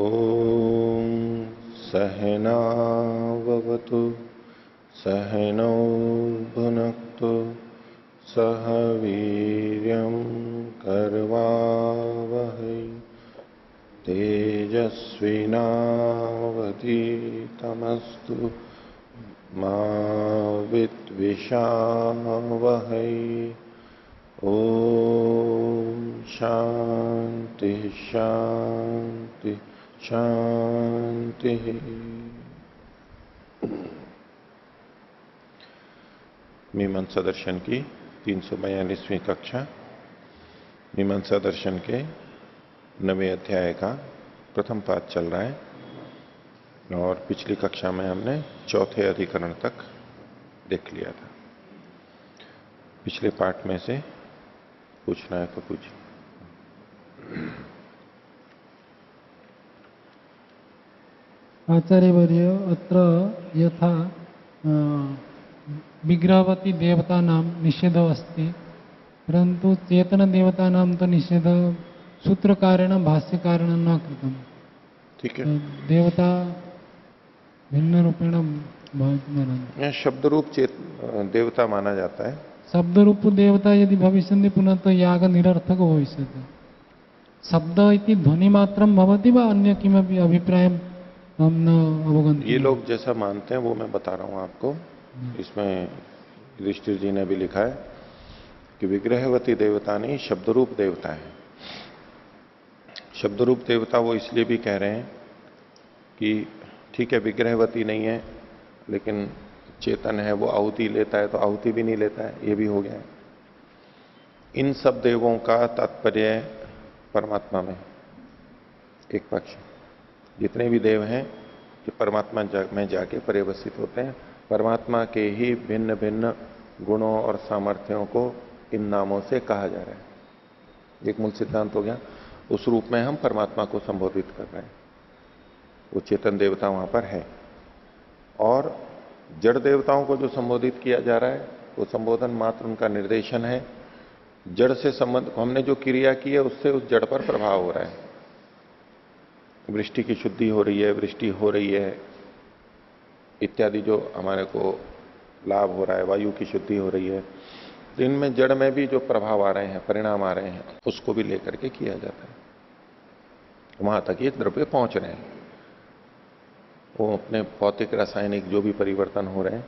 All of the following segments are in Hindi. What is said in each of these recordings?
ॐ सहनाववतु सहनौ भुनक्तु सह वीर्यं करवावहै तेजस्विनावधीतमस्तु मा विद्विषावहै। ॐ शांति शांति शांति। मीमांसा दर्शन की 342वीं कक्षा मीमांसा दर्शन के 9वें अध्याय का प्रथम पाठ चल रहा है और पिछली कक्षा में हमने चौथे अधिकरण तक देख लिया था। पिछले पाठ में से पूछना है तो पूछिए। आचार्यवर्य अत्र यथा विग्रहवती देवता नाम निषेध अस्ति, परंतु चेतन देवता नाम तो निषेध सूत्रकारेण भाष्यकारेण न कृतम। ठीक है, देवता भिन्न रूपेण मानन्ति। शब्द रूप देवता माना जाता है। शब्द रूप देवता यदि भविष्यन्ति पुनः तो याग निरर्थक भविष्यति। शब्द इति ध्वनि मात्रम भवति वा अन्य किमपि अभिप्रायम् हम न अवगन्तुं। ये लोग जैसा मानते हैं वो मैं बता रहा हूं आपको। इसमें युधिष्ठिर जी ने भी लिखा है कि विग्रहवती देवता नहीं, शब्दरूप देवता है। शब्दरूप देवता वो इसलिए भी कह रहे हैं कि ठीक है विग्रहवती नहीं है लेकिन चेतन है, वो आहुति लेता है तो आहुति भी नहीं लेता है, ये भी हो गया है। इन सब देवों का तात्पर्य परमात्मा में एक पक्ष, जितने भी देव हैं जो परमात्मा में जाके पर्यवसित होते हैं, परमात्मा के ही भिन्न भिन्न गुणों और सामर्थ्यों को इन नामों से कहा जा रहा है। एक मूल सिद्धांत हो गया। उस रूप में हम परमात्मा को संबोधित कर रहे हैं। वो चेतन देवता वहां पर है। और जड़ देवताओं को जो संबोधित किया जा रहा है वो संबोधन मात्र उनका निर्देशन है। जड़ से संबंध हमने जो क्रिया की है उससे उस जड़ पर प्रभाव हो रहा है। वृष्टि की शुद्धि हो रही है, वृष्टि हो रही है इत्यादि जो हमारे को लाभ हो रहा है, वायु की शुद्धि हो रही है, तो इनमें जड़ में भी जो प्रभाव आ रहे हैं, परिणाम आ रहे हैं, उसको भी लेकर के किया जाता है। वहां तक ये द्रव्य पहुंच रहे हैं। वो अपने भौतिक रासायनिक जो भी परिवर्तन हो रहे हैं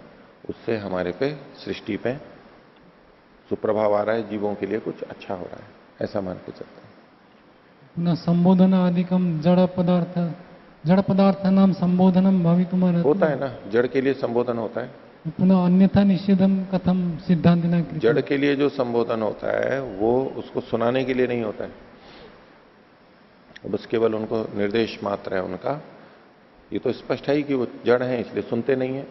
उससे हमारे पे सृष्टि पे जो प्रभाव आ रहा है, जीवों के लिए कुछ अच्छा हो रहा है, ऐसा मान के चलते हैं। पुनः संबोधन आदिकम जड़ पदार्थ नाम संबोधनम भवितुम होता है ना, जड़ के लिए संबोधन होता है। पुनः अन्यथा निषेधम कथम सिद्धांतिना। जड़ के लिए जो संबोधन होता है वो उसको सुनाने के लिए नहीं होता है, बस केवल उनको निर्देश मात्र है उनका। ये तो स्पष्ट है कि वो जड़ है इसलिए सुनते नहीं है,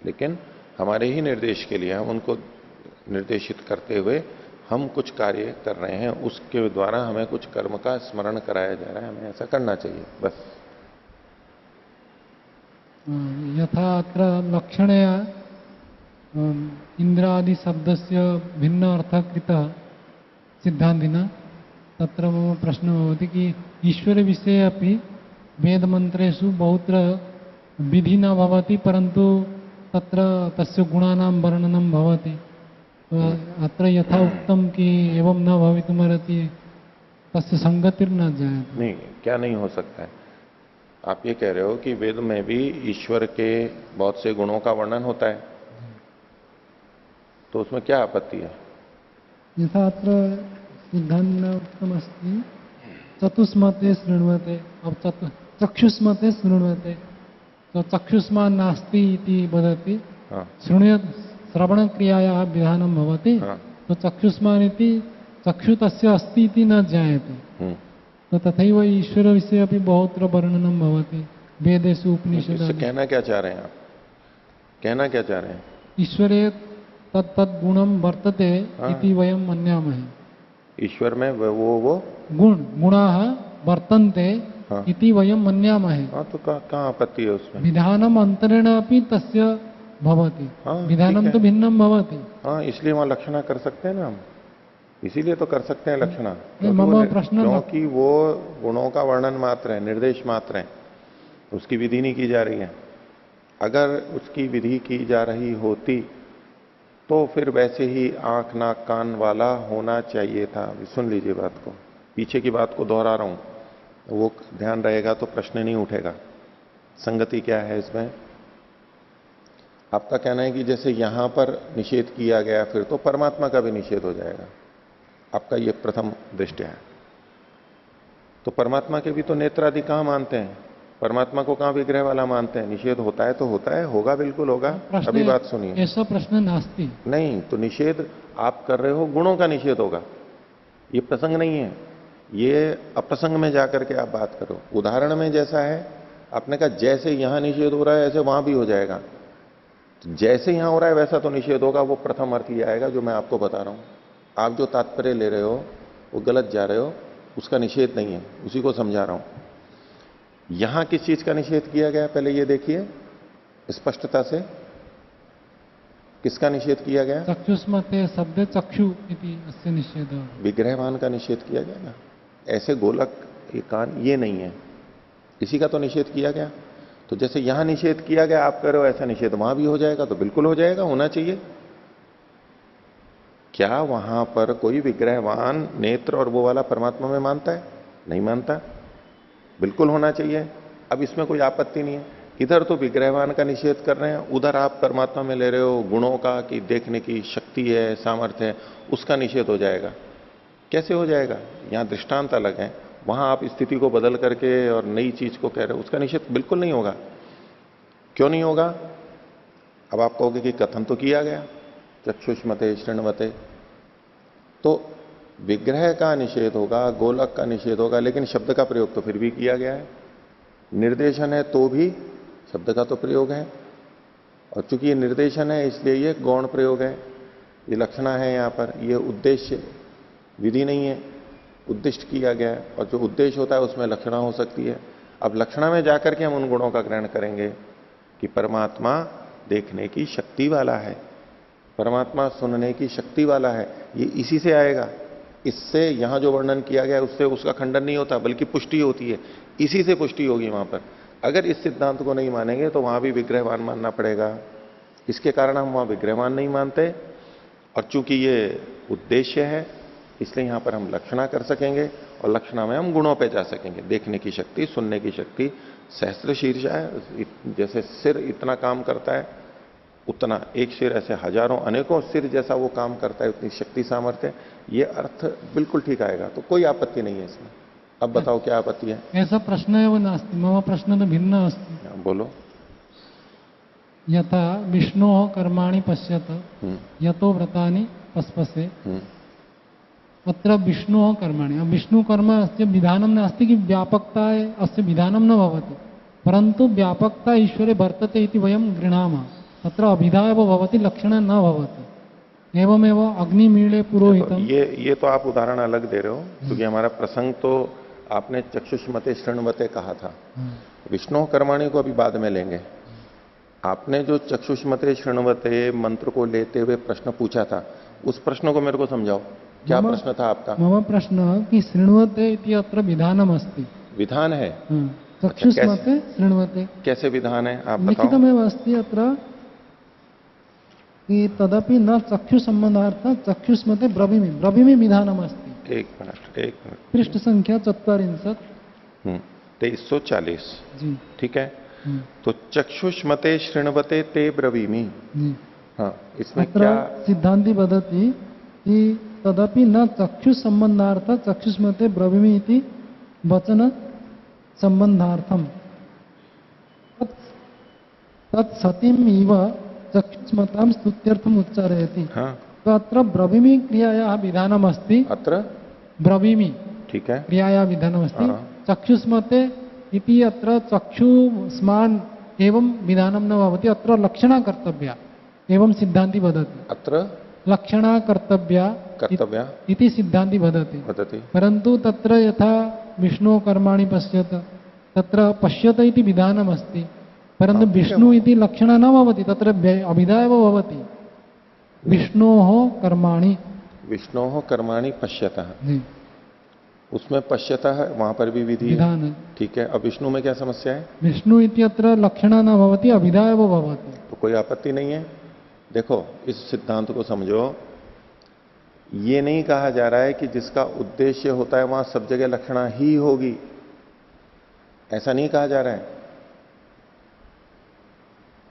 लेकिन हमारे ही निर्देश के लिए हम उनको निर्देशित करते हुए हम कुछ कार्य कर रहे हैं, उसके द्वारा हमें कुछ कर्म का स्मरण कराया जा रहा है, हमें ऐसा करना चाहिए बस। यथा अत्र लक्षणया इंद्रादि शब्दस्य भिन्न अर्थः कृतः सिद्धान्तिना, तत्र मम प्रश्नः भवति कि ईश्वर विषये अपि वेद मंत्रेषु बहुत्र विधि न भवति, परंतु तत्र तस्य गुणानां वर्णनं भवति। अत्र यथा उक्तं कि एवं न भवितुमर्हति, तस्य संगतिर्न जायते। नहीं, क्या नहीं हो सकता है? आप ये कह रहे हो कि वेद में भी ईश्वर के बहुत से गुणों का वर्णन होता है, तो उसमें क्या आपत्ति है? यथा अत्र सिद्धान्तेन उक्तमस्ति चतुष्मते शृण्वते, अब चक्षुष्मते शृण्वते, तो चक्षुष्मान नास्ति इति वदति। श्रवण क्रियायाः विधानं भवति, तो चक्षुष्मान इति चक्षु तस्य अस्ति इति न ज्ञायते। तो तथैव ईश्वर विषये अपि बहुत्र वर्णनं भवति वेदेषु उपनिषदि। कहना क्या चाह रहे हैं आप? कहना क्या चाह रहे हैं? ईश्वरे तत्तद् गुणं वर्तते इति वयं मन्यामहे। ईश्वर में वो गुणाः वर्तन्ते इति वयं मन्यामहे। तो कहाँ आपत्ति है उसमें? विधानम अंतरेण अपि तस्य भवति, विधानम तो भिन्नम भवति। हाँ, इसलिए वहां लक्षणा कर सकते हैं ना हम। इसीलिए तो कर सकते हैं लक्षणा, मम प्रश्न क्योंकि वो गुणों का वर्णन मात्र है, निर्देश मात्र है, उसकी विधि नहीं की जा रही है। अगर उसकी विधि की जा रही होती तो फिर वैसे ही आंख नाक कान वाला होना चाहिए था। सुन लीजिए बात को, पीछे की बात को दोहरा रहा हूं, वो ध्यान रहेगा तो प्रश्न नहीं उठेगा। संगति क्या है इसमें? आपका कहना है कि जैसे यहां पर निषेध किया गया फिर तो परमात्मा का भी निषेध हो जाएगा, आपका ये प्रथम दृष्टि है। तो परमात्मा के भी तो नेत्रादि कहां मानते हैं, परमात्मा को कहां विग्रह वाला मानते हैं? निषेध होता है तो होता है, होगा, बिल्कुल होगा। अभी बात सुनिए। ऐसा प्रश्न नास्ति नहीं, तो निषेध आप कर रहे हो, गुणों का निषेध होगा, ये प्रसंग नहीं है, ये अप्रसंग में जाकर के आप बात करो। उदाहरण में जैसा है, आपने कहा जैसे यहां निषेध हो रहा है ऐसे वहां भी हो जाएगा, तो जैसे यहां हो रहा है वैसा तो निषेध होगा, वो प्रथम अर्थ ही आएगा जो मैं आपको बता रहा हूं। आप जो तात्पर्य ले रहे हो वो गलत जा रहे हो, उसका निषेध नहीं है, उसी को समझा रहा हूं। यहां किस चीज का निषेध किया गया पहले ये देखिए स्पष्टता से, किसका निषेध किया गया? चक्षुष्मते शब्द चक्षु इति अस्य निषेध, विग्रहवान का निषेध किया गया ना। ऐसे गोलक ये कान ये नहीं है, इसी का तो निषेध किया गया। तो जैसे यहां निषेध किया गया आप करो ऐसा निषेध वहां भी हो जाएगा, तो बिल्कुल हो जाएगा, होना चाहिए। क्या वहां पर कोई विग्रहवान नेत्र और वो वाला परमात्मा में मानता है? नहीं मानता, बिल्कुल होना चाहिए। अब इसमें कोई आपत्ति नहीं है। इधर तो विग्रहवान का निषेध कर रहे हैं, उधर आप परमात्मा में ले रहे हो गुणों का, कि देखने की शक्ति है, सामर्थ्य है, उसका निषेध हो जाएगा। कैसे हो जाएगा? यहां दृष्टांत अलग है, वहां आप स्थिति को बदल करके और नई चीज को कह रहे हो, उसका निषेध बिल्कुल नहीं होगा। क्यों नहीं होगा? अब आप कहोगे कि कथन तो किया गया चक्षुष्मते शृण्वते, तो विग्रह का निषेध होगा, गोलक का निषेध होगा, लेकिन शब्द का प्रयोग तो फिर भी किया गया है। निर्देशन है तो भी शब्द का तो प्रयोग है, और चूंकि ये निर्देशन है इसलिए ये गौण प्रयोग है, ये लक्षणा है। यहां पर ये उद्देश्य विधि नहीं है, उद्दिष्ट किया गया है, और जो उद्देश्य होता है उसमें लक्षणा हो सकती है। अब लक्षणा में जाकर के हम उन गुणों का ग्रहण करेंगे कि परमात्मा देखने की शक्ति वाला है, परमात्मा सुनने की शक्ति वाला है, ये इसी से आएगा। इससे यहां जो वर्णन किया गया है उससे उसका खंडन नहीं होता, बल्कि पुष्टि होती है, इसी से पुष्टि होगी वहां पर। अगर इस सिद्धांत को नहीं मानेंगे तो वहां भी विग्रहवान मानना पड़ेगा। इसके कारण हम वहां विग्रहवान नहीं मानते, और चूंकि ये उद्देश्य है इसलिए यहां पर हम लक्षणा कर सकेंगे, और लक्षणा में हम गुणों पे जा सकेंगे। देखने की शक्ति, सुनने की शक्ति, सहस्त्र शीर्षा है, जैसे सिर इतना काम करता है उतना एक सिर ऐसे हजारों अनेकों सिर जैसा वो काम करता है, उतनी शक्ति सामर्थ्य, ये अर्थ बिल्कुल ठीक आएगा, तो कोई आपत्ति नहीं है इसमें। अब बताओ क्या आपत्ति है? ऐसा प्रश्न एव नास्ति, मम प्रश्न तो भिन्न अस्ति। बोलो। यथा विष्णोः कर्माणि पश्यत यतो व्रतानि पस्पसे, अत्र विष्णोः कर्माणि, विष्णु कर्म अस्य विधानं नास्ति कि व्यापकता अस्य विधानं न भवति, परंतु व्यापकता ईश्वरे वर्तते इति वयं गृह्णामः, तत्र अभिधा एव भवति, लक्षण न भवति। एवमेव अग्निमीळे पुरोहितम। ये तो आप उदाहरण अलग दे रहे हो, क्योंकि हमारा प्रसंग तो आपने चक्षुष्मते शृण्वते कहा था, विष्णु कर्माणि को अभी बाद में लेंगे। आपने जो चक्षुष्मते शृण्वते मंत्र को लेते हुए प्रश्न पूछा था, उस प्रश्न को मेरे को समझाओ, क्या प्रश्न था आपका? मम प्रश्न कि शृण्वते इति अत्र विधानम अस्ति, विधान है। चक्षुष्मते शृण्वते कैसे विधान है आप बताओ? लिखितमेव अस्ति अत्र कि तदपि न चक्षु संबंधार्थ चक्षुष्मते ब्रवीमि, ब्रवीमि विधानम अस्ति। एक मिनट पृष्ठ संख्या 44 2340 जी, ठीक है। तो चक्षुष्मते शृण्वते ते ब्रवीमि, हाँ, इसमें क्या सिद्धांति वदति कि तदपि न चक्षु संबंधार्थ चक्षुष्मते ब्रवीमि इति वचन संबंधार्थम तत्सतीम इव चक्षुष्मतां स्तुत्यर्थम उच्चारयति। हाँ, तो अत्र ब्रवीमि क्रियायाः विधानम अस्ति, अत्र ब्रवीमि ठीक है क्रियायाः विधानम अस्ति, हाँ। चक्षुष्मते इति अत्र चक्षुष्मान् एवं विधानं न भवति, अत्र लक्षणा कर्तव्या एवं सिद्धांति वदति। अत्र लक्षणा कर्तव्या इति सिद्धांति वदति, परंतु तत्र यथा विष्णु कर्माणि पश्यत, तत्र पश्यत इति विधानम अस्ति, परंतु विष्णु इति लक्षणा न भवति, तत्र अभिधा एव भवति। विष्णोः कर्माणि विष्णोः कर्माणि पश्यतः, जी उसमें पश्यतः वहां पर भी विधि है। विधान है। ठीक है, अब विष्णु में क्या समस्या है? विष्णु इत्यत्र लक्षण न भवति अभिधा एव भवति। तो कोई आपत्ति नहीं है। देखो इस सिद्धांत को समझो, ये नहीं कहा जा रहा है कि जिसका उद्देश्य होता है वहां सब जगह लक्षणा ही होगी, ऐसा नहीं कहा जा रहा है।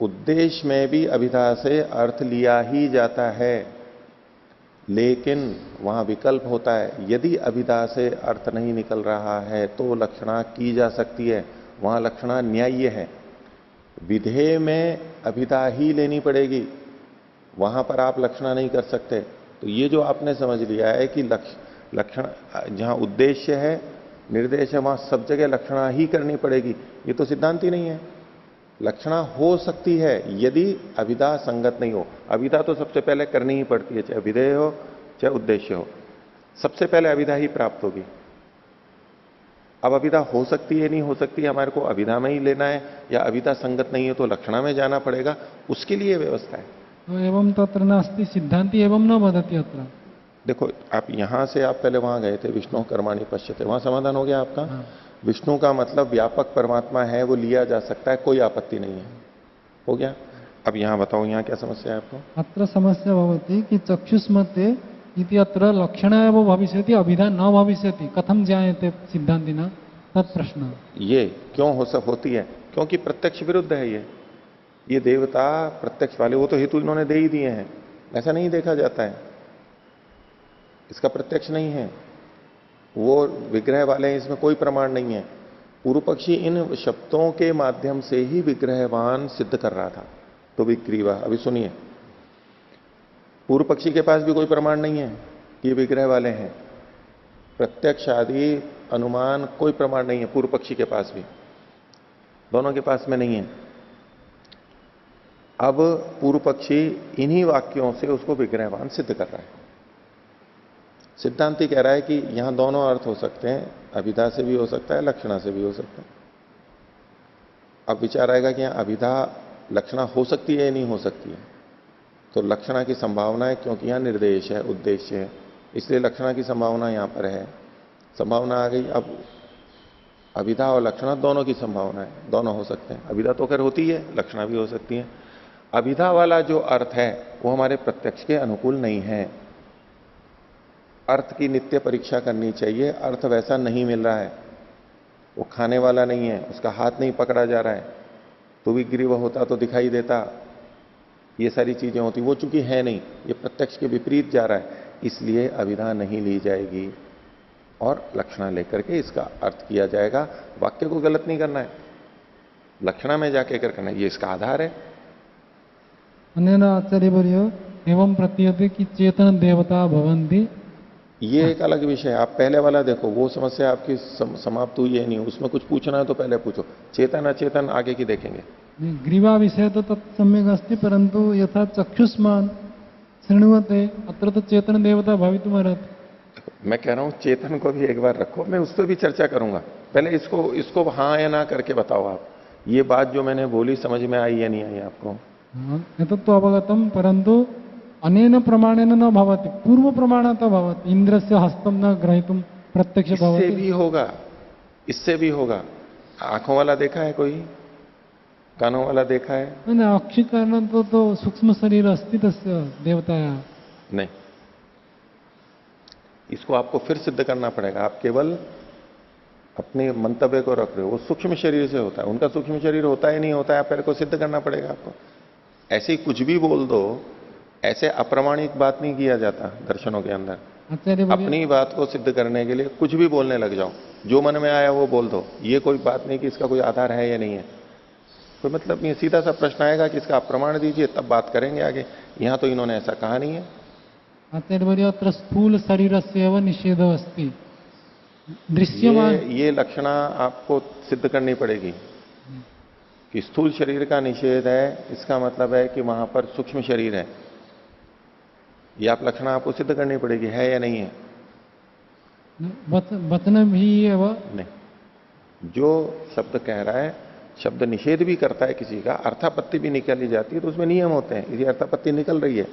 उद्देश्य में भी अभिधा से अर्थ लिया ही जाता है, लेकिन वहां विकल्प होता है। यदि अभिधा से अर्थ नहीं निकल रहा है तो लक्षणा की जा सकती है, वहां लक्षणा न्याय्य है। विधेय में अभिधा ही लेनी पड़ेगी, वहां पर आप लक्षणा नहीं कर सकते। तो ये जो आपने समझ लिया है कि लक्षण जहां उद्देश्य है, निर्देश है, वहां सब जगह लक्षणा ही करनी पड़ेगी, ये तो सिद्धांत ही नहीं है। लक्षणा हो सकती है यदि अभिधा संगत नहीं हो। अभिधा तो सबसे पहले करनी ही पड़ती है, चाहे विधेय हो चाहे उद्देश्य हो, सबसे पहले अभिधा ही प्राप्त होगी। अब अभिधा हो सकती है नहीं हो सकती है, हमारे को अभिधा में ही लेना है, या अभिधा संगत नहीं है तो लक्षणा में जाना पड़ेगा, उसके लिए व्यवस्था है। तो एवं तत्र नास्ति सिद्धांति एवं न वदति अत्र। देखो आप यहां से आप पहले वहां गए थे, विष्णु कर्माणि पश्यते, वहां समाधान हो गया आपका। हाँ। विष्णु का मतलब व्यापक परमात्मा है, वो लिया जा सकता है, कोई आपत्ति नहीं है, हो गया। अब यहां बताओ, यहां क्या समस्या है आपको? अत्र समस्या भवति कि चक्षुष्मते इति अत्र लक्षण एव भविष्यति अभिधा न भविष्यति कथं ज्ञायते सिद्धान्तिना तत् प्रश्न। ये क्यों होती है? क्योंकि प्रत्यक्ष विरुद्ध है ये देवता प्रत्यक्ष वाले, वो तो हेतु इन्होंने दे ही दिए हैं, ऐसा नहीं देखा जाता है, इसका प्रत्यक्ष नहीं है। वो विग्रह वाले हैं, इसमें कोई प्रमाण नहीं है। पूर्व पक्षी इन शब्दों के माध्यम से ही विग्रहवान सिद्ध कर रहा था, तो विग्रीवा। अभी सुनिए, पूर्व पक्षी के पास भी कोई प्रमाण नहीं है कि ये विग्रह वाले हैं, प्रत्यक्ष आदि अनुमान कोई प्रमाण नहीं है पूर्व पक्षी के पास भी, दोनों के पास में नहीं है। अब पूर्व पक्षी इन्हीं वाक्यों से उसको विग्रहवान सिद्ध कर रहा है। सिद्धांति कह रहा है कि यहां दोनों अर्थ हो सकते हैं, अभिधा से भी हो सकता है, लक्षणा से भी हो सकता है। अब विचार आएगा कि यहां अभिधा लक्षणा हो सकती है या नहीं हो सकती है, तो लक्षणा की संभावना है, क्योंकि यहां निर्देश है, उद्देश्य है, इसलिए लक्षणा की संभावना यहां पर है। संभावना आ गई। अब अभिधा और लक्षणा दोनों की संभावना है, दोनों हो सकते हैं। अभिधा तो खैर होती है, लक्षणा भी हो सकती है। अभिधा वाला जो अर्थ है वो हमारे प्रत्यक्ष के अनुकूल नहीं है। अर्थ की नित्य परीक्षा करनी चाहिए, अर्थ वैसा नहीं मिल रहा है, वो खाने वाला नहीं है, उसका हाथ नहीं पकड़ा जा रहा है, तो भी ग्रीव होता तो दिखाई देता, ये सारी चीजें होती, वो चूंकि है नहीं, ये प्रत्यक्ष के विपरीत जा रहा है, इसलिए अभिधा नहीं ली जाएगी और लक्षणा लेकर के इसका अर्थ किया जाएगा। वाक्य को गलत नहीं करना है, लक्षणा में जाके करना है, ये इसका आधार है। अनेन आचार्यवर्यो एवं प्रतीयते कि चेतन देवता भवन्ति। ये एक अलग विषय है, आप पहले वाला देखो, वो समस्या आपकी समाप्त हुई है नहीं, उसमें कुछ पूछना है तो पहले पूछो। चेतन अचेतन आगे की देखेंगे। ग्रीवा विषय तो तत्सम्यक अस्ति, परंतु यथा चक्षुष्मान शृण्वते अत्र तो चेतन देवता भवितुमर्हति। मैं कह रहा हूं चेतन को भी एक बार रखो, मैं उस पर भी चर्चा करूंगा। पहले इसको हाँ या ना करके बताओ आप, ये बात जो मैंने बोली समझ में आई या नहीं आई आपको? एतत् तो अवगतम, परंतु अनेन प्रमाणेन न भवति, पूर्व प्रमाणतः भवति। इंद्रस्य हस्तं न ग्रहीतुं प्रत्यक्ष भवति। इससे भी होगा, इससे भी होगा। आंखों वाला देखा है कोई? कानों वाला देखा है? नहीं, अक्षिकरण तो सूक्ष्म शरीर अस्ति तस्य देवताया। नहीं, इसको आपको फिर सिद्ध करना पड़ेगा। आप केवल अपने मंतव्य को रख रहे हो, वो सूक्ष्म शरीर से होता है, उनका सूक्ष्म शरीर होता है नहीं होता है, पहले को सिद्ध करना पड़ेगा आपको। ऐसे ही कुछ भी बोल दो, ऐसे अप्रमाणिक बात नहीं किया जाता दर्शनों के अंदर। अपनी बात को सिद्ध करने के लिए कुछ भी बोलने लग जाओ, जो मन में आया वो बोल दो, ये कोई बात नहीं कि इसका कोई आधार है या नहीं है, कोई मतलब नहीं। सीधा सा प्रश्न आएगा कि इसका प्रमाण दीजिए, तब बात करेंगे आगे। यहां तो इन्होंने ऐसा कहा नहीं है। आचार्य अत्र स्थूल शरीर से निषेध अस्ति दृश्यमान। ये लक्षणा आपको सिद्ध करनी पड़ेगी कि स्थूल शरीर का निषेध है, इसका मतलब है कि वहां पर सूक्ष्म शरीर है। ये आप लक्षणा आपको सिद्ध करनी पड़ेगी, है या नहीं है? वचन भी है वह नहीं, जो शब्द कह रहा है, शब्द निषेध भी करता है किसी का, अर्थापत्ति भी निकाली जाती है, तो उसमें नियम होते हैं। इसी अर्थापत्ति निकल रही है,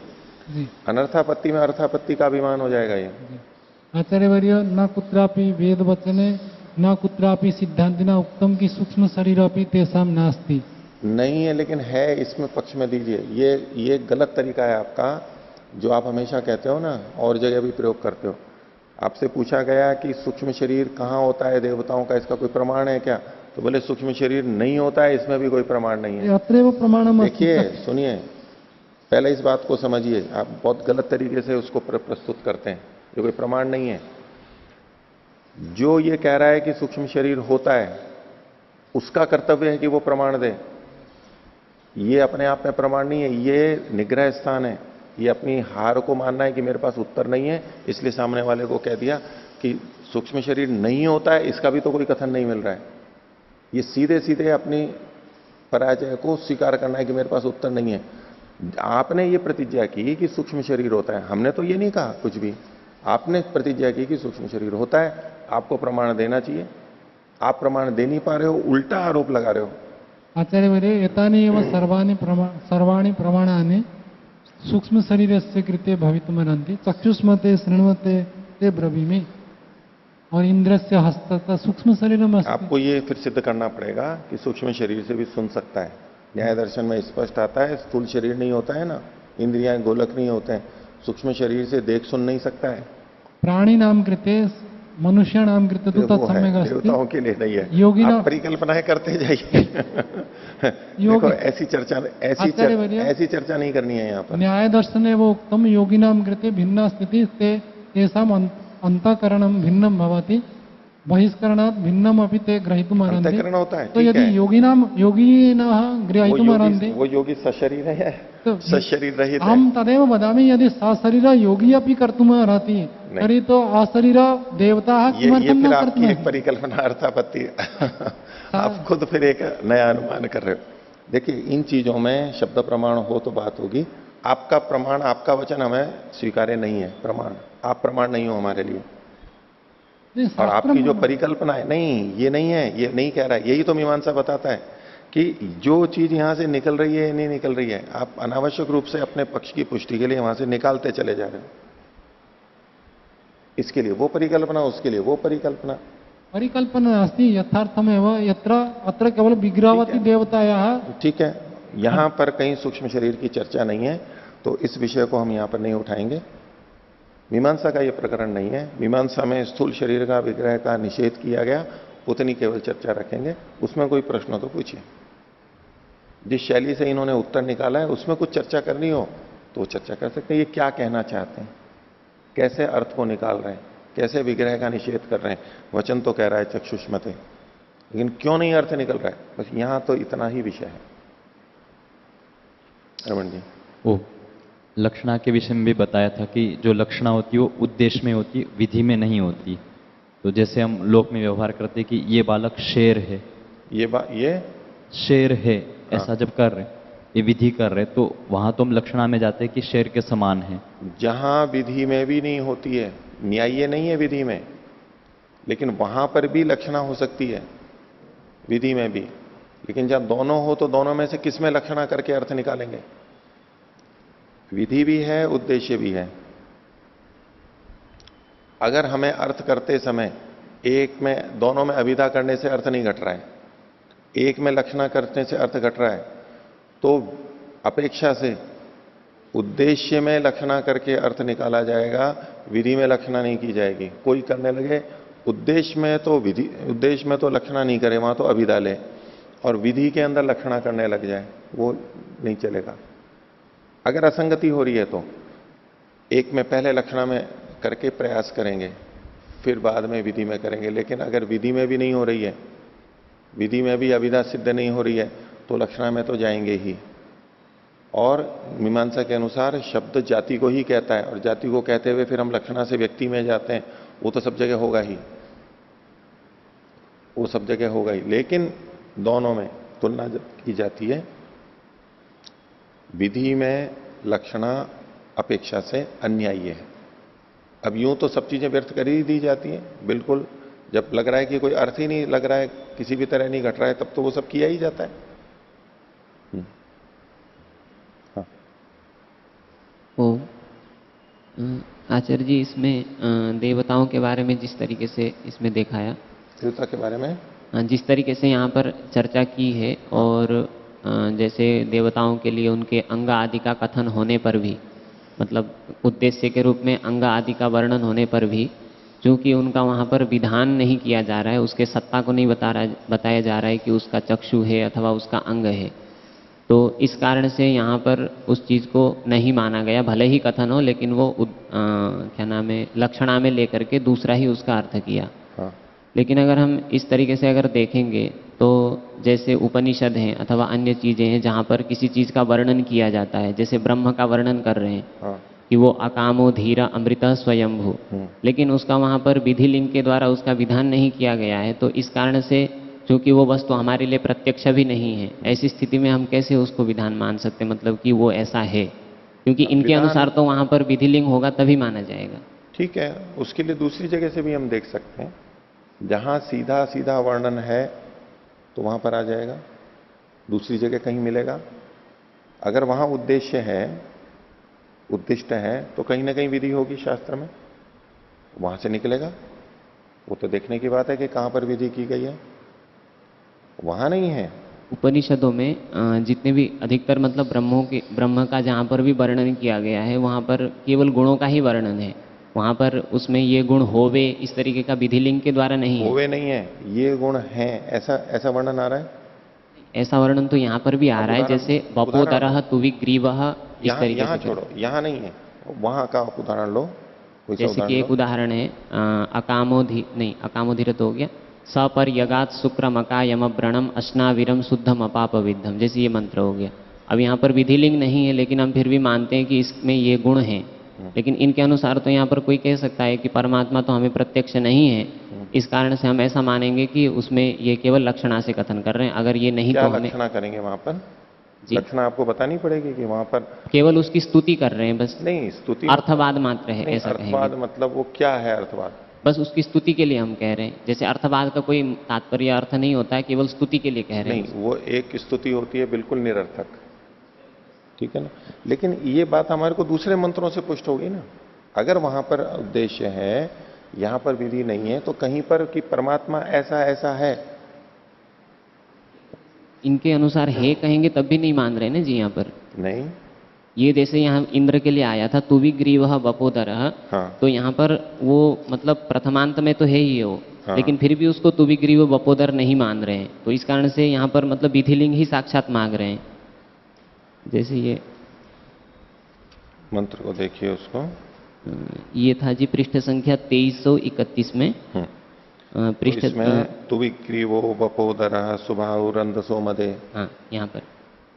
जी अनर्थापत्ति में अर्थापत्ति का अभिमान हो जाएगा ये। जी। आचार्यवर्य न कुत्रापि वेद वचने न कुत्रापि सिद्धांतिना उत्तम की सूक्ष्म शरीर अपि तेषाम नास्ति। नहीं है, लेकिन है, इसमें पक्ष में दीजिए। ये गलत तरीका है आपका, जो आप हमेशा कहते हो ना, और जगह भी प्रयोग करते हो। आपसे पूछा गया कि सूक्ष्म शरीर कहाँ होता है देवताओं का, इसका कोई प्रमाण है क्या? तो बोले सूक्ष्म शरीर नहीं होता है, इसमें भी कोई प्रमाण नहीं है। अत्रैव प्रमाणम अस्ति। देखिए, सुनिए, पहले इस बात को समझिए। आप बहुत गलत तरीके से उसको प्रस्तुत करते हैं, ये कोई प्रमाण नहीं है। जो ये कह रहा है कि सूक्ष्म शरीर होता है, उसका कर्तव्य है कि वो प्रमाण दे। ये अपने आप में प्रमाण नहीं है, ये निग्रह स्थान है। ये अपनी हार को मानना है कि मेरे पास उत्तर नहीं है, इसलिए सामने वाले को कह दिया कि सूक्ष्म शरीर नहीं होता है, इसका भी तो कोई कथन नहीं मिल रहा है। ये सीधे सीधे अपनी पराजय को स्वीकार करना है कि मेरे पास उत्तर नहीं है। आपने ये प्रतिज्ञा की कि सूक्ष्म शरीर होता है, हमने तो ये नहीं कहा कुछ भी। आपने प्रतिज्ञा की कि सूक्ष्म शरीर होता है, आपको प्रमाण देना चाहिए। आप प्रमाण दे नहीं पा रहे हो, उल्टा आरोप लगा रहे हो। आचार्यवर्य एतानि एव सर्वाणि प्रमाणानि सूक्ष्म शरीरस्य कृते भवितुमर्हन्ति। चक्षुष्मते शृण्वते ते ब्रवीमि और इंद्रस्य हस्ततः सूक्ष्म शरीरम अस्ति। आपको ये फिर सिद्ध करना पड़ेगा कि सूक्ष्म शरीर से भी सुन सकता है। न्याय दर्शन में स्पष्ट आता है, स्थूल शरीर नहीं होता है ना, इंद्रियां गोलक नहीं होते हैं, सूक्ष्म शरीर से देख सुन नहीं सकता है। प्राणी नाम कृते मनुष्य नाम कृते तो तत्सम्यक अस्ति। देवताओं के लिए नहीं है। योगी आप नाम परिकल्पनाएं करते जाइए। देखो, ऐसी चर्चा नहीं करनी है यहाँ पर। न्याय दर्शन एव उक्तम योगी नाम कृते भिन्ना स्थिति तेषाम अंतःकरणम भिन्नम भवति बहिष्करणात् भिन्नम अपि ते ग्रहीतुमर्हन्ति। अंतःकरण होता है, तो यदि योगिनः ग्रहीतुमर्हन्ति वो योगी सशरीर है, सशरीर रहित है। हम तदेव वदामि यदि सशरीर योगी अपि कर्तुमर्हति तर्हि तो अशरीर देवताः किमर्थं न कर्तुम्। एक परिकल्पना अर्थापत्ति। आप खुद फिर एक नया अनुमान कर रहे हो। देखिए, इन चीजों में शब्द प्रमाण हो तो बात होगी। आपका प्रमाण, आपका वचन हमें स्वीकार्य नहीं है। प्रमाण, आप प्रमाण नहीं हो हमारे लिए। और आपकी जो परिकल्पना है, नहीं, ये नहीं है, ये नहीं कह रहा है। यही तो मीमांसा बताता है कि जो चीज यहां से निकल रही है नहीं निकल रही है, आप अनावश्यक रूप से अपने पक्ष की पुष्टि के लिए वहां से निकालते चले जा रहे हो। इसके लिए वो परिकल्पना, उसके लिए वो परिकल्पना। परिकल्पना नास्ति यथार्थमेव यत्र अत्र केवल विग्रहवती देवतायाः। ठीक है, यहां पर कहीं सूक्ष्म शरीर की चर्चा नहीं है, तो इस विषय को हम यहां पर नहीं उठाएंगे। मीमांसा का यह प्रकरण नहीं है। मीमांसा में स्थूल शरीर का विग्रह का निषेध किया गया, उतनी केवल चर्चा रखेंगे। उसमें कोई प्रश्न तो पूछिए। जिस शैली से इन्होंने उत्तर निकाला है, उसमें कुछ चर्चा करनी हो तो चर्चा कर सकते हैं। ये क्या कहना चाहते हैं, कैसे अर्थ को निकाल रहे हैं, कैसे विग्रह का निषेध कर रहे हैं। वचन तो कह रहा है चक्षुष्मते, लेकिन क्यों नहीं अर्थ निकल रहा है, बस यहां तो इतना ही विषय है। रमन जी, वो लक्षणा के विषय में भी बताया था कि जो लक्षणा होती है वो उद्देश्य में होती, विधि में नहीं होती। तो जैसे हम लोक में व्यवहार करते कि ये बालक शेर है, ये शेर है, ऐसा जब कर रहे, ये विधि कर रहे, तो वहां तो हम लक्षणा में जाते हैं कि शेर के समान है। जहां विधि में भी नहीं होती है, न्याय्य नहीं है विधि में, लेकिन वहां पर भी लक्षणा हो सकती है विधि में भी। लेकिन जब दोनों हो तो दोनों में से किस में लक्षणा करके अर्थ निकालेंगे? विधि भी है, उद्देश्य भी है। अगर हमें अर्थ करते समय एक में, दोनों में अभिधा करने से अर्थ नहीं घट रहा है, एक में लक्षणा करने से अर्थ घट रहा है, तो अपेक्षा से उद्देश्य में लक्षणा करके अर्थ निकाला जाएगा, विधि में लक्षणा नहीं की जाएगी। कोई करने लगे उद्देश्य में तो विधि, उद्देश्य में तो लक्षणा नहीं करे, वहां तो अभिधा ले, और विधि के अंदर लक्षणा करने लग जाए, वो नहीं चलेगा। अगर असंगति हो रही है तो एक में पहले लक्षणा में करके प्रयास करेंगे, फिर बाद में विधि में करेंगे। लेकिन अगर विधि में भी नहीं हो रही है, विधि में भी अभिधा सिद्ध नहीं हो रही है, तो लक्षणा में तो जाएंगे ही। और मीमांसा के अनुसार शब्द जाति को ही कहता है, और जाति को कहते हुए फिर हम लक्षणा से व्यक्ति में जाते हैं, वो तो सब जगह होगा ही, वो सब जगह होगा ही। लेकिन दोनों में तुलना की जाती है। विधि में लक्षणा अपेक्षा से अन्याय्य है। अब यूं तो सब चीजें व्यर्थ कर ही दी जाती हैं, बिल्कुल। जब लग रहा है कि कोई अर्थ ही नहीं लग रहा है, किसी भी तरह नहीं घट रहा है, तब तो वो सब किया ही जाता है। वो आचार्य जी, इसमें देवताओं के बारे में जिस तरीके से इसमें दिखाया, देवता के बारे में जिस तरीके से यहाँ पर चर्चा की है, और जैसे देवताओं के लिए उनके अंग आदि का कथन होने पर भी, मतलब उद्देश्य के रूप में अंग आदि का वर्णन होने पर भी, चूँकि उनका वहाँ पर विधान नहीं किया जा रहा है, उसके सत्ता को नहीं बताया जा रहा है कि उसका चक्षु है अथवा उसका अंग है, तो इस कारण से यहाँ पर उस चीज़ को नहीं माना गया, भले ही कथन हो, लेकिन वो क्या नाम है, लक्षणा में लेकर के दूसरा ही उसका अर्थ किया। हाँ। लेकिन अगर हम इस तरीके से अगर देखेंगे तो जैसे उपनिषद हैं अथवा अन्य चीज़ें हैं जहाँ पर किसी चीज़ का वर्णन किया जाता है, जैसे ब्रह्म का वर्णन कर रहे हैं, हाँ। कि वो अकामो धीरा अमृतः स्वयंभू, लेकिन उसका वहाँ पर विधि लिंग के द्वारा उसका विधान नहीं किया गया है, तो इस कारण से चूँकि वो वस्तु हमारे लिए प्रत्यक्ष भी नहीं है, ऐसी स्थिति में हम कैसे उसको विधान मान सकते, मतलब कि वो ऐसा है, क्योंकि इनके अनुसार तो वहाँ पर विधि लिंग होगा तभी माना जाएगा। ठीक है, उसके लिए दूसरी जगह से भी हम देख सकते हैं, जहां सीधा सीधा वर्णन है तो वहां पर आ जाएगा, दूसरी जगह कहीं मिलेगा। अगर वहां उद्देश्य है, उद्दिष्ट है, तो कहीं ना कहीं विधि होगी शास्त्र में, वहां से निकलेगा। वो तो देखने की बात है कि कहां पर विधि की गई है, वहां नहीं है। उपनिषदों में जितने भी अधिकतर मतलब ब्रह्म का जहाँ पर भी वर्णन किया गया है, वहाँ पर केवल गुणों का ही वर्णन है, वहाँ पर उसमें ये गुण होवे इस तरीके का विधि लिंग के द्वारा नहीं है। होवे नहीं है, ये गुण है, ऐसा वर्णन आ रहा है। ऐसा वर्णन तो यहाँ पर भी आ रहा है, जैसे वपोदरः तुविग्रीवः इस तरीके यहाँ से। छोड़ो, यहाँ नहीं है, वहां का आप उदाहरण लो, कोई सा जैसे कि उदाहरण एक उदाहरण है अकामोधीर तो हो गया, सपर्यगात शुक्रमका यमव्रणम अश्नावीरम शुद्धम अपापविद्धम, जैसे ये मंत्र हो गया। अब यहाँ पर विधि लिंग नहीं है, लेकिन हम फिर भी मानते हैं कि इसमें ये गुण हैं, लेकिन इनके अनुसार तो यहाँ पर कोई कह सकता है कि परमात्मा तो हमें प्रत्यक्ष नहीं है, इस कारण से हम ऐसा मानेंगे कि उसमें ये केवल लक्षणा से कथन कर रहे हैं। अगर ये नहीं क्या तो हमें लक्षणा करेंगे वहां पर? जी, लक्षणा आपको बतानी पड़ेगी कि वहां पर केवल उसकी स्तुति कर रहे हैं, बस नहीं, स्तुति अर्थवाद मात्र है, ऐसा अर्थवाद कहेंगे। मतलब वो क्या है अर्थवाद? बस उसकी स्तुति के लिए हम कह रहे हैं, जैसे अर्थवाद का कोई तात्पर्य अर्थ नहीं होता है, केवल स्तुति के लिए कह रहे हैं। नहीं, वो एक स्तुति होती है बिल्कुल निरर्थक, ठीक है ना। लेकिन ये बात हमारे को दूसरे मंत्रों से पुष्ट होगी ना। अगर वहां पर उद्देश्य है, यहां पर विधि नहीं है, तो कहीं पर कि परमात्मा ऐसा ऐसा है, इनके अनुसार है कहेंगे तब भी नहीं मान रहे ना जी यहाँ पर। नहीं। ये जैसे यहाँ इंद्र के लिए आया था तुविग्रीवः वपोदरः, हाँ। तो यहाँ पर वो मतलब प्रथमांत में तो है ही वो, हाँ। लेकिन फिर भी उसको तुविग्रीव वपोदर नहीं मान रहे हैं, तो इस कारण से यहाँ पर मतलब विधिलिंग ही साक्षात मांग रहे हैं। जैसे ये मंत्र को देखिए उसको, ये था जी पृष्ठ संख्या 2331 में। पृष्ठ इसमें तुविग्रीवो वपोदरः सुबाहु रंधसो मदे, हाँ, यहाँ पर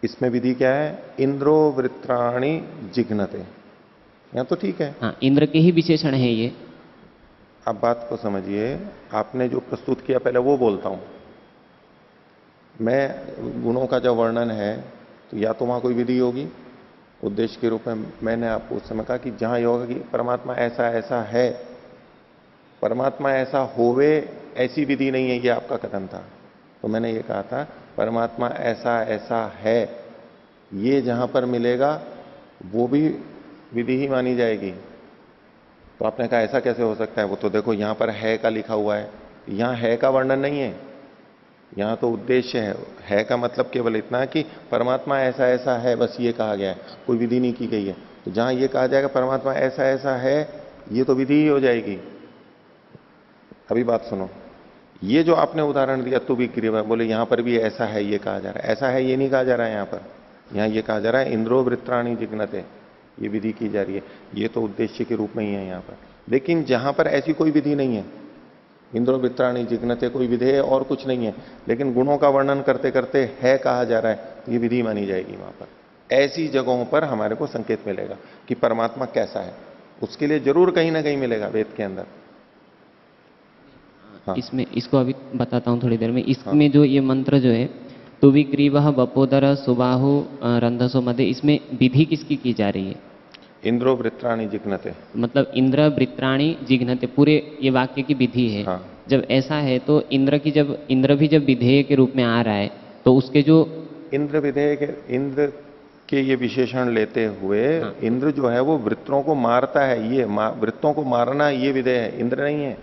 इसमें विधि क्या है? इंद्रो वृत्राणि जिघ्नते, यहाँ तो ठीक है। हाँ, इंद्र के ही विशेषण है ये। आप बात को समझिए, आपने जो प्रस्तुत किया पहले वो बोलता हूं मैं। गुणों का जब वर्णन है तो या तो वहां कोई विधि होगी उद्देश्य के रूप में। मैंने आपको उस समय कहा कि जहां ये होगा कि परमात्मा ऐसा ऐसा है, परमात्मा ऐसा होवे ऐसी विधि नहीं है, ये आपका कथन था। तो मैंने ये कहा था परमात्मा ऐसा ऐसा है, ये जहां पर मिलेगा वो भी विधि ही मानी जाएगी। तो आपने कहा ऐसा कैसे हो सकता है? वो तो देखो यहां पर है का लिखा हुआ है, यहां है का वर्णन नहीं है, यहां तो उद्देश्य है का मतलब केवल इतना कि परमात्मा ऐसा ऐसा है, बस ये कहा गया है, कोई विधि नहीं की गई है। तो जहां ये कहा जाएगा परमात्मा ऐसा ऐसा है, ये तो विधि ही हो जाएगी। अभी बात सुनो, ये जो आपने उदाहरण दिया तू भी क्रिया, बोले यहां पर भी ऐसा है ये कहा जा रहा है, ऐसा है ये नहीं कहा जा रहा है। यहां ये कहा जा रहा है इंद्रो वृत्राणि जिघ्नते, ये विधि की जा रही है, ये तो उद्देश्य के रूप में ही है यहां पर। लेकिन जहां पर ऐसी कोई विधि नहीं है, इंद्रो वृत्राणि जिघ्नते कोई विधेय और कुछ नहीं है, लेकिन गुणों का वर्णन करते करते है कहा जा रहा है, ये विधि मानी जाएगी वहां पर। ऐसी जगहों पर हमारे को संकेत मिलेगा कि परमात्मा कैसा है, उसके लिए जरूर कहीं ना कहीं मिलेगा वेद के अंदर। हाँ। इसमें इसको अभी बताता हूँ थोड़ी देर में। इसमें जो ये मंत्र जो है तुविग्रीवः वपोदरः सुबाहु रंधसो मदे, इसमें विधि किसकी की जा रही है? इंद्रो वृत्राणि जिघ्नते, मतलब इंद्र वृत्राणि जिघ्नते, पूरे ये वाक्य की विधि है। हाँ। जब ऐसा है तो इंद्र भी जब विधेय के रूप में आ रहा है, तो उसके जो इंद्र विधेय के, इंद्र के ये विशेषण लेते हुए हाँ। इंद्र जो है वो वृत्रों को मारता है, ये वृत्तों को मारना ये विधेय है, इंद्र नहीं है।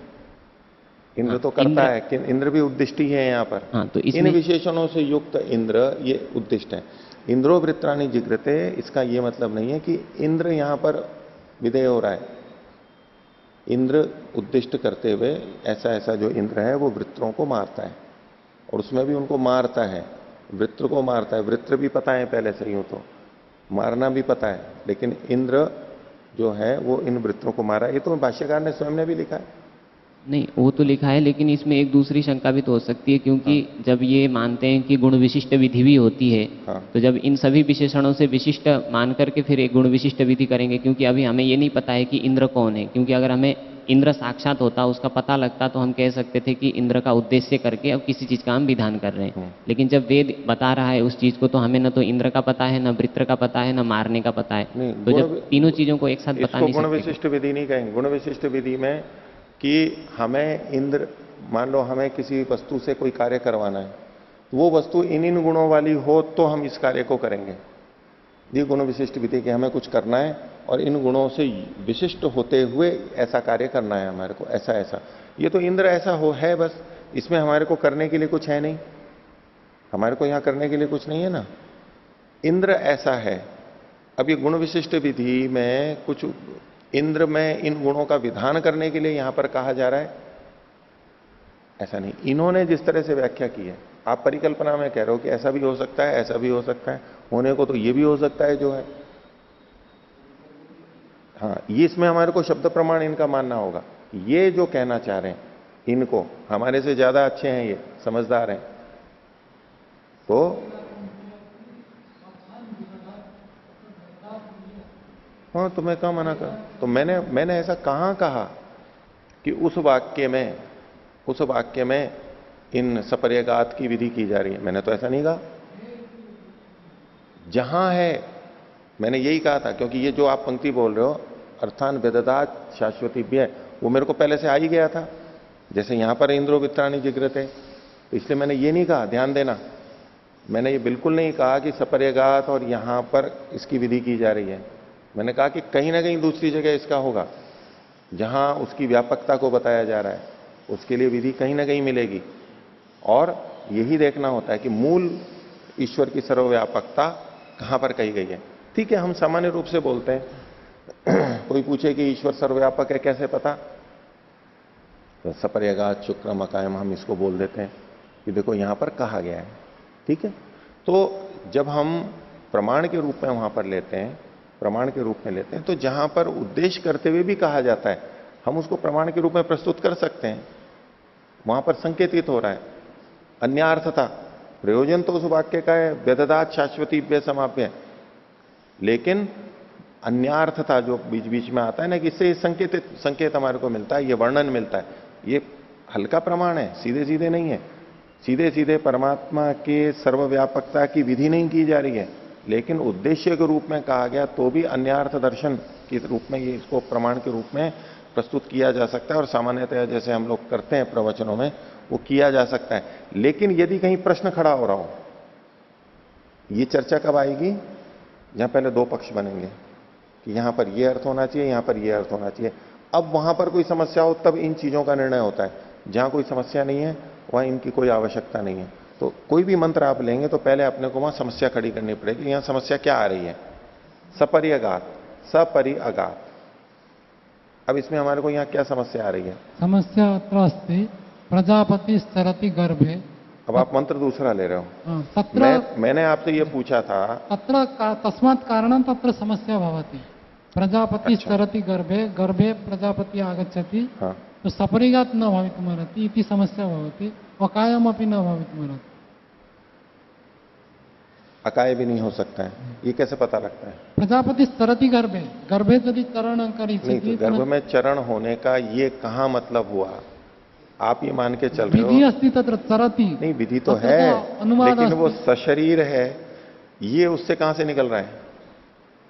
इंद्र हाँ, तो करता इंद्र- है कि इंद्र भी उद्दिष्ट ही है यहाँ पर। हाँ, तो इन इसमें विशेषणों से युक्त इंद्र ये उद्दिष्ट है। इंद्रो वृत्राणि जिग्रते, इसका ये मतलब नहीं है कि इंद्र यहां पर विधेय हो रहा है। इंद्र उद्दिष्ट करते हुए ऐसा ऐसा जो इंद्र है वो वृत्रों को मारता है, और उसमें भी उनको मारता है, वृत्र को मारता है। वृत्र भी पता है पहले से, यूं तो मारना भी पता है, लेकिन इंद्र जो है वो इन वृत्रों को मारा। ये तो भाष्यकार ने स्वयं ने भी लिखा है। नहीं, वो तो लिखा है, लेकिन इसमें एक दूसरी शंका भी तो हो सकती है, क्योंकि जब ये मानते हैं कि गुण विशिष्ट विधि भी होती है, हाँ। तो जब इन सभी विशेषणों से विशिष्ट मान करके फिर एक गुण विशिष्ट विधि करेंगे, क्योंकि अभी हमें ये नहीं पता है कि इंद्र कौन है। क्योंकि अगर हमें इंद्र साक्षात होता, उसका पता लगता, तो हम कह सकते थे कि इंद्र का उद्देश्य करके अब किसी चीज का हम विधान कर रहे हैं। लेकिन जब वेद बता रहा है उस चीज को, तो हमें न तो इंद्र का पता है, न वृत्र का पता है, न मारने का पता है। नहीं, तो गुण जब तीनों चीजों को एक साथ बता इसको नहीं गुण सकते। विशिष्ट विधि नहीं कहेंगे। गुण विशिष्ट विधि में कि हमें इंद्र, मान लो हमें किसी वस्तु से कोई कार्य करवाना है, तो वो वस्तु इन इन गुणों वाली हो तो हम इस कार्य को करेंगे। ये गुण विशिष्ट विधि कि हमें कुछ करना है और इन गुणों से विशिष्ट होते हुए ऐसा कार्य करना है हमारे को, ऐसा ऐसा। ये तो इंद्र ऐसा हो है, बस इसमें हमारे को करने के लिए कुछ है नहीं, हमारे को यहां करने के लिए कुछ नहीं है ना। इंद्र ऐसा है। अब ये गुण विशिष्ट विधि में कुछ इंद्र में इन गुणों का विधान करने के लिए यहां पर कहा जा रहा है, ऐसा नहीं। इन्होंने जिस तरह से व्याख्या की है, आप परिकल्पना में कह रहे हो कि ऐसा भी हो सकता है, ऐसा भी हो सकता है, होने को तो ये भी हो सकता है जो है। हाँ, ये इसमें हमारे को शब्द प्रमाण इनका मानना होगा। ये जो कहना चाह रहे हैं, इनको हमारे से ज्यादा अच्छे हैं, ये समझदार हैं, तो हाँ, तो मैं कहा मना कर, तो मैंने ऐसा कहां कहा कि उस वाक्य में इन सपर्यगात की विधि की जा रही है, मैंने तो ऐसा नहीं कहा। जहां है मैंने यही कहा था, क्योंकि ये जो आप पंक्ति बोल रहे हो अर्थान वेददात शाश्वती भी है, वो मेरे को पहले से आ ही गया था। जैसे यहां पर इंद्रो वित्राणि जिग्रते, तो इसलिए मैंने ये नहीं कहा, ध्यान देना, मैंने ये बिल्कुल नहीं कहा कि सपर्यगात और यहां पर इसकी विधि की जा रही है। मैंने कहा कि कहीं ना कहीं दूसरी जगह इसका होगा, जहां उसकी व्यापकता को बताया जा रहा है, उसके लिए विधि कहीं ना कहीं मिलेगी। और यही देखना होता है कि मूल ईश्वर की सर्वव्यापकता कहां पर कही गई है। ठीक है, हम सामान्य रूप से बोलते हैं, कोई पूछे कि ईश्वर सर्वव्यापक है, कैसे पता, तो सपर्यगात शुक्रम अकायम हम इसको बोल देते हैं कि देखो यहां पर कहा गया है। ठीक है, तो जब हम प्रमाण के रूप में वहां पर लेते हैं, प्रमाण के रूप में लेते हैं, तो जहां पर उद्देश्य करते हुए भी कहा जाता है, हम उसको प्रमाण के रूप में प्रस्तुत कर सकते हैं। वहां पर संकेतित हो रहा है अन्यार्थता, प्रयोजन तो उस वाक्य का है वेददात शाश्वती व्यय समाप्य, लेकिन अन्यार्थता जो बीच बीच में आता है ना, कि इससे संकेत हमारे को मिलता है, ये वर्णन मिलता है, ये हल्का प्रमाण है, सीधे सीधे नहीं है। सीधे सीधे परमात्मा के सर्वव्यापकता की विधि नहीं की जा रही है, लेकिन उद्देश्य के रूप में कहा गया तो भी अन्यार्थ दर्शन के रूप में ये इसको प्रमाण के रूप में प्रस्तुत किया जा सकता है, और सामान्यतः जैसे हम लोग करते हैं प्रवचनों में वो किया जा सकता है। लेकिन यदि कहीं प्रश्न खड़ा हो रहा हो, ये चर्चा कब आएगी, जहां पहले दो पक्ष बनेंगे कि यहां पर ये अर्थ होना चाहिए, यहां पर ये अर्थ होना चाहिए। अब वहां पर कोई समस्या हो तब इन चीजों का निर्णय होता है। जहां कोई समस्या नहीं है वहां इनकी कोई आवश्यकता नहीं है। तो कोई भी मंत्र आप लेंगे तो पहले अपने को वहां समस्या खड़ी करनी पड़ेगी, यहां समस्या क्या आ रही है, सपर्यगात। अब इसमें हमारे को यहां क्या समस्या आ रही है? समस्या अत्र अस्ति प्रजापति सरति गर्भे। अब आप मंत्र दूसरा ले रहे हो। तत्र मैंने आपसे ये पूछा था, तत्र तस्मात् कारणं तत्र समस्या भवति। प्रजापति अच्छा। सरति गर्भे, गर्भे प्रजापति आगच्छति, हाँ, तो सपरिगात न भवितुमर्हति इति समस्या भवति, अकायमपि न भवितुमर्हति। अकाय भी नहीं हो सकता है, ये कैसे पता लगता है? प्रजापति सरति गर्भे, गर्भे यदि चरण नहीं, करिष्यति तो गर्भ में चरण होने का ये कहां मतलब हुआ? आप ये मान के चल रहे विधि हो? अस्ति तत्र चरति। नहीं, विधि तो तत्र है, अनुवाद लेकिन वो अस्ति। सशरीर है, ये उससे कहां से निकल रहा है?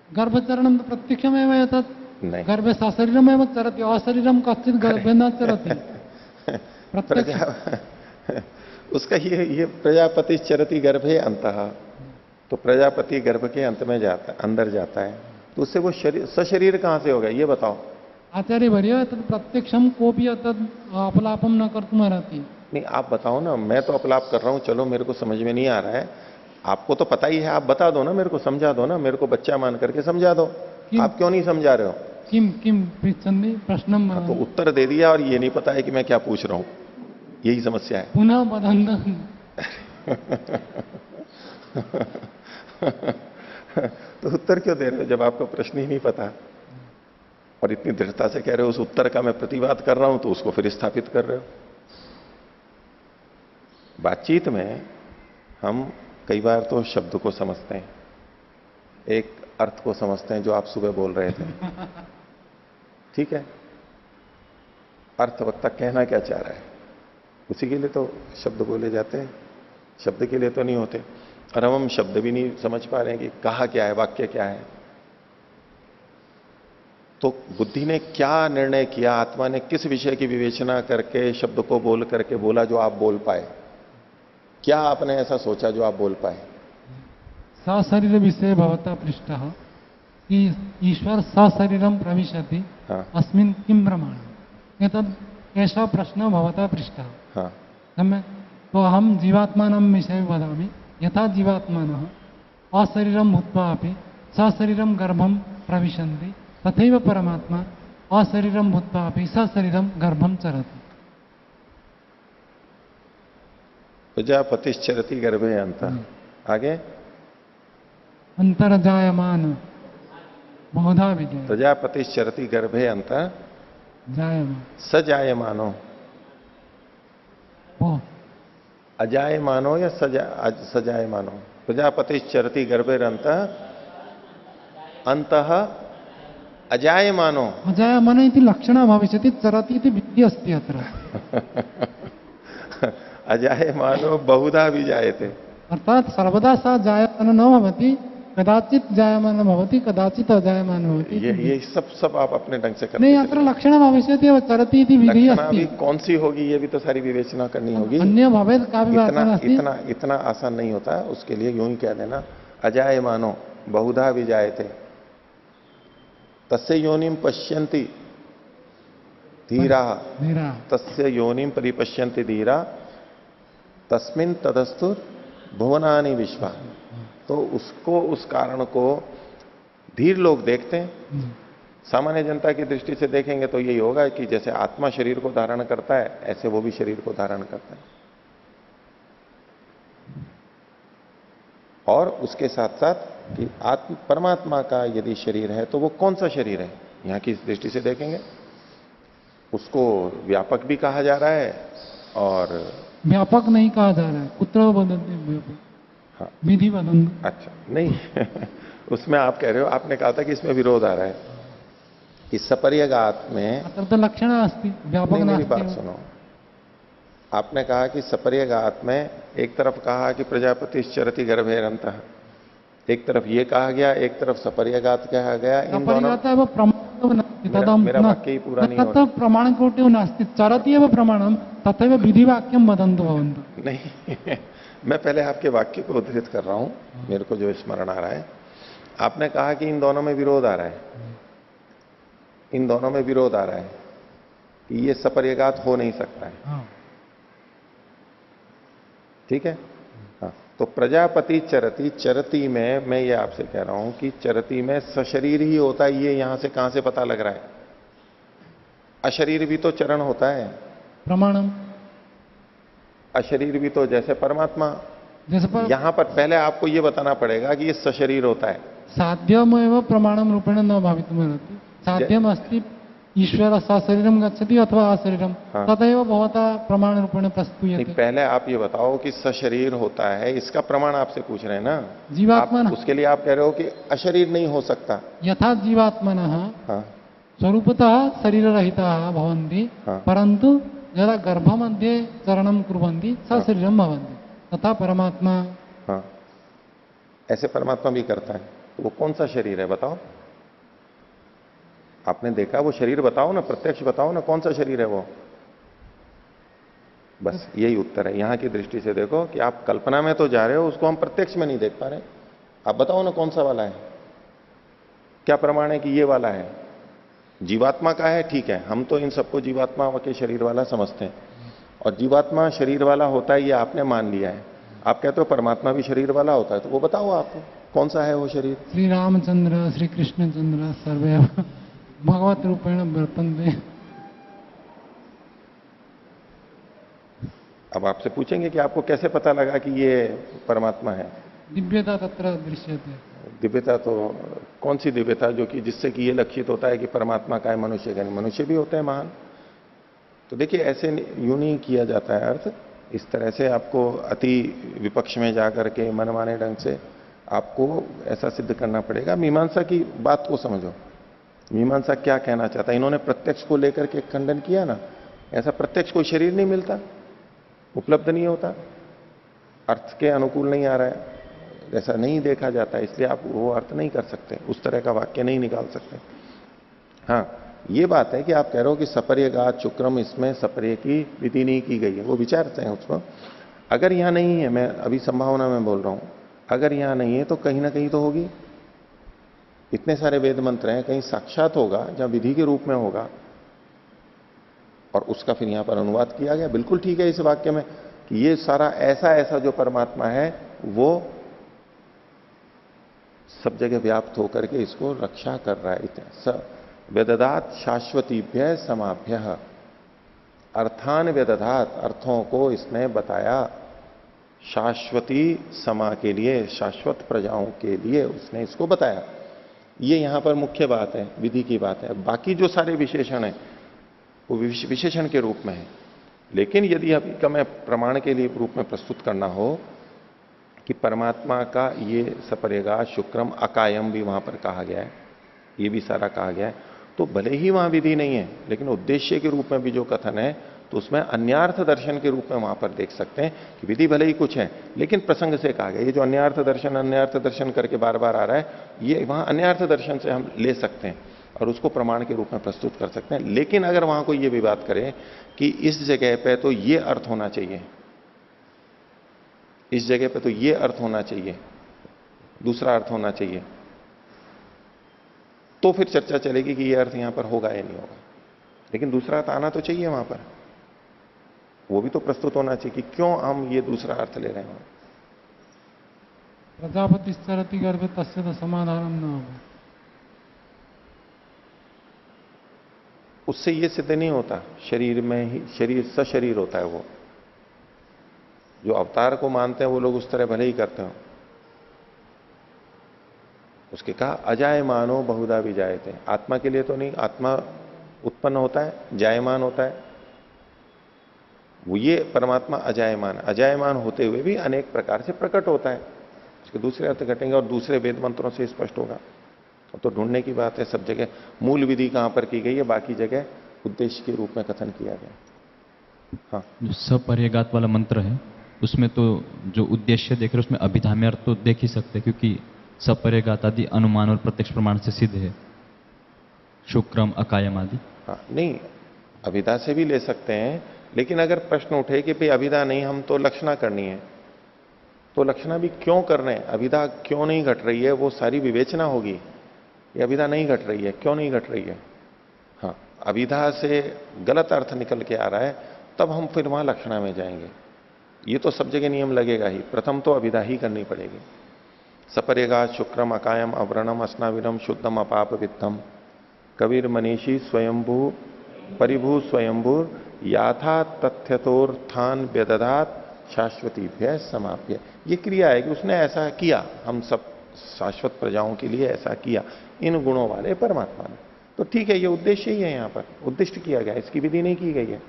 गर्भचरणं प्रत्यक्षमेव एतत्। नहीं, गर्भे सशरीरमेव चरति, अशरीरं कश्चित् गर्भे न चरति। प्रत्यक्ष उसका ये प्रजापति चरति गर्भे अंतः, तो प्रजापति गर्भ के अंत में जाता है, अंदर जाता है, तो उससे वो शरीर सशरीर कहां से हो गया ये बताओ। आचार्यवर्य तत् प्रत्यक्षम कोऽपि तत् अपलापम न कर्तुमर्हति। नहीं आप बताओ ना, मैं तो अपलाप कर रहा हूं, चलो मेरे को समझ में नहीं आ रहा है, आपको तो पता ही है, आप बता दो ना मेरे को, समझा दो ना मेरे को, बच्चा मान करके समझा दो। आप क्यों नहीं समझा रहे हो? किम किम पृच्छन्ति प्रश्नम तो उत्तर दे दिया और ये नहीं पता है कि मैं क्या पूछ रहा हूं, यही समस्या है। पुनः वदन्तु। तो उत्तर क्यों दे रहे हो जब आपको प्रश्न ही नहीं पता, और इतनी दृढ़ता से कह रहे हो उस उत्तर का मैं प्रतिवाद कर रहा हूं, तो उसको फिर स्थापित कर रहे हो। बातचीत में हम कई बार तो शब्द को समझते हैं, एक अर्थ को समझते हैं जो आप सुबह बोल रहे थे, ठीक है, अर्थवक्ता कहना क्या चाह रहा है उसी के लिए तो शब्द बोले जाते हैं, शब्द के लिए तो नहीं होते। और हम शब्द भी नहीं समझ पा रहे हैं कि कहा क्या है, वाक्य क्या है। तो बुद्धि ने क्या निर्णय किया, आत्मा ने किस विषय की विवेचना करके शब्द को बोल करके बोला जो आप बोल पाए? क्या आपने ऐसा सोचा जो आप बोल पाए? सशरीर विषय भवता पृष्ठः कि ईश्वर सशरीरम प्रविशति हाँ अस्मिन् किं प्रमाणम्, एतद् एषः प्रश्नः भवता पृष्टः। हाँ सम्यक्। तो अहं जीवात्मानं विषये वदामि, यथा जीवात्मानः अशरीरं भूत्वा अपि सशरीरं गर्भं प्रविशन्ति, तथैव परमात्मा अशरीरं भूत्वा अपि सशरीरं गर्भं चरति। प्रजापतिश्चरति गर्भे अंत, आगे अंतर्जायमान बहुधा विजय। प्रजापतिश्चरति गर्भे अंत जायमान सजायमानो, वो अजायमानो या सजायमानो? प्रजापतिश्चरति गर्भे अंत अंतः अजायमानो। अजायमान इति लक्षणं भविष्यति, चरति इति विधि अस्ति अत्र। अजायमानो बहुधा विजायते, अर्थात सर्वदा सा जायमान न भवति, कदाचित जायमान भवति, कदाचित अजायमान भवति। ये सब आप अपने ढंग से करते नहीं, चले। अत्र लक्षणं भविष्यति एव, चरति इति विधिः लक्षणा अस्ति। भी कौन सी होगी ये भी तो सारी विवेचना करनी होगी। अन्य भवेत् कापि इतना वाक्यम् अस्ति। इतना इतना आसान नहीं होता है, उसके लिए यूं ही कह देना अजायमानो बहुधा विजायते, तस्य योनिम पश्यन्ति धीरा, धीरा तस्य योनिम परिपश्यन्ति धीरा, तस्मिन् तदस्तु भुवनानि विश्वा। तो उसको, उस कारण को धीर लोग देखते हैं। सामान्य जनता की दृष्टि से देखेंगे तो यही होगा कि जैसे आत्मा शरीर को धारण करता है, ऐसे वो भी शरीर को धारण करता है। और उसके साथ साथ कि आत्म परमात्मा का यदि शरीर है तो वो कौन सा शरीर है, यहां की दृष्टि से देखेंगे उसको व्यापक भी कहा जा रहा है और व्यापक नहीं कहा जा रहा है। कुत्र वदन्ति व्यापक? हाँ विधि वदन्तु। अच्छा नहीं उसमें आप कह रहे हो, आपने कहा था कि इसमें विरोध आ रहा है कि सपर्यगात में। अत्र तो लक्षण अस्ति, व्यापक नहीं, मेरी नास्ति। बात सुनो, आपने कहा कि सपर्यगात में एक तरफ कहा कि प्रजापतिश्चरति गर्भेरन्तः, एक तरफ ये कहा गया, एक तरफ सपर्यगात कहा गया। इन दोनों एव प्रमाणं नास्ति, मेरा वाक्य ही पूरा नहीं हो तत्र प्रमाणकोटिः नास्ति, चरति एव प्रमाणं, तथैव विधिवाक्यं वदन्तु भवन्तः। नहीं मैं पहले आपके वाक्य को उद्धृत कर रहा हूं, मेरे को जो स्मरण आ रहा है। आपने कहा कि इन दोनों में विरोध आ रहा है, इन दोनों में विरोध आ रहा है कि ये सपर्यगात हो नहीं सकता है, हाँ। ठीक है। हाँ, तो प्रजापति चरती, चरती में मैं ये आपसे कह रहा हूं कि चरती में सशरीर ही होता है, ये यहां से कहां से पता लग रहा है? अशरीर भी तो चरण होता है, प्रमाणम। अशरीर भी तो जैसे परमात्मा। जैसे पर यहां पर पहले आपको ये बताना पड़ेगा कि ये सशरीर होता है। साध्यमेव प्रमाणम रूपेण न भवितुमर्हति। साध्यम अस्ति ईश्वर सशरीरं गच्छति अथवा अशरीरं, हाँ। तथैव भवता प्रमाण रूपेण नहीं, प्रस्तूयते। पहले आप ये बताओ कि सशरीर होता है, इसका प्रमाण आपसे पूछ रहे हैं ना। जीवात्मा आप उसके लिए आप कह रहे हो कि अशरीर नहीं हो सकता। यथा जीवात्मनः हाँ स्वरूपतः शरीररहिताः भवन्ति, हाँ। परन्तु यदा गर्भमध्ये चरणं कुर्वन्ति सशरीरं भवन्ति, तथा परमात्मा। हाँ, ऐसे परमात्मा भी करता है। तो वो कौन सा शरीर है बताओ? आपने देखा वो शरीर, बताओ ना, प्रत्यक्ष बताओ ना, कौन सा शरीर है वो? बस यही उत्तर है। यहां की दृष्टि से देखो कि आप कल्पना में तो जा रहे हो, उसको हम प्रत्यक्ष में नहीं देख पा रहे। आप बताओ ना कौन सा वाला है, क्या प्रमाण है कि ये वाला है? जीवात्मा का है, ठीक है, हम तो इन सबको जीवात्मा के शरीर वाला समझते हैं, और जीवात्मा शरीर वाला होता है ये आपने मान लिया है। आप कहते हो परमात्मा भी शरीर वाला होता है, तो वो बताओ आप कौन सा है वो शरीर? श्री रामचंद्र श्री कृष्णचंद्र सर्वे भगवत रूपेण वर्तन्ते। अब आपसे पूछेंगे कि आपको कैसे पता लगा कि ये परमात्मा है? दिव्यता तत्र दृश्यते। दिव्यता तो कौन सी दिव्यता जो कि जिससे कि ये लक्षित होता है कि परमात्मा का है, मनुष्य का नहीं? मनुष्य भी होते हैं महान। तो देखिए ऐसे यूं नहीं किया जाता है अर्थ, इस तरह से आपको अति विपक्ष में जाकर के मनमाने ढंग से आपको ऐसा सिद्ध करना पड़ेगा। मीमांसा की बात को समझो, मीमांसा क्या कहना चाहता है। इन्होंने प्रत्यक्ष को लेकर के खंडन किया ना, ऐसा प्रत्यक्ष कोई शरीर नहीं मिलता, उपलब्ध नहीं होता, अर्थ के अनुकूल नहीं आ रहा है, ऐसा नहीं देखा जाता, इसलिए आप वो अर्थ नहीं कर सकते, उस तरह का वाक्य नहीं निकाल सकते। हाँ, ये बात है कि आप कह रहे हो कि सपर्यगात शुक्रम, इसमें सपर्य की विधि नहीं की गई है, वो विचारते हैं उसको। अगर यहां नहीं है, मैं अभी संभावना में बोल रहा हूं, अगर यहां नहीं है तो कहीं ना कहीं तो होगी। इतने सारे वेद मंत्र हैं, कहीं साक्षात होगा जहां विधि के रूप में होगा, और उसका फिर यहां पर अनुवाद किया गया। बिल्कुल ठीक है इस वाक्य में कि ये सारा ऐसा ऐसा जो परमात्मा है वो सब जगह व्याप्त होकर के इसको रक्षा कर रहा है। वेददात शाश्वतीभ्य समाभ्य, अर्थान वेददात, अर्थों को इसने बताया शाश्वती समा के लिए, शाश्वत प्रजाओं के लिए उसने इसको बताया। ये यहां पर मुख्य बात है, विधि की बात है। बाकी जो सारे विशेषण है वो विशेषण के रूप में है। लेकिन यदि अभी का मैं प्रमाण के लिए रूप में प्रस्तुत करना हो कि परमात्मा का ये सपर्यगा शुक्रम अकायम भी वहां पर कहा गया है, ये भी सारा कहा गया है, तो भले ही वहां विधि नहीं है लेकिन उद्देश्य के रूप में भी जो कथन है तो उसमें अन्यार्थ दर्शन के रूप में वहां पर देख सकते हैं कि विधि भले ही कुछ है लेकिन प्रसंग से कहा गया। ये जो अन्यार्थ दर्शन करके बार बार आ रहा है, ये वहां अन्यार्थ दर्शन से हम ले सकते हैं और उसको प्रमाण के रूप में प्रस्तुत कर सकते हैं। लेकिन अगर वहां कोई ये विवाद करे कि इस जगह पे तो ये अर्थ होना चाहिए, इस जगह पे तो ये अर्थ होना चाहिए, दूसरा अर्थ होना चाहिए, तो फिर चर्चा चलेगी कि ये अर्थ यहां पर होगा या नहीं होगा। लेकिन दूसरा अर्थ आना तो चाहिए वहां पर, वो भी तो प्रस्तुत होना चाहिए कि क्यों हम ये दूसरा अर्थ ले रहे हैं। प्रजापति सरति गर्भ तस्य तो समाधान न होगा, उससे ये सिद्ध नहीं होता। शरीर में ही शरीर सशरीर होता है। वो जो अवतार को मानते हैं वो लोग उस तरह भले ही करते हो। उसके कहा अजायमानो बहुधा विजायते, आत्मा के लिए तो नहीं, आत्मा उत्पन्न होता है, जायमान होता है, वो ये परमात्मा अजायमान, अजायमान होते हुए भी अनेक प्रकार से प्रकट होता है। उसके दूसरे अर्थ घटेंगे और दूसरे वेद मंत्रों से स्पष्ट होगा। तो ढूंढने की बात है, सब जगह मूल विधि कहां पर की गई है, बाकी जगह उद्देश्य के रूप में कथन किया गया। हाँ, जो सपर्यगात वाला मंत्र है उसमें तो जो उद्देश्य देख रहे उसमें अभिधाम्य अर्थ तो देख ही सकते, क्योंकि सपर्यगात आदि अनुमान और प्रत्यक्ष प्रमाण से सिद्ध है, शुक्रम अकायम आदि। हाँ, नहीं अभिधा से भी ले सकते हैं, लेकिन अगर प्रश्न उठे कि भाई अभिधा नहीं, हम तो लक्षणा करनी है, तो लक्षणा भी क्यों कर रहे हैं, अभिधा क्यों नहीं घट रही है, वो सारी विवेचना होगी। ये अभिधा नहीं घट रही है, क्यों नहीं घट रही है। हाँ, अभिधा से गलत अर्थ निकल के आ रहा है, तब हम फिर वहां लक्षणा में जाएंगे। ये तो सब जगह नियम लगेगा ही, प्रथम तो अभिधा ही करनी पड़ेगी। सपर्यगा शुक्रम अकायम अव्रणम अस्नाविनम शुद्धम अपाप विद्धम कबीर मनीषी स्वयंभू परिभू स्वयंभूर याथा तथ्यतोर्थान व्यदधात शाश्वतीभ्य समाप्य। ये क्रिया है कि उसने ऐसा किया, हम सब शाश्वत प्रजाओं के लिए ऐसा किया इन गुणों वाले परमात्मा ने। तो ठीक है, ये उद्देश्य ही है, यहां पर उद्दिष्ट किया गया, इसकी विधि नहीं की गई है।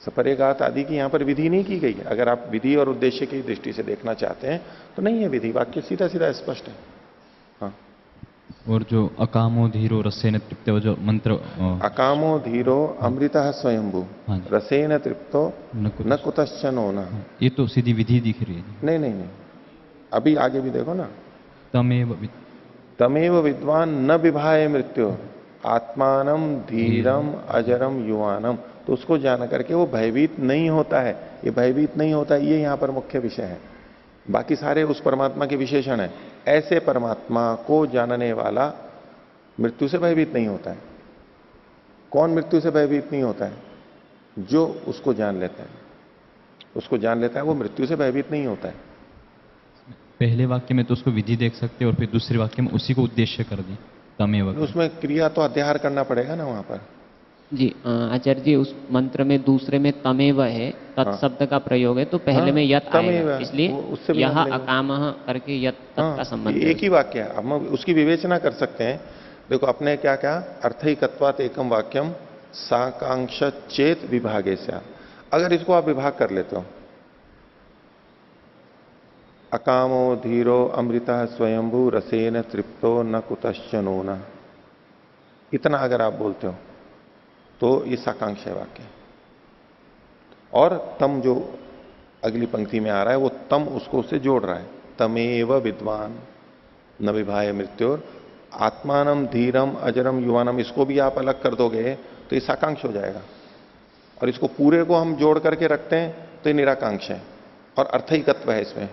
सपर्यगात आदि की यहां पर विधि नहीं की गई है। अगर आप विधि और उद्देश्य की दृष्टि से देखना चाहते हैं तो नहीं है विधि, वाक्य सीधा सीधा स्पष्ट है। हाँ, और जो अकामो धीरो रसेन तृप्तो जो मंत्र, अकामो धीरो अमृतः स्वयंभू हाँ, रसेन तृप्तो न कुतश्चनो न, ये तो सीधी विधि दिख रही है। नहीं नहीं नहीं, अभी आगे भी देखो ना, तमेव विद्वान न विभाय मृत्यु आत्मानम धीरम अजरम युवानम। तो उसको जान करके वो भयभीत नहीं होता है। ये भयभीत नहीं होता है, ये यहां पर मुख्य विषय है। बाकी सारे उस परमात्मा के विशेषण है। ऐसे परमात्मा को जानने वाला मृत्यु से भयभीत नहीं होता है। कौन मृत्यु से भयभीत नहीं होता है? जो उसको जान लेता है। उसको जान लेता है वो मृत्यु से भयभीत नहीं होता है। पहले वाक्य में तो उसको विधि देख सकते हैं और फिर दूसरे वाक्य में उसी को उद्देश्य कर दी, तमेव। उसमें क्रिया तो अध्याहार करना पड़ेगा ना वहां पर। जी आचार्य जी, उस मंत्र में दूसरे में तमेव है, तत्शब्द का प्रयोग है, तो पहले में यत आएगा, वो उससे इसलिए भी यह मतलब नहीं। अकामः करके यत तत् का संबंध है। एक ही वाक्य है। अब हम उसकी विवेचना कर सकते हैं। देखो अपने क्या क्या अर्थैकत्वात् एकम वाक्यम साकांक्ष चेत विभागे से, अगर इसको आप विभाग कर लेते हो, अकामो धीरो अमृता स्वयंभू रसेन तृप्तो न कुतश्चनो न, इतना अगर आप बोलते हो तो ये साकांक्ष है वाक्य। और तम जो अगली पंक्ति में आ रहा है वो तम उसको उससे जोड़ रहा है। तमेव विद्वान न विभाय मृत्योर आत्मानम धीरम अजरम युवानम, इसको भी आप अलग कर दोगे तो ये साकांक्ष हो जाएगा। और इसको पूरे को हम जोड़ करके रखते हैं तो ये निराकांक्ष है और अर्थैकत्व है इसमें।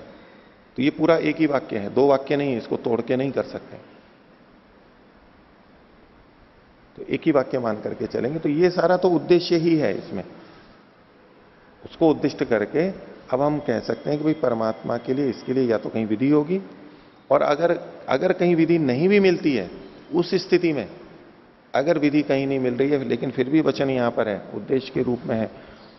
तो ये पूरा एक ही वाक्य है, दो वाक्य नहीं, इसको तोड़ के नहीं कर सकते। तो एक ही वाक्य मान करके चलेंगे। तो ये सारा तो उद्देश्य ही है इसमें। उसको उद्दिष्ट करके अब हम कह सकते हैं कि भाई परमात्मा के लिए, इसके लिए या तो कहीं विधि होगी, और अगर कहीं विधि नहीं भी मिलती है, उस स्थिति में अगर विधि कहीं नहीं मिल रही है लेकिन फिर भी वचन यहां पर है, उद्देश्य के रूप में है,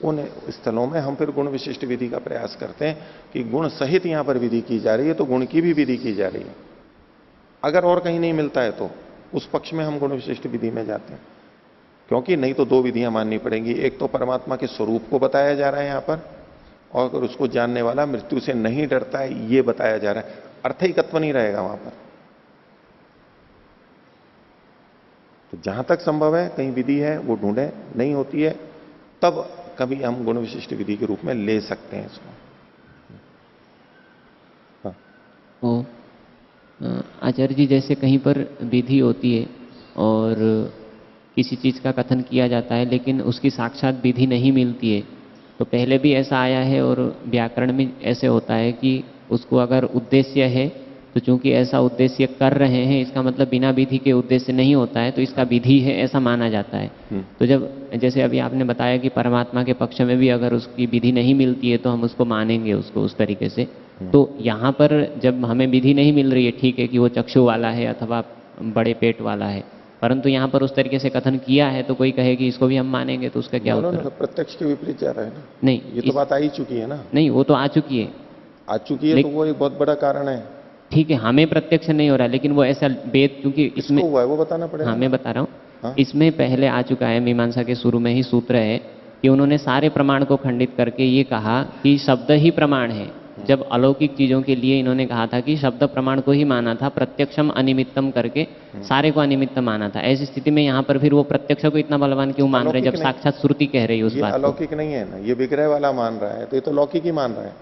उन स्थलों में हम फिर गुण विशिष्ट विधि का प्रयास करते हैं कि गुण सहित यहां पर विधि की जा रही है तो गुण की भी विधि की जा रही है। अगर और कहीं नहीं मिलता है तो उस पक्ष में हम गुण विशिष्ट विधि में जाते हैं, क्योंकि नहीं तो दो विधियां माननी पड़ेंगी। एक तो परमात्मा के स्वरूप को बताया जा रहा है यहां पर, और अगर उसको जानने वाला मृत्यु से नहीं डरता है ये बताया जा रहा है। अर्थैकत्व नहीं रहेगा वहां पर। तो जहां तक संभव है कहीं विधि है वो ढूंढे, नहीं होती है तब कभी हम गुण विशिष्ट विधि के रूप में ले सकते हैं इसको। हाँ। तो आचार्य जी, जैसे कहीं पर विधि होती है और किसी चीज का कथन किया जाता है लेकिन उसकी साक्षात विधि नहीं मिलती है, तो पहले भी ऐसा आया है और व्याकरण में ऐसे होता है कि उसको अगर उद्देश्य है तो चूंकि ऐसा उद्देश्य कर रहे हैं, इसका मतलब बिना विधि के उद्देश्य नहीं होता है, तो इसका विधि है ऐसा माना जाता है। तो जब जैसे अभी आपने बताया कि परमात्मा के पक्ष में भी अगर उसकी विधि नहीं मिलती है तो हम उसको मानेंगे उसको उस तरीके से। तो यहाँ पर जब हमें विधि नहीं मिल रही है, ठीक है कि वो चक्षु वाला है अथवा बड़े पेट वाला है, परंतु यहाँ पर उस तरीके से कथन किया है तो कोई कहे कि इसको भी हम मानेंगे, तो उसका क्या उत्तर? प्रत्यक्ष के विपरीत जा रहा है ना। नहीं, ये तो बात आ ही चुकी है ना। नहीं, वो तो आ चुकी है, आ चुकी है तो वो एक बहुत बड़ा कारण है। ठीक है, हमें प्रत्यक्ष नहीं हो रहा है, लेकिन वो ऐसा वेद, क्योंकि इसमें हुआ है वो बताना पड़ेगा। हाँ, मैं बता रहा हूँ। हाँ? इसमें पहले आ चुका है, मीमांसा के शुरू में ही सूत्र है कि उन्होंने सारे प्रमाण को खंडित करके ये कहा कि शब्द ही प्रमाण है। जब अलौकिक चीजों के लिए इन्होंने कहा था कि शब्द प्रमाण को ही माना था, प्रत्यक्षम अनिमित्तम करके सारे को अनिमित्त माना था। ऐसी स्थिति में यहाँ पर फिर वो प्रत्यक्ष को इतना बलवान क्यों मान रहे जब साक्षात श्रुति कह रही है उस बात को? अलौकिक नहीं है ना, ये विग्रह वाला मान रहा है, तो ये तो लौकिक ही मान रहा है।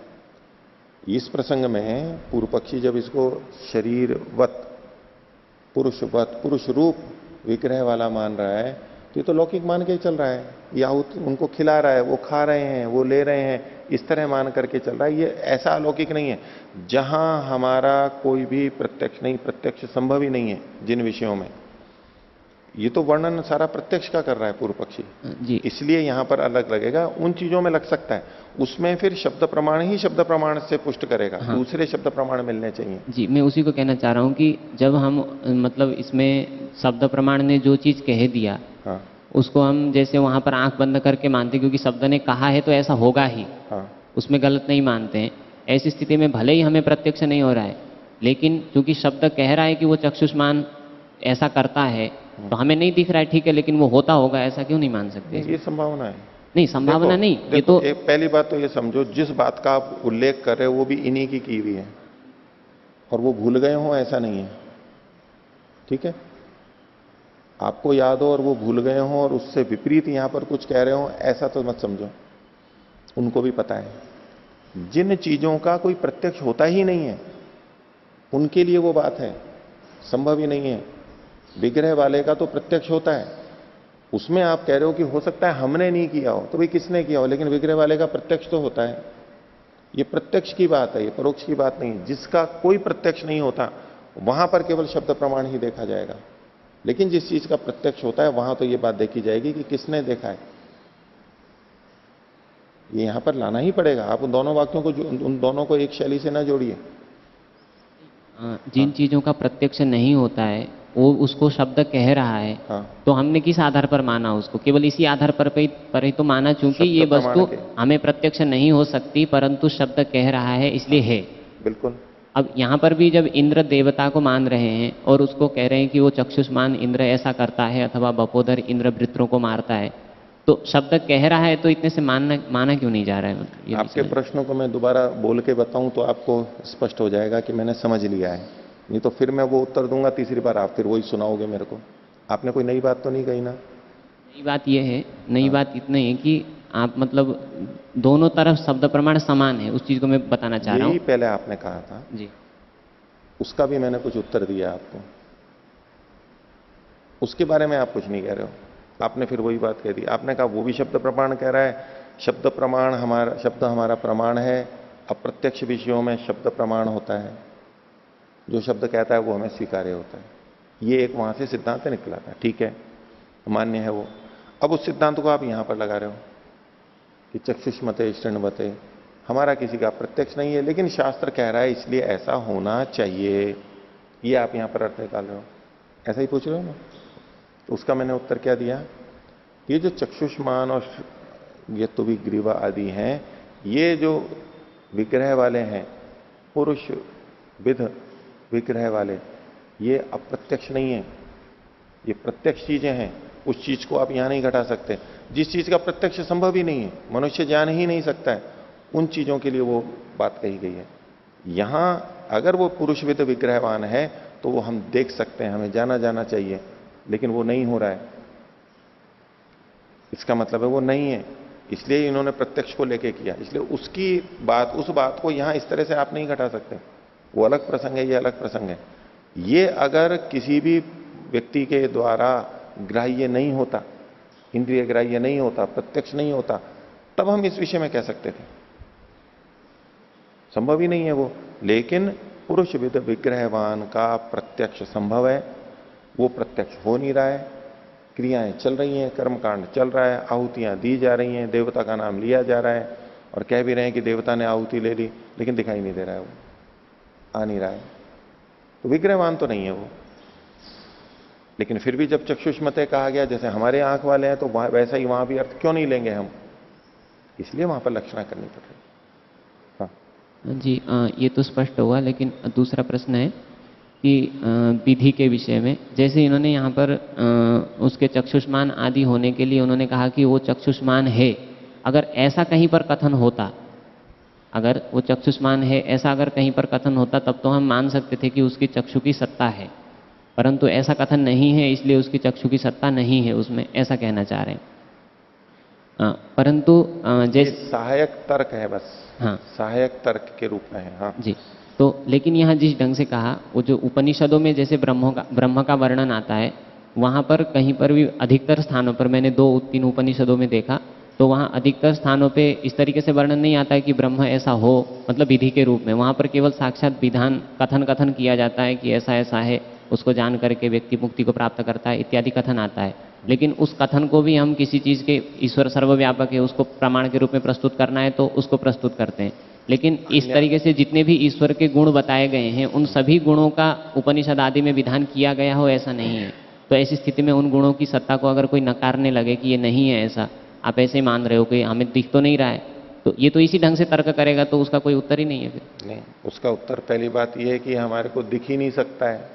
इस प्रसंग में पूर्व पक्षी जब इसको शरीरवत, पुरुषवत, पुरुष रूप विग्रह वाला मान रहा है, तो ये तो लौकिक मान के ही चल रहा है। या उनको खिला रहा है, वो खा रहे हैं, वो ले रहे हैं, इस तरह मान करके चल रहा है। ये ऐसा अलौकिक नहीं है जहां हमारा कोई भी प्रत्यक्ष नहीं, प्रत्यक्ष संभव ही नहीं है जिन विषयों में। ये तो वर्णन सारा प्रत्यक्ष का कर रहा है पूर्व पक्षी जी। इसलिए यहां पर अलग लगेगा। उन चीजों में लग सकता है, उसमें फिर शब्द प्रमाण ही शब्द प्रमाण से पुष्ट करेगा। हाँ। दूसरे शब्द प्रमाण मिलने चाहिए। जी, मैं उसी को कहना चाह रहा हूं कि जब हम मतलब इसमें शब्द प्रमाण ने जो चीज कह दिया, हाँ, उसको हम जैसे वहां पर आंख बंद करके मानते, क्योंकि शब्द ने कहा है तो ऐसा होगा ही, हाँ, उसमें गलत नहीं मानते हैं। ऐसी स्थिति में भले ही हमें प्रत्यक्ष नहीं हो रहा है, लेकिन क्योंकि शब्द कह रहा है कि वो चक्षुष्मान ऐसा करता है, तो हमें नहीं दिख रहा है, ठीक है, लेकिन वो होता होगा, ऐसा क्यों नहीं मान सकते? ये संभावना है। नहीं, संभावना नहीं, ये तो एक पहली बात तो ये समझो, जिस बात का आप उल्लेख कर रहे हो वो भी इन्हीं की हुई है, और वो भूल गए हो ऐसा नहीं है। ठीक है, आपको याद हो और वो भूल गए हो और उससे विपरीत यहां पर कुछ कह रहे हो, ऐसा तो मत समझो। उनको भी पता है जिन चीजों का कोई प्रत्यक्ष होता ही नहीं है उनके लिए वो बात है, संभव ही नहीं है। विग्रह वाले का तो प्रत्यक्ष होता है, उसमें आप कह रहे हो कि हो सकता है हमने नहीं किया हो, तो भाई किसने किया हो, लेकिन विग्रह वाले का प्रत्यक्ष तो होता है। ये प्रत्यक्ष की बात है, ये परोक्ष की बात नहीं है। जिसका कोई प्रत्यक्ष नहीं होता वहां पर केवल शब्द प्रमाण ही देखा जाएगा, लेकिन जिस चीज का प्रत्यक्ष होता है वहां तो ये बात देखी जाएगी कि किसने देखा है। ये यहां पर लाना ही पड़ेगा। आप उन दोनों वाक्यों को उन दोनों को एक शैली से ना जोड़िए। जिन चीजों का प्रत्यक्ष नहीं होता है वो उसको शब्द कह रहा है, हाँ। तो हमने किस आधार पर माना उसको? केवल इसी आधार पर ही तो माना, चूंकि शब्द ये प्रमाण वस्तु के। हमें प्रत्यक्ष नहीं हो सकती परंतु शब्द कह रहा है इसलिए है। बिल्कुल। अब यहाँ पर भी जब इंद्र देवता को मान रहे हैं और उसको कह रहे हैं कि वो चक्षुष्मान इंद्र ऐसा करता है अथवा बपोधर इंद्र वृत्रों को मारता है, तो शब्द कह रहा है तो इतने से माना क्यों नहीं जा रहा है? मतलब ये नहीं आपके समझ। प्रश्नों को मैं दोबारा बोल के बताऊं तो आपको स्पष्ट हो जाएगा कि मैंने समझ लिया है। नहीं तो फिर मैं वो उत्तर दूंगा तीसरी बार, आप फिर वही सुनाओगे मेरे को। आपने कोई नई बात तो नहीं कही ना? नई बात ये है, नई बात इतनी है कि आप मतलब दोनों तरफ शब्द प्रमाण समान है, उस चीज को मैं बताना चाह रहा यही हूँ। पहले आपने कहा था, जी उसका भी मैंने कुछ उत्तर दिया आपको। उसके बारे में आप कुछ नहीं कह रहे हो। आपने फिर वही बात कह दी। आपने कहा वो भी शब्द प्रमाण कह रहा है, शब्द प्रमाण हमारा, शब्द हमारा प्रमाण है। अप्रत्यक्ष विषयों में शब्द प्रमाण होता है, जो शब्द कहता है वो हमें स्वीकार्य होता है। ये एक वहां से सिद्धांत निकला था, ठीक है, मान्य है वो। अब उस सिद्धांत को आप यहां पर लगा रहे हो कि चक्षुष्मते शृण्वते, हमारा किसी का प्रत्यक्ष नहीं है लेकिन शास्त्र कह रहा है इसलिए ऐसा होना चाहिए। ये आप यहां पर अर्थ निकाल रहे हो, ऐसा ही पूछ रहे हो ना? तो उसका मैंने उत्तर क्या दिया? ये जो चक्षुष्मान और ये तो भी ग्रीवा आदि हैं, ये जो विग्रह वाले हैं, पुरुष विध विग्रह वाले, ये अप्रत्यक्ष नहीं है, ये प्रत्यक्ष चीजें हैं। उस चीज को आप यहां नहीं घटा सकते। जिस चीज का प्रत्यक्ष संभव ही नहीं है, मनुष्य जान ही नहीं सकता है, उन चीजों के लिए वो बात कही गई है। यहां अगर वो पुरुष विद विग्रहवान है तो वो हम देख सकते हैं, हमें जाना चाहिए, लेकिन वो नहीं हो रहा है। इसका मतलब है वो नहीं है, इसलिए इन्होंने प्रत्यक्ष को लेके किया। इसलिए उसकी बात, उस बात को यहां इस तरह से आप नहीं घटा सकते। वो अलग प्रसंग है, ये अलग प्रसंग है। ये अगर किसी भी व्यक्ति के द्वारा ग्राह्य नहीं होता, इंद्रिय ग्राह्य नहीं होता, प्रत्यक्ष नहीं होता, तब हम इस विषय में कह सकते थे। संभव ही नहीं है वो। लेकिन पुरुष विद विग्रहवान का प्रत्यक्ष संभव है, वो प्रत्यक्ष हो नहीं रहा है। क्रियाएं चल रही हैं, कर्मकांड चल रहा है, आहुतियां दी जा रही हैं, देवता का नाम लिया जा रहा है और कह भी रहे हैं कि देवता ने आहुति ले ली, लेकिन दिखाई नहीं दे रहा है, वो आ नहीं रहा है। तो विग्रहवान तो नहीं है वो। लेकिन फिर भी जब चक्षुष्मते कहा गया, जैसे हमारे आंख वाले हैं, तो वैसा ही वहां भी अर्थ क्यों नहीं लेंगे हम? इसलिए वहां पर लक्षणा करनी पड़ रही। हाँ जी, ये तो स्पष्ट हुआ। लेकिन दूसरा प्रश्न है कि विधि के विषय में, जैसे इन्होंने यहाँ पर उसके चक्षुष्मान आदि होने के लिए उन्होंने कहा कि वो चक्षुष्मान है। अगर ऐसा कहीं पर कथन होता, अगर वो चक्षुष्मान है ऐसा अगर कहीं पर कथन होता, तब तो हम मान सकते थे कि उसकी चक्षु की सत्ता है, परंतु ऐसा कथन नहीं है, इसलिए उसकी चक्षु की सत्ता नहीं है उसमें, ऐसा कहना चाह रहे हैं। परंतु जैसे सहायक तर्क है, बस। हाँ सहायक तर्क के रूप में है। हाँ जी। तो लेकिन यहाँ जिस ढंग से कहा, वो जो उपनिषदों में जैसे ब्रह्म का वर्णन आता है, वहाँ पर कहीं पर भी अधिकतर स्थानों पर, मैंने 2-3 उपनिषदों में देखा, तो वहाँ अधिकतर स्थानों पे इस तरीके से वर्णन नहीं आता है कि ब्रह्म ऐसा हो, मतलब विधि के रूप में। वहाँ पर केवल साक्षात विधान कथन किया जाता है कि ऐसा ऐसा है, उसको जान करके व्यक्ति मुक्ति को प्राप्त करता है, इत्यादि कथन आता है। लेकिन उस कथन को भी हम किसी चीज़ के, ईश्वर सर्वव्यापक है, उसको प्रमाण के रूप में प्रस्तुत करना है तो उसको प्रस्तुत करते हैं। लेकिन इस तरीके से जितने भी ईश्वर के गुण बताए गए हैं, उन सभी गुणों का उपनिषद आदि में विधान किया गया हो, ऐसा नहीं है। तो ऐसी स्थिति में उन गुणों की सत्ता को अगर कोई नकारने लगे कि ये नहीं है ऐसा, आप ऐसे ही मान रहे हो कि हमें दिख तो नहीं रहा है, तो ये तो इसी ढंग से तर्क करेगा, तो उसका कोई उत्तर ही नहीं है फिर। नहीं, उसका उत्तर पहली बात यह है कि हमारे को दिख ही नहीं सकता है।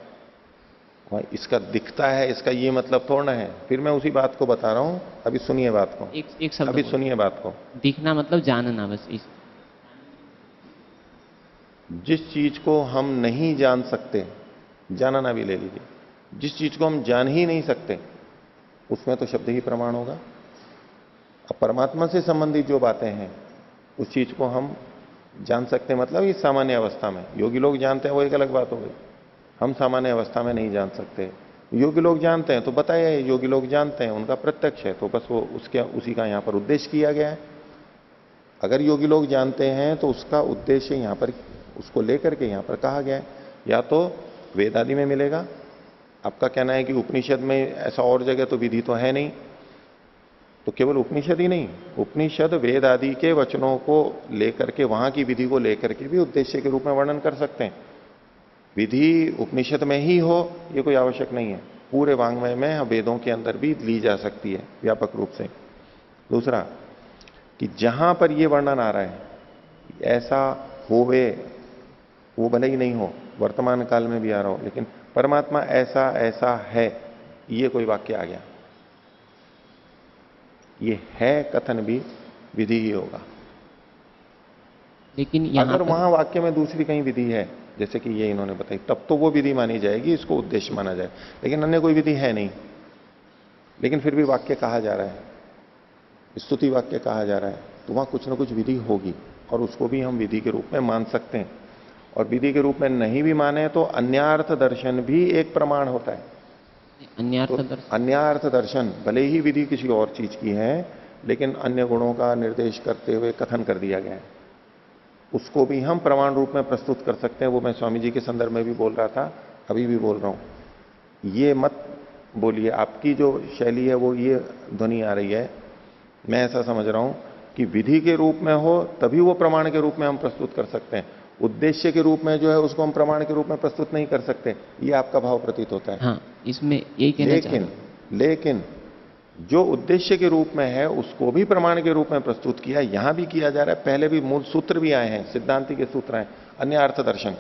इसका दिखता है, इसका ये मतलब थोड़ा है। फिर मैं उसी बात को बता रहा हूं, अभी सुनिए बात को। एक शब्द अभी बोलो। सुनिए बात को। दिखना मतलब जानना, बस इस जिस चीज को हम नहीं जान सकते, जानना भी ले लीजिए, जिस चीज को हम जान ही नहीं सकते, उसमें तो शब्द ही प्रमाण होगा। अब परमात्मा से संबंधित जो बातें हैं, उस चीज को हम जान सकते हैं, मतलब इस सामान्य अवस्था में। योगी लोग जानते हैं, वो एक अलग बात हो गई। हम सामान्य अवस्था में नहीं जान सकते। योगी लोग जानते हैं तो बताया है, योगी लोग जानते हैं, उनका प्रत्यक्ष है, तो बस वो उसी का यहां पर उद्देश्य किया गया है। अगर योगी लोग जानते हैं तो उसका उद्देश्य यहां पर उसको लेकर के यहां पर कहा गया है। या तो वेद आदि में मिलेगा, आपका कहना है कि उपनिषद में ऐसा और जगह तो विधि तो है नहीं, तो केवल उपनिषद ही नहीं, उपनिषद वेद आदि के वचनों को लेकर के वहां की विधि को लेकर के भी उद्देश्य के रूप में वर्णन कर सकते हैं। विधि उपनिषद में ही हो ये कोई आवश्यक नहीं है, पूरे वांग्मय में वेदों के अंदर भी ली जा सकती है व्यापक रूप से। दूसरा कि जहां पर ये वर्णन आ रहा है ऐसा होवे, वो भले ही नहीं हो, वर्तमान काल में भी आ रहा हो, लेकिन परमात्मा ऐसा ऐसा है, ये कोई वाक्य आ गया, ये है कथन भी विधि ही होगा। लेकिन यहाँ अगर पर वहां वाक्य में दूसरी कहीं विधि है, जैसे कि ये इन्होंने बताई, तब तो वो विधि मानी जाएगी, इसको उद्देश्य माना जाए। लेकिन अन्य कोई विधि है नहीं, लेकिन फिर भी वाक्य कहा जा रहा है, स्तुति वाक्य कहा जा रहा है, तो वहां कुछ ना कुछ विधि होगी और उसको भी हम विधि के रूप में मान सकते हैं। और विधि के रूप में नहीं भी माने तो अन्यार्थ दर्शन भी एक प्रमाण होता है। अन्यार्थ तो दर्शन, अन्यार्थ दर्शन भले ही विधि किसी और चीज की है, लेकिन अन्य गुणों का निर्देश करते हुए कथन कर दिया गया है, उसको भी हम प्रमाण रूप में प्रस्तुत कर सकते हैं। वो मैं स्वामी जी के संदर्भ में भी बोल रहा था, अभी भी बोल रहा हूं। ये मत बोलिए, आपकी जो शैली है वो ये ध्वनि आ रही है, मैं ऐसा समझ रहा हूं कि विधि के रूप में हो तभी वो प्रमाण के रूप में हम प्रस्तुत कर सकते हैं, उद्देश्य के रूप में जो है उसको हम प्रमाण के रूप में प्रस्तुत नहीं कर सकते, ये आपका भाव प्रतीत होता है। हाँ, इसमें यही कहना चाह रहा हूं। लेकिन जो उद्देश्य के रूप में है उसको भी प्रमाण के रूप में प्रस्तुत किया, यहां भी किया जा रहा है। पहले भी मूल सूत्र भी आए हैं, सिद्धांति के सूत्र आए, अन्य अर्थ दर्शन।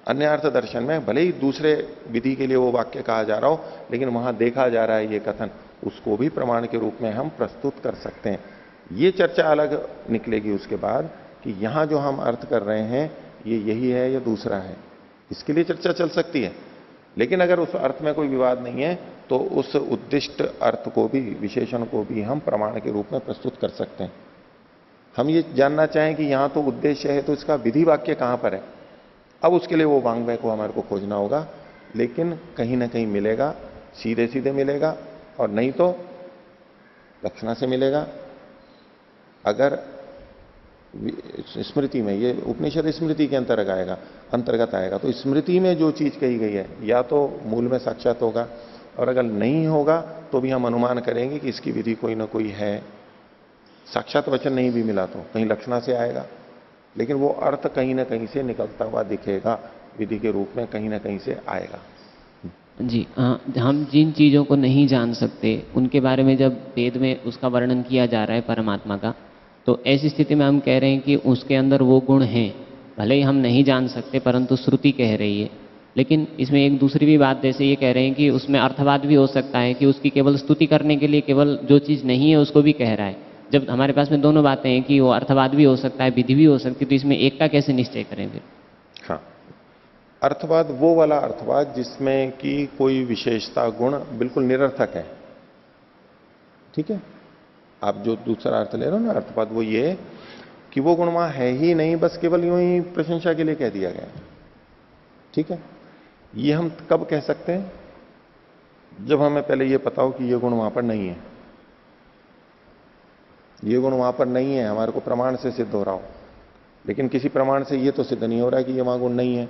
अन्य अर्थ दर्शन में भले ही दूसरे विधि के लिए वो वाक्य कहा जा रहा हो, लेकिन वहां देखा जा रहा है ये कथन, उसको भी प्रमाण के रूप में हम प्रस्तुत कर सकते हैं। ये चर्चा अलग निकलेगी उसके बाद कि यहां जो हम अर्थ कर रहे हैं ये यही है या दूसरा है, इसके लिए चर्चा चल सकती है। लेकिन अगर उस अर्थ में कोई विवाद नहीं है तो उस उद्दिष्ट अर्थ को भी, विशेषण को भी हम प्रमाण के रूप में प्रस्तुत कर सकते हैं। हम ये जानना चाहें कि यहां तो उद्देश्य है तो इसका विधि वाक्य कहां पर है, अब उसके लिए वो वांग्मय को हमारे को खोजना होगा, लेकिन कहीं ना कहीं मिलेगा, सीधे सीधे मिलेगा और नहीं तो लक्षणा से मिलेगा। अगर स्मृति में, ये उपनिषद स्मृति के अंतर्गत आएगा, तो स्मृति में जो चीज कही गई है या तो मूल में साक्षात होगा, और अगर नहीं होगा तो भी हम अनुमान करेंगे कि इसकी विधि कोई ना कोई है। साक्षात वचन नहीं भी मिला तो कहीं लक्षणा से आएगा, लेकिन वो अर्थ कहीं ना कहीं से निकलता हुआ दिखेगा, विधि के रूप में कहीं ना कहीं से आएगा। जी हाँ, हम जिन चीज़ों को नहीं जान सकते उनके बारे में जब वेद में उसका वर्णन किया जा रहा है परमात्मा का, तो ऐसी स्थिति में हम कह रहे हैं कि उसके अंदर वो गुण हैं, भले ही हम नहीं जान सकते परंतु श्रुति कह रही है। लेकिन इसमें एक दूसरी भी बात जैसे ये कह रहे हैं कि उसमें अर्थवाद भी हो सकता है कि उसकी केवल स्तुति करने के लिए केवल जो चीज़ नहीं है उसको भी कह रहा है। जब हमारे पास में दोनों बातें हैं कि वो अर्थवाद भी हो सकता है, विधि भी हो सकती है, तो इसमें एक का कैसे निश्चय करें फिर? हाँ, अर्थवाद वो वाला अर्थवाद जिसमें कि कोई विशेषता गुण बिल्कुल निरर्थक है, ठीक है। आप जो दूसरा अर्थ ले रहे हो ना अर्थवाद, वो ये कि वो गुण वहां है ही नहीं, बस केवल यूं ही प्रशंसा के लिए कह दिया गया है, ठीक है। ये हम कब कह सकते हैं? जब हमें पहले ये पता हो कि ये गुण वहां पर नहीं है, ये गुण वहां पर नहीं है, हमारे को प्रमाण से सिद्ध हो रहा हो। लेकिन किसी प्रमाण से ये तो सिद्ध नहीं हो रहा है कि ये वहां गुण नहीं है,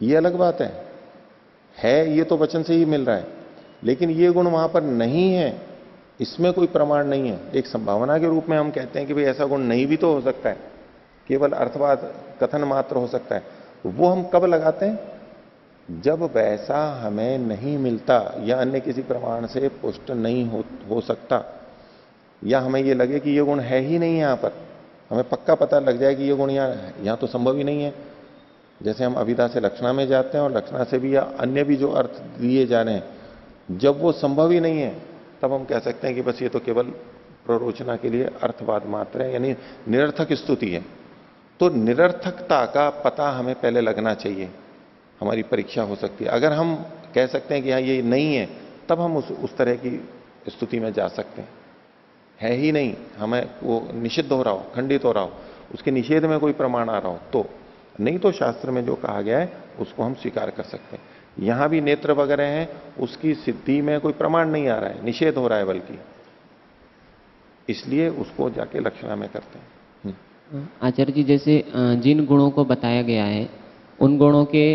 ये अलग बात है ये तो वचन से ही मिल रहा है, लेकिन ये गुण वहां पर नहीं है, इसमें कोई प्रमाण नहीं है। एक संभावना के रूप में हम कहते हैं कि भाई ऐसा गुण नहीं भी तो हो सकता है, केवल अर्थवाद कथन मात्र हो सकता है। तो वो हम कब लगाते हैं? जब वैसा हमें नहीं मिलता या अन्य किसी प्रमाण से पुष्ट नहीं हो सकता, या हमें ये लगे कि ये गुण है ही नहीं यहां पर, हमें पक्का पता लग जाए कि ये गुण यहां तो संभव ही नहीं है। जैसे हम अभिधा से लक्षणा में जाते हैं और लक्षणा से भी या अन्य भी जो अर्थ दिए जा रहे हैं, जब वो संभव ही नहीं है तब हम कह सकते हैं कि बस ये तो केवल प्ररोचना के लिए अर्थवाद मात्र है, यानी निरर्थक स्तुति है। तो निरर्थकता का पता हमें पहले लगना चाहिए, हमारी परीक्षा हो सकती है। अगर हम कह सकते हैं कि हाँ ये नहीं है, तब हम उस तरह की स्तुति में जा सकते हैं। है ही नहीं, हमें वो निषिद्ध हो रहा हो, खंडित हो रहा हो, उसके निषेध में कोई प्रमाण आ रहा हो, तो नहीं तो शास्त्र में जो कहा गया है उसको हम स्वीकार कर सकते हैं। यहां भी नेत्र वगैरह हैं, उसकी सिद्धि में कोई प्रमाण नहीं आ रहा है, निषेध हो रहा है बल्कि। इसलिए उसको जाके लक्षणा में करते हैं। आचार्य जी, जैसे जिन गुणों को बताया गया है उन गुणों के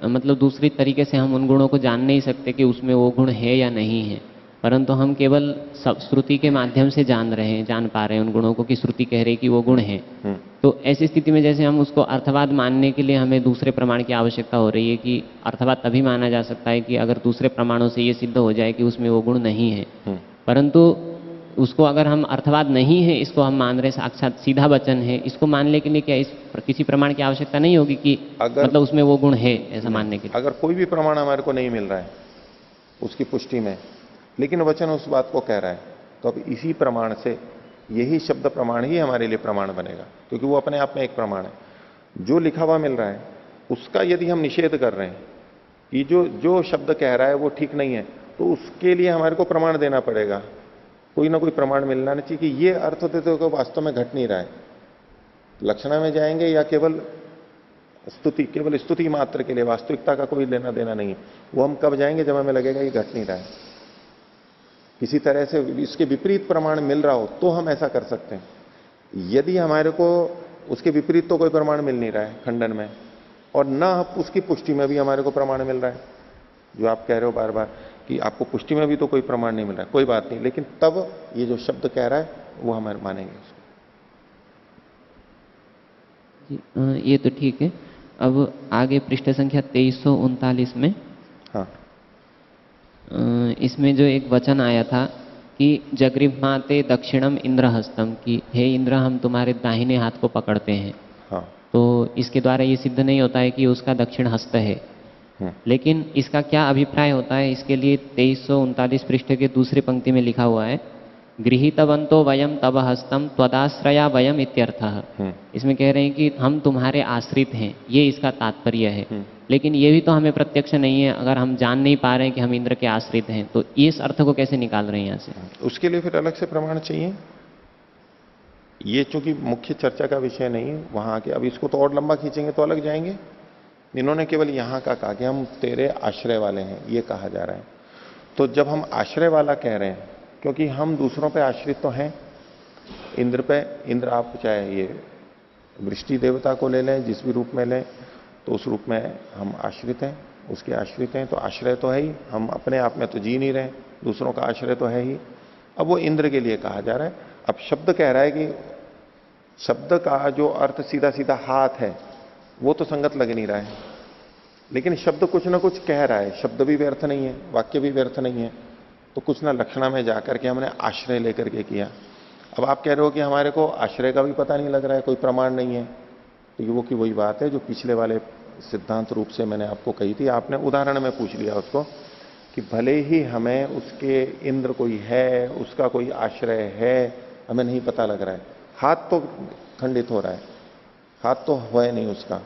मतलब दूसरी तरीके से हम उन गुणों को जान नहीं सकते कि उसमें वो गुण है या नहीं है, परंतु हम केवल श्रुति के माध्यम से जान पा रहे हैं उन गुणों को कि श्रुति कह रही है कि वो गुण है। तो ऐसी स्थिति में जैसे हम उसको अर्थवाद मानने के लिए हमें दूसरे प्रमाण की आवश्यकता हो रही है कि अर्थवाद तभी माना जा सकता है कि अगर दूसरे प्रमाणों से ये सिद्ध हो जाए कि उसमें वो गुण नहीं है। परंतु उसको अगर हम अर्थवाद नहीं है, इसको हम मान रहे साक्षात सीधा वचन है, इसको मानने के लिए क्या किसी प्रमाण की आवश्यकता नहीं होगी कि मतलब उसमें वो गुण है ऐसा मानने के लिए? अगर कोई भी प्रमाण हमारे को नहीं मिल रहा है उसकी पुष्टि में, लेकिन वचन उस बात को कह रहा है, तो अब इसी प्रमाण से यही शब्द प्रमाण ही हमारे लिए प्रमाण बनेगा, क्योंकि वो अपने आप में एक प्रमाण है। जो लिखा हुआ मिल रहा है उसका यदि हम निषेध कर रहे हैं कि जो शब्द कह रहा है वो ठीक नहीं है, तो उसके लिए हमारे को प्रमाण देना पड़ेगा। कोई ना कोई प्रमाण मिलना नहीं चाहिए कि ये अर्थ देते हुए वास्तव में घट नहीं रहा है। लक्षणा में जाएंगे या केवल स्तुति मात्र के लिए, वास्तविकता का कोई लेना देना नहीं है। वो हम कब जाएंगे जब हमें लगेगा ये घट नहीं रहा है। किसी तरह से इसके विपरीत प्रमाण मिल रहा हो तो हम ऐसा कर सकते हैं। यदि हमारे को उसके विपरीत तो कोई प्रमाण मिल नहीं रहा है खंडन में, और ना उसकी पुष्टि में भी हमारे को प्रमाण मिल रहा है, जो आप कह रहे हो बार बार कि आपको पुष्टि में भी तो कोई प्रमाण नहीं मिल रहा है, कोई बात नहीं, लेकिन तब ये जो शब्द कह रहा है वो हम मानेंगे उसको। जी, ये तो ठीक है। अब आगे पृष्ठ संख्या 2339 में, हाँ, इसमें जो एक वचन आया था कि जगृह्माते दक्षिणम इंद्रहस्तम, कि हे इंद्र हम तुम्हारे दाहिने हाथ को पकड़ते हैं। हाँ, तो इसके द्वारा ये सिद्ध नहीं होता है कि उसका दक्षिण हस्त है। लेकिन इसका क्या अभिप्राय होता है, इसके लिए 2339 पृष्ठ के दूसरी पंक्ति में लिखा हुआ है, गृहीतवंतो वयम तब हस्तम त्वदाश्रया वयम इत्यर्थः। इसमें कह रहे हैं कि हम तुम्हारे आश्रित हैं, ये इसका तात्पर्य है। लेकिन ये भी तो हमें प्रत्यक्ष नहीं है, अगर हम जान नहीं पा रहे हैं कि हम इंद्र के आश्रित हैं, तो इस अर्थ को कैसे निकाल रहे हैं यहाँ से? उसके लिए फिर अलग से प्रमाण चाहिए। ये चूंकि मुख्य चर्चा का विषय नहीं है वहां आके, अब इसको तो और लंबा खींचेंगे तो अलग जाएंगे। इन्होंने केवल यहां का कहा कि हम तेरे आश्रय वाले हैं, ये कहा जा रहा है। तो जब हम आश्रय वाला कह रहे हैं, क्योंकि हम दूसरों पे आश्रित तो हैं, इंद्र पे, इंद्र आप चाहे ये वृष्टि देवता को ले लें, जिस भी रूप में लें, तो उस रूप में हम आश्रित हैं, उसके आश्रित हैं, तो आश्रय तो है ही। हम अपने आप में तो जी नहीं रहे, दूसरों का आश्रय तो है ही। अब वो इंद्र के लिए कहा जा रहा है। अब शब्द कह रहा है कि शब्द का जो अर्थ सीधा सीधा हाथ है वो तो संगत लग नहीं रहा है, लेकिन शब्द कुछ ना कुछ कह रहा है। शब्द भी व्यर्थ नहीं है, वाक्य भी व्यर्थ नहीं है, तो कुछ ना लक्षणा में जाकर के हमने आश्रय लेकर के किया। अब आप कह रहे हो कि हमारे को आश्रय का भी पता नहीं लग रहा है, कोई प्रमाण नहीं है, तो वो की वही बात है जो पिछले वाले सिद्धांत रूप से मैंने आपको कही थी। आपने उदाहरण में पूछ लिया उसको कि भले ही हमें उसके इंद्र कोई है, उसका कोई आश्रय है, हमें नहीं पता लग रहा है, हाथ तो खंडित हो रहा है, हाथ तो है नहीं उसका,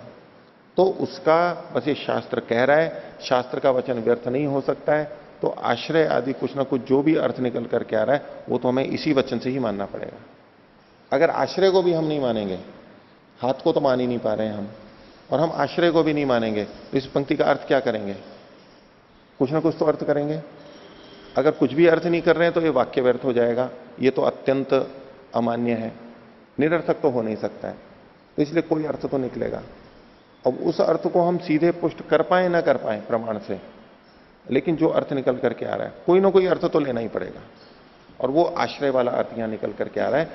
तो उसका बस ये शास्त्र कह रहा है, शास्त्र का वचन व्यर्थ नहीं हो सकता है, तो आश्रय आदि कुछ ना कुछ जो भी अर्थ निकल करके आ रहा है वो तो हमें इसी वचन से ही मानना पड़ेगा। अगर आश्रय को भी हम नहीं मानेंगे, हाथ को तो मान ही नहीं पा रहे हैं हम, और हम आश्रय को भी नहीं मानेंगे, तो इस पंक्ति का अर्थ क्या करेंगे? कुछ ना कुछ तो अर्थ करेंगे। अगर कुछ भी अर्थ नहीं कर रहे हैं तो ये वाक्य व्यर्थ हो जाएगा, ये तो अत्यंत अमान्य है, निरर्थक तो हो नहीं सकता है, तो इसलिए कोई अर्थ तो निकलेगा। अब उस अर्थ को हम सीधे पुष्ट कर पाए ना कर पाए प्रमाण से, लेकिन जो अर्थ निकल करके आ रहा है कोई ना कोई अर्थ तो लेना ही पड़ेगा, और वो आश्रय वाला अर्थ यहां निकल करके आ रहा है।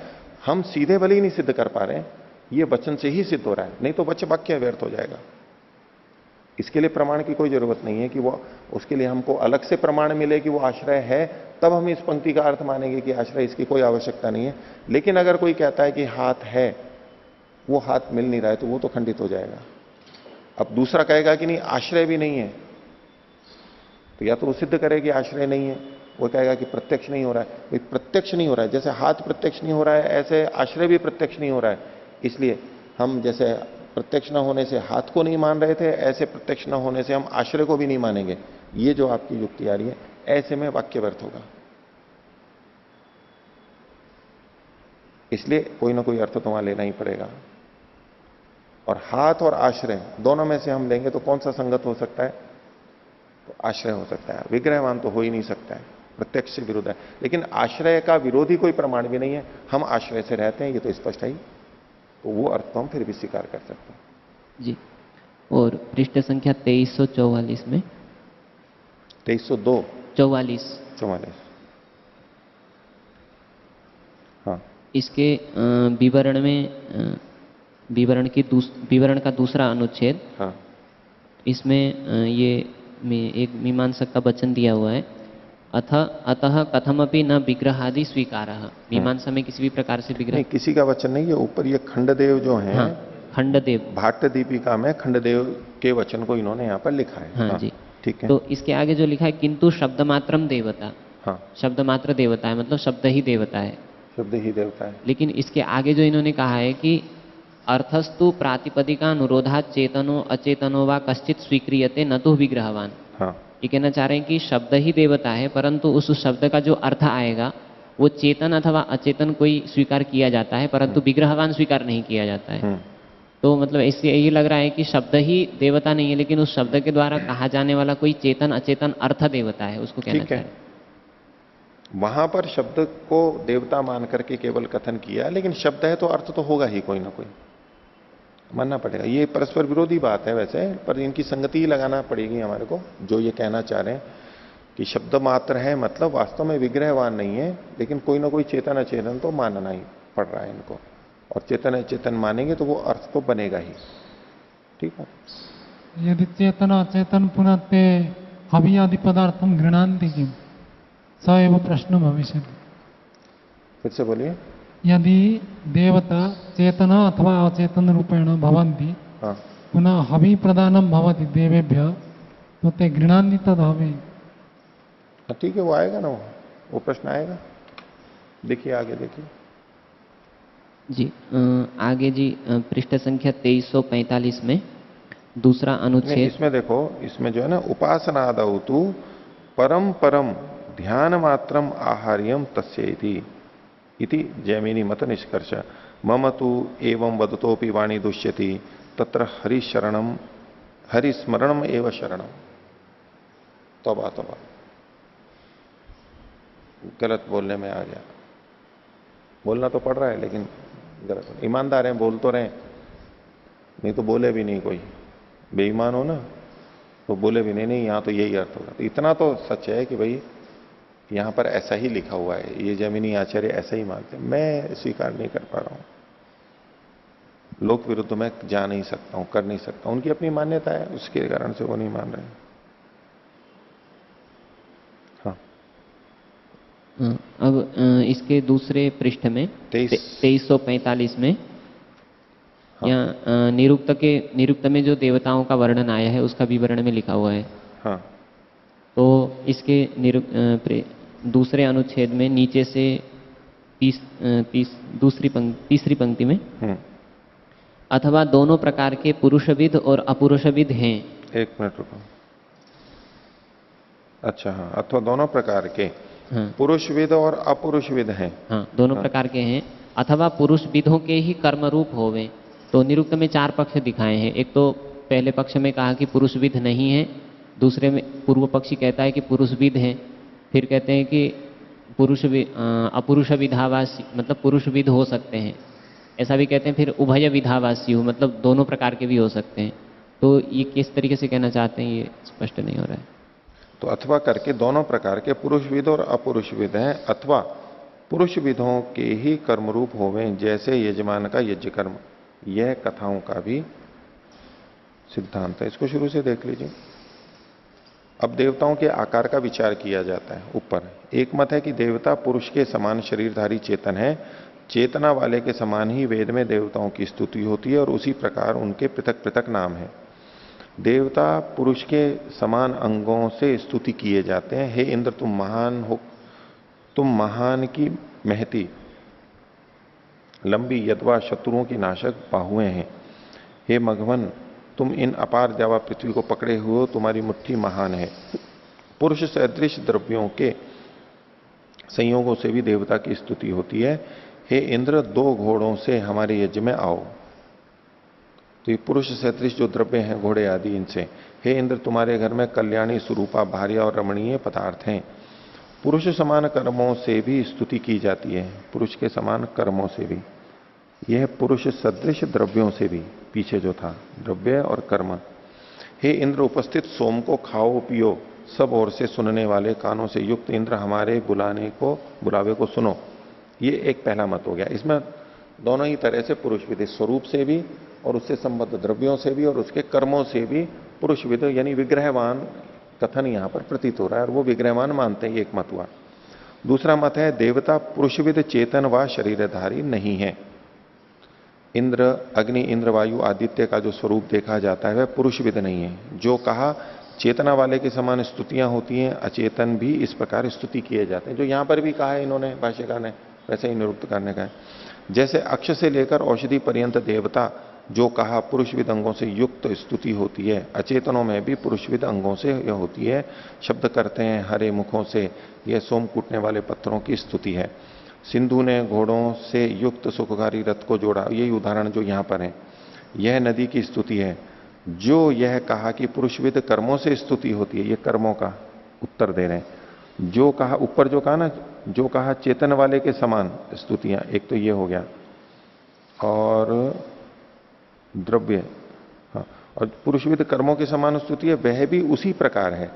हम सीधे भले ही नहीं सिद्ध कर पा रहे हैं, ये वचन से ही सिद्ध हो रहा है, नहीं तो वाक्य व्यर्थ हो जाएगा। इसके लिए प्रमाण की कोई जरूरत नहीं है कि वो, उसके लिए हमको अलग से प्रमाण मिले कि वो आश्रय है, तब हम इस पंक्ति का अर्थ मानेंगे कि आश्रय, इसकी कोई आवश्यकता नहीं है। लेकिन अगर कोई कहता है कि हाथ है, वो हाथ मिल नहीं रहा है, तो वो तो खंडित हो जाएगा। अब दूसरा कहेगा कि नहीं आश्रय भी नहीं है, तो या तो वो सिद्ध करे कि आश्रय नहीं है, वो कहेगा कि प्रत्यक्ष नहीं हो रहा है। भाई प्रत्यक्ष नहीं हो रहा है, जैसे हाथ प्रत्यक्ष नहीं हो रहा है ऐसे आश्रय भी प्रत्यक्ष नहीं हो रहा है, इसलिए हम जैसे प्रत्यक्ष न होने से हाथ को नहीं मान रहे थे, ऐसे प्रत्यक्ष न होने से हम आश्रय को भी नहीं मानेंगे। ये जो आपकी युक्ति आ रही है, ऐसे में वाक्य व्यर्थ होगा। इसलिए कोई ना कोई अर्थ तो वहां लेना ही पड़ेगा। और हाथ और आश्रय दोनों में से हम लेंगे तो कौन सा संगत हो सकता है? तो आश्रय हो सकता है, विग्रहवान तो हो ही नहीं सकता है। प्रत्यक्ष से विरोध है। लेकिन आश्रय का विरोधी कोई प्रमाण भी नहीं है, हम आश्रय से रहते हैं, ये तो स्पष्ट है ही, तो वो अर्थ तो हम फिर भी स्वीकार कर सकते हैं। जी। और पृष्ठ संख्या 2344 में 2302 44 44, हाँ इसके विवरण में विवरण का दूसरा अनुच्छेद, हाँ इसमें एक मीमांसक का वचन दिया हुआ है, अतः कथमपि न विग्रहादि स्वीकारः। मीमांसा में किसी भी प्रकार से विग्रह नहीं, किसी का वचन नहीं है, ऊपर ये खंडदेव जो है, हाँ, खंडदेव, भाट्ट दीपिका में खंडदेव के वचन को इन्होंने यहाँ पर लिखा है। हाँ जी, ठीक है। तो इसके आगे जो लिखा है किंतु शब्द मात्रम देवता, हाँ, शब्द मात्र देवता है, मतलब शब्द ही देवता है। शब्द ही देवता है। लेकिन इसके आगे जो इन्होंने कहा है कि अर्थस्तु प्रातिपदिका अनुरोधात चेतनो अचेतनो वा कश्चित स्वीक्रियते न तो विग्रहवान। हाँ, ये कहना चाह रहे हैं कि शब्द ही देवता है, परंतु उस शब्द का जो अर्थ आएगा वो चेतन अथवा अचेतन कोई स्वीकार किया जाता है, परंतु विग्रहवान स्वीकार नहीं किया जाता है। तो मतलब इससे यही लग रहा है कि शब्द ही देवता नहीं है, लेकिन उस शब्द के द्वारा कहा जाने वाला कोई चेतन अचेतन अर्थ देवता है, उसको कहना ठीक चाह है। रहे हैं। वहां पर शब्द को देवता मान करके केवल कथन किया, लेकिन शब्द है तो अर्थ तो होगा ही कोई ना कोई, मानना पड़ेगा। ये परस्पर विरोधी बात है वैसे, पर इनकी संगति ही लगाना पड़ेगी हमारे को। जो ये कहना चाह रहे हैं कि शब्द मात्र है, मतलब वास्तव में विग्रहवान नहीं है, लेकिन कोई ना कोई चेतन अचेतन तो मानना ही पड़ रहा है इनको, और चेतन अचेतन मानेंगे तो वो अर्थ तो बनेगा ही। ठीक है। यदि चेतन अचेतन पुनः ते हव्यादि पदार्थम गृह्णान्ति किम, स एव प्रश्न भविष्यति। फिर से बोलिए। यदि देवता चेतन अथवा अचेतन रूपेण भवन्ति, हाँ, पुनः हवि प्रदानम भवति देवेभ्य, तो ते गृह्णान्ति तद हवि। ठीक है, वो आएगा ना, वो प्रश्न आएगा। देखिए आगे, देखिए जी। आगे जी पृष्ठ संख्या 2345 में दूसरा नहीं, अनुच्छेद, इसमें देखो, इसमें जो है ना, उपासनादौ तु परम परम ध्यान मात्रम आहार्यम तस्येति इति जैमिनी मत निष्कर्ष। मम तु एवं वदतोपि वाणी दुष्यति तत्र हरिशरणम हरिस्मरणम एव शरणम। तौबा तौबा, गलत बोलने में आ गया। बोलना तो पड़ रहा है लेकिन गलत। ईमानदार हैं, बोल तो रहे, नहीं तो बोले भी नहीं। कोई बेईमान हो ना तो बोले भी नहीं, यहां तो यही अर्थ होगा। तो इतना तो सच है कि भाई यहां पर ऐसा ही लिखा हुआ है, ये जैमिनी आचार्य ऐसा ही मानते हैं, मैं स्वीकार नहीं कर पा रहा हूं। लोक विरुद्ध मैं जा नहीं सकता हूं, कर नहीं सकता, उनकी अपनी मान्यता है, उसके कारण से वो नहीं मान रहे। हाँ, अब इसके दूसरे पृष्ठ में 2345 में हाँ, यहाँ निरुक्त में जो देवताओं का वर्णन आया है उसका विवरण में लिखा हुआ है। हाँ, तो इसके दूसरे अनुच्छेद में नीचे से तीसरी पंक्ति में अथवा दोनों प्रकार के पुरुषविद और अपुरुषविद हैं। एक मिनट रुको। अच्छा, हाँ, अथवा दोनों प्रकार के हाँ, पुरुषविद और अपुरुषविद हैं। हाँ, दोनों प्रकार के हैं, अथवा पुरुष विदों के ही कर्म रूप होवे। तो निरुक्त में 4 पक्ष दिखाए हैं। एक तो पहले पक्ष में कहा कि पुरुषविद नहीं है, दूसरे में पूर्व पक्षी कहता है कि पुरुषविद हैं, फिर कहते हैं कि अपुरुष विधावासी, मतलब पुरुषविद हो सकते हैं, ऐसा भी कहते हैं। फिर उभय विधावासी हो, मतलब दोनों प्रकार के भी हो सकते हैं। तो ये किस तरीके से कहना चाहते हैं ये स्पष्ट नहीं हो रहा है। तो अथवा करके दोनों प्रकार के पुरुषविद और अपुरुषविद हैं, अथवा पुरुषविदों के ही कर्मरूप होवे, जैसे यजमान का यज्ञ कर्म। यह कथाओं का भी सिद्धांत है। इसको शुरू से देख लीजिए। अब देवताओं के आकार का विचार किया जाता है। ऊपर एक मत है कि देवता पुरुष के समान शरीरधारी चेतन है, चेतना वाले के समान ही वेद में देवताओं की स्तुति होती है और उसी प्रकार उनके पृथक पृथक नाम है। देवता पुरुष के समान अंगों से स्तुति किए जाते हैं। हे इंद्र, तुम महान हो, तुम महान की महती लंबी यद्वा शत्रुओं की नाशक बाहुएं हैं। हे मघवन, तुम इन अपार जावा पृथ्वी को पकड़े हुए हो, तुम्हारी मुट्ठी महान है। पुरुष सदृश द्रव्यों के संयोगों से भी देवता की स्तुति होती है। हे इंद्र, 2 घोड़ों से हमारे यज्ञ में आओ। तो ये पुरुष सदृश जो द्रव्य हैं, घोड़े आदि, इनसे। हे इंद्र, तुम्हारे घर में कल्याणी स्वरूपा भार्या और रमणीय पदार्थ हैं। पुरुष समान कर्मों से भी स्तुति की जाती है, पुरुष के समान कर्मों से भी। यह पुरुष सदृश द्रव्यों से भी, पीछे जो था द्रव्य और कर्म। हे इंद्र उपस्थित सोम को खाओ पियो, सब ओर से सुनने वाले कानों से युक्त इंद्र हमारे बुलावे को सुनो। ये एक पहला मत हो गया। इसमें दोनों ही तरह से पुरुष विद, स्वरूप से भी और उससे संबद्ध द्रव्यों से भी और उसके कर्मों से भी पुरुष विद यानी विग्रहवान कथन यहां पर प्रतीत हो रहा है, और वो विग्रहवान मानते हैं, एक मत हुआ। दूसरा मत है देवता पुरुषविद चेतन व शरीरधारी नहीं है। इंद्र, अग्नि, इंद्र, वायु, आदित्य का जो स्वरूप देखा जाता है वह पुरुषविद नहीं है। जो कहा चेतना वाले के समान स्तुतियां होती हैं, अचेतन भी इस प्रकार स्तुति किए जाते हैं। जो यहां पर भी कहा है इन्होंने भाष्यकार ने, वैसे ही निरुक्त करने का है। जैसे अक्ष से लेकर औषधि पर्यंत देवता जो कहा पुरुषविद अंगों से युक्त स्तुति होती है, अचेतनों में भी पुरुषविद अंगों से यह होती है। शब्द करते हैं हरे मुखों से, यह सोम कूटने वाले पत्थरों की स्तुति है। सिंधु ने घोड़ों से युक्त सुखकारी रथ को जोड़ा, यही उदाहरण जो यहां पर है। यह नदी की स्तुति है। जो यह कहा कि पुरुषविद कर्मों से स्तुति होती है, ये कर्मों का उत्तर दे रहे हैं। जो कहा ऊपर जो कहा ना, जो कहा चेतन वाले के समान स्तुतियां, एक तो ये हो गया, और द्रव्य, हाँ, और पुरुषविद कर्मों के समान स्तुति है, वह भी उसी प्रकार है।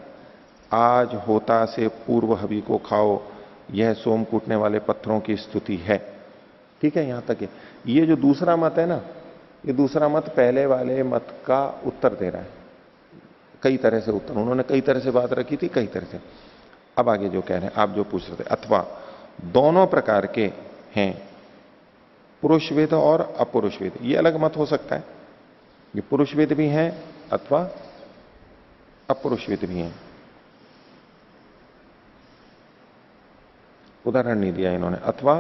आज होता से पूर्व हवि को खाओ, यह सोम कूटने वाले पत्थरों की स्तुति है। ठीक है, यहां तक है। ये जो दूसरा मत है ना, ये दूसरा मत पहले वाले मत का उत्तर दे रहा है। कई तरह से उत्तर, उन्होंने कई तरह से बात रखी थी, कई तरह से। अब आगे जो कह रहे हैं, आप जो पूछ रहे थे, अथवा दोनों प्रकार के हैं, पुरुषविद और अपुरुषविद, ये अलग मत हो सकता है। ये पुरुषविद भी हैं अथवा अपुरुषविद भी हैं। उदाहरण नहीं दिया इन्होंने। अथवा